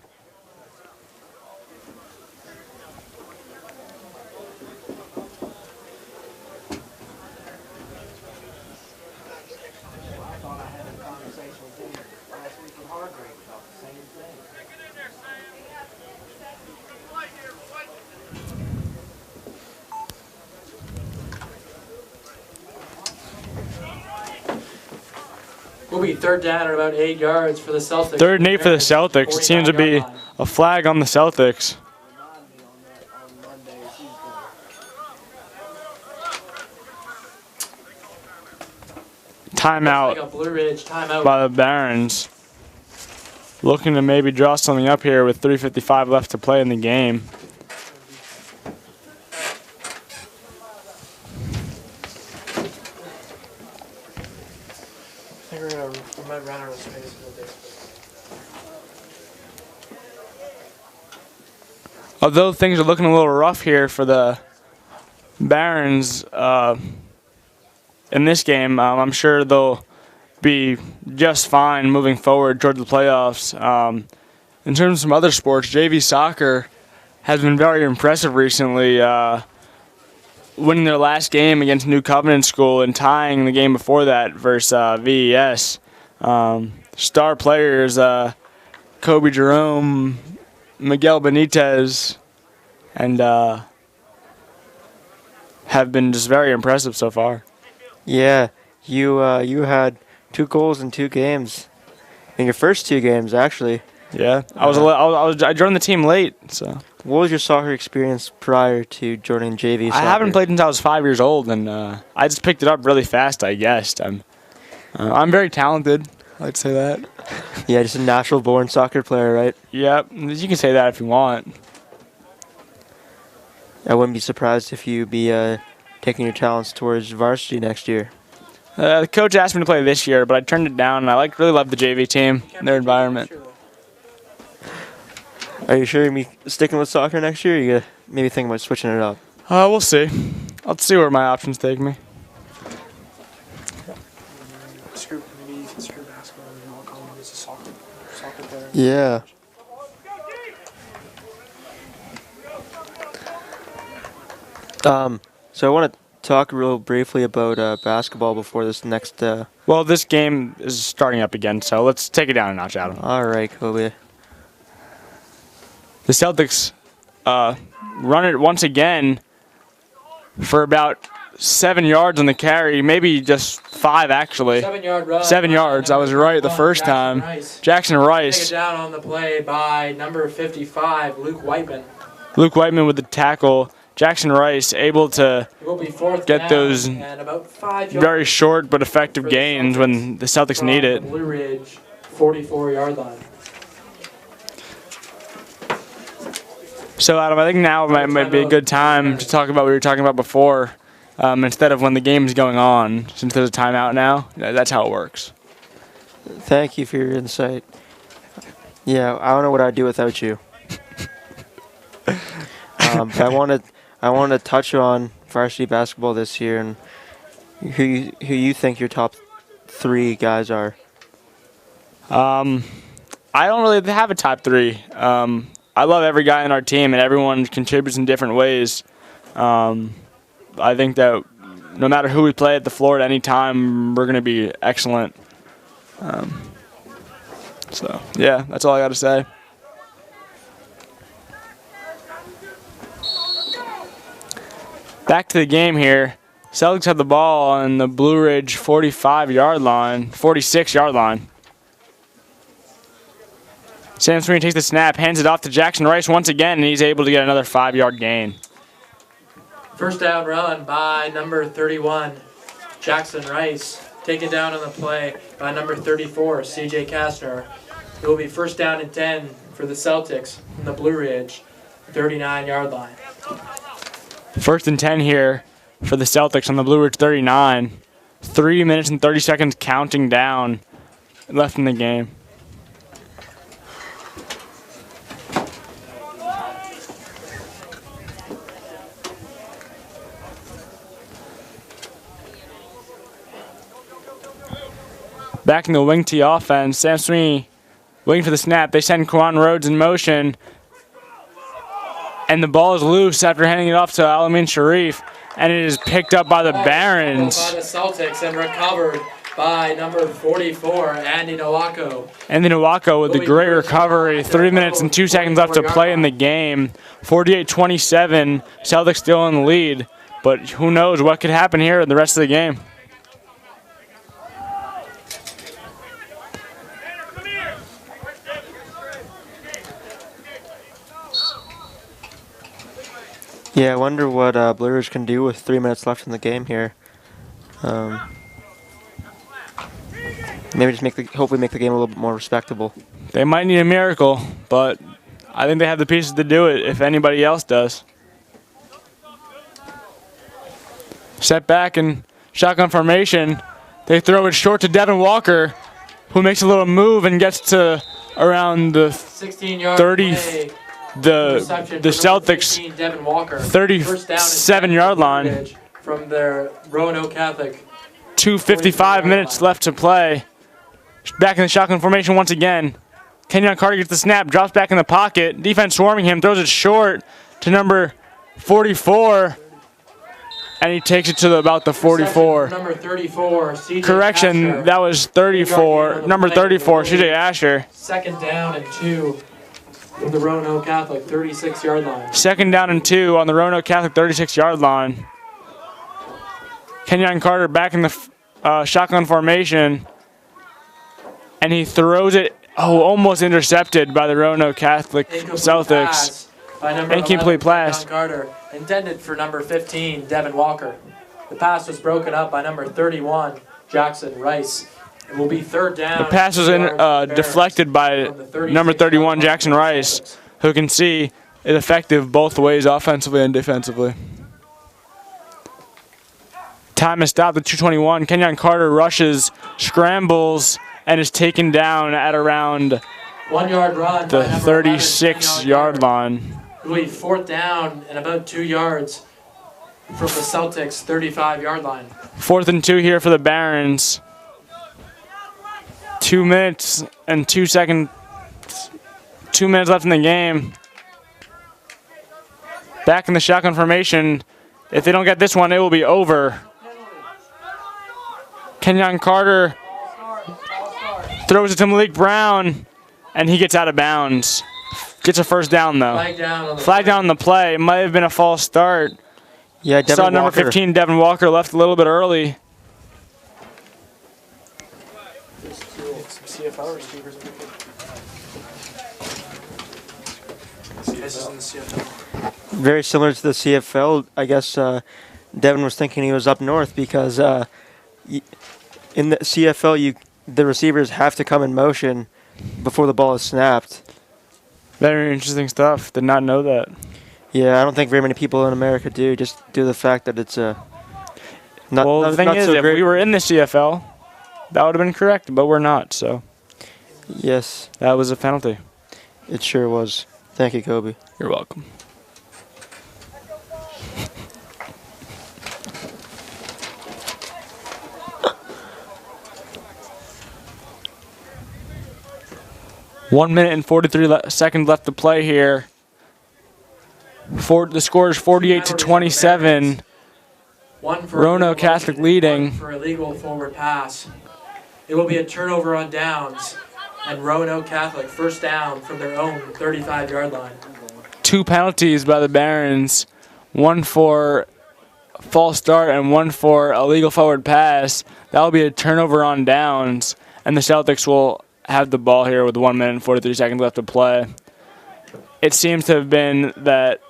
Will be 3rd down at about 8 yards for the Celtics. 3rd and 8 for the Celtics. It seems to be a flag on the Celtics. timeout Looks like a Blue Ridge timeout. by the Barons. Looking to maybe draw something up here with 3:55 left to play in the game. I think we might run out of space a little bit. Although things are looking a little rough here for the Barons in this game, I'm sure they'll be just fine moving forward toward the playoffs. In terms of some other sports, JV soccer has been very impressive recently, winning their last game against New Covenant School and tying the game before that versus VES. Star players Kobe Jerome, Miguel Benitez, and have been just very impressive so far. Yeah, you had 2 goals in 2 games. In your first 2 games, actually. Yeah, I joined the team late, so. What was your soccer experience prior to joining JV soccer? I haven't played since I was 5 years old, and I just picked it up really fast, I guess. I'm very talented. I'd say that. Yeah, just a natural-born soccer player, right? Yep, you can say that if you want. I wouldn't be surprised if you be taking your talents towards varsity next year. The coach asked me to play this year, but I turned it down, and I really love the JV team, their environment. Are you sure you're going to be sticking with soccer next year, or you gonna maybe think about switching it up? We'll see. I'll see where my options take me. Maybe you can screw basketball and not call him as a soccer player. Yeah. So I want to talk real briefly about basketball before this next. Well, this game is starting up again, so let's take it down a notch, Adam. All right, Kobe. The Celtics run it once again for about 7 yards on the carry, maybe just 5 actually. 7-yard run. 7 yards. I was right the first time. Jackson Rice. Take it down on the play by number 55, Luke Whiteman. Luke Whiteman with the tackle. Jackson Rice able to It will be fourth get down those and about 5 yards very short but effective for the gains when the Celtics from need the it. Blue Ridge 44-yard line. So, Adam, I think now might be a good time to talk about what we were talking about before, instead of when the game's going on, since there's a timeout now. That's how it works. Thank you for your insight. Yeah, I don't know what I'd do without you. But I want to touch on varsity basketball this year and who you think your top 3 guys are. I don't really have a top 3. I love every guy in our team, and everyone contributes in different ways. I think that no matter who we play at the floor at any time, we're going to be excellent. So, yeah, that's all I got to say. Back to the game here. Celtics have the ball on the Blue Ridge 46-yard line. Sam Sweeney takes the snap, hands it off to Jackson Rice once again, and he's able to get another 5-yard gain. First down run by number 31, Jackson Rice. Taken down on the play by number 34, CJ Kastner. It will be first down and 10 for the Celtics from the Blue Ridge 39-yard line. First and 10 here for the Celtics on the Blue Ridge 39. 3 minutes and 30 seconds counting down left in the game. Back in the wing T offense, Sam Sweeney waiting for the snap. They send Quan Rhodes in motion. And the ball is loose after handing it off to Alamin Sharif. And it is picked up by the Barons. By the Celtics and recovered by number 44, Andy Nowako. Andy Nowako with the great recovery. 3 minutes and 2 seconds left to play in the game. 48-27. Celtics still in the lead. But who knows what could happen here in the rest of the game. Yeah, I wonder what Blue Ridge can do with 3 minutes left in the game here. Maybe just hopefully make the game a little bit more respectable. They might need a miracle, but I think they have the pieces to do it if anybody else does. Set back and shotgun formation. They throw it short to Devin Walker, who makes a little move and gets to around the 16-yard 30, play. the Celtics 15, Devin Walker. 37-yard line. From their Roanoke Catholic. 2:55 minutes left to play. Back in the shotgun formation once again. Kenyon Carter gets the snap, drops back in the pocket. Defense swarming him, throws it short to number 44. And he takes it to about the 44. Number 34, CJ Correction, Asher. that was 34. Number 34, CJ Asher. 2nd down and 2 from the Roanoke Catholic 36-yard line. 2nd down and 2 on the Roanoke Catholic 36-yard line. Kenyon Carter back in the shotgun formation. And he throws it, almost intercepted by the Roanoke Catholic Celtics. Incomplete pass. Carter, intended for number 15, Devin Walker. The pass was broken up by number 31, Jackson Rice. It will be 3rd down. The pass was deflected by number 31, Jackson Rice, who can see it effective both ways, offensively and defensively. Time is stopped at 2:21. Kenyon Carter rushes, scrambles, and is taken down at around 1 yard run. the 36-yard line. It will be 4th down and about 2 yards from the Celtics 35-yard line. 4th and 2 here for the Barons. 2 minutes and 2 seconds. 2 minutes left in the game. Back in the shotgun formation. If they don't get this one, it will be over. Kenyon Carter throws it to Malik Brown, and he gets out of bounds. Gets a 1st down, though. Flag down on the play. It might have been a false start. Yeah, Devin Saw number Walker. 15, Devin Walker, left a little bit early. CFL receivers. This is in the CFL. Very similar to the CFL. I guess Devin was thinking he was up north because in the CFL, the receivers have to come in motion before the ball is snapped. Very interesting stuff. Did not know that. Yeah, I don't think very many people in America do, just due to the fact that it's not The thing is, so if great. we were in the CFL, that would have been correct, but we're not, so Yes, that was a penalty. it sure was. Thank you, Kobe. You're welcome. One minute and 43 seconds left to play here. The score is 48-27. One for Roanoke Catholic leading. One for a legal forward pass. It will be a turnover on downs, and Roanoke Catholic 1st down from their own 35-yard line. 2 penalties by the Barons. 1 for false start and 1 for a legal forward pass. That will be a turnover on downs, and the Celtics will have the ball here with 1 minute and 43 seconds left to play. It seems to have been that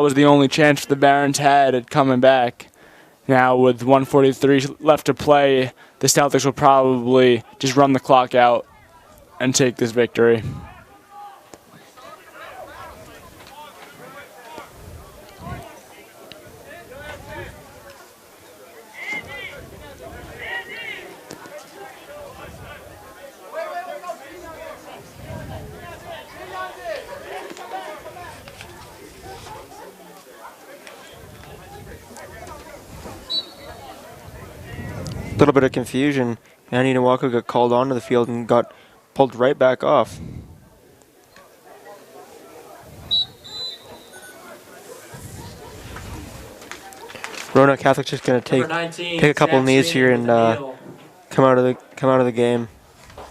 was the only chance the Barons had at coming back. Now with 1:43 left to play, the Celtics will probably just run the clock out and take this victory. A little bit of confusion. Andy Walker got called onto the field and got pulled right back off. Roanoke Catholic's just gonna Number 19, take a couple Sam knees here Sweeney and with the kneel. come out of the game.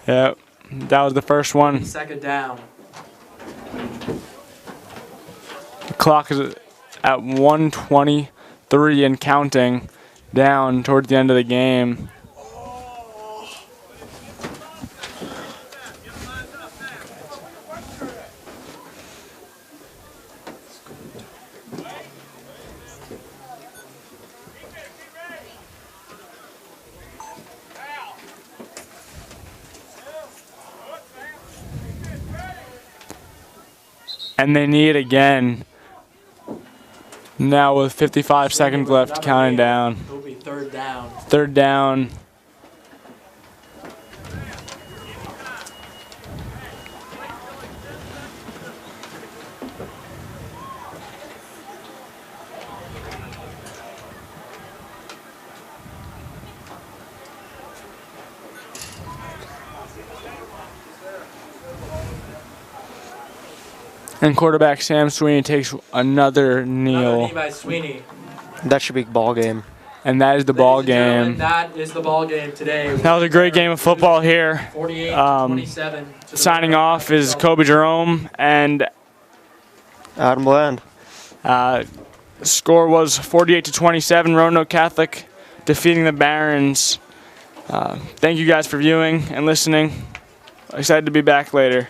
Yeah, that was the first one. 2nd down. The clock is at 1:23 and counting down towards the end of the game. And they need it again. Now with 55 seconds left, counting down. It'll be third down. Third down. And quarterback Sam Sweeney takes another Another kneel. knee by Sweeney. That should be ball game. And that is the ball Ladies and gentlemen, game. that is the ball game today. That was a great game of football here. 48-27. to the Signing Roanoke off Catholic is Celtics. Kobe Jerome, and Adam Bland. score was 48-27. Roanoke Catholic defeating the Barons. Thank you guys for viewing and listening. Excited to be back later.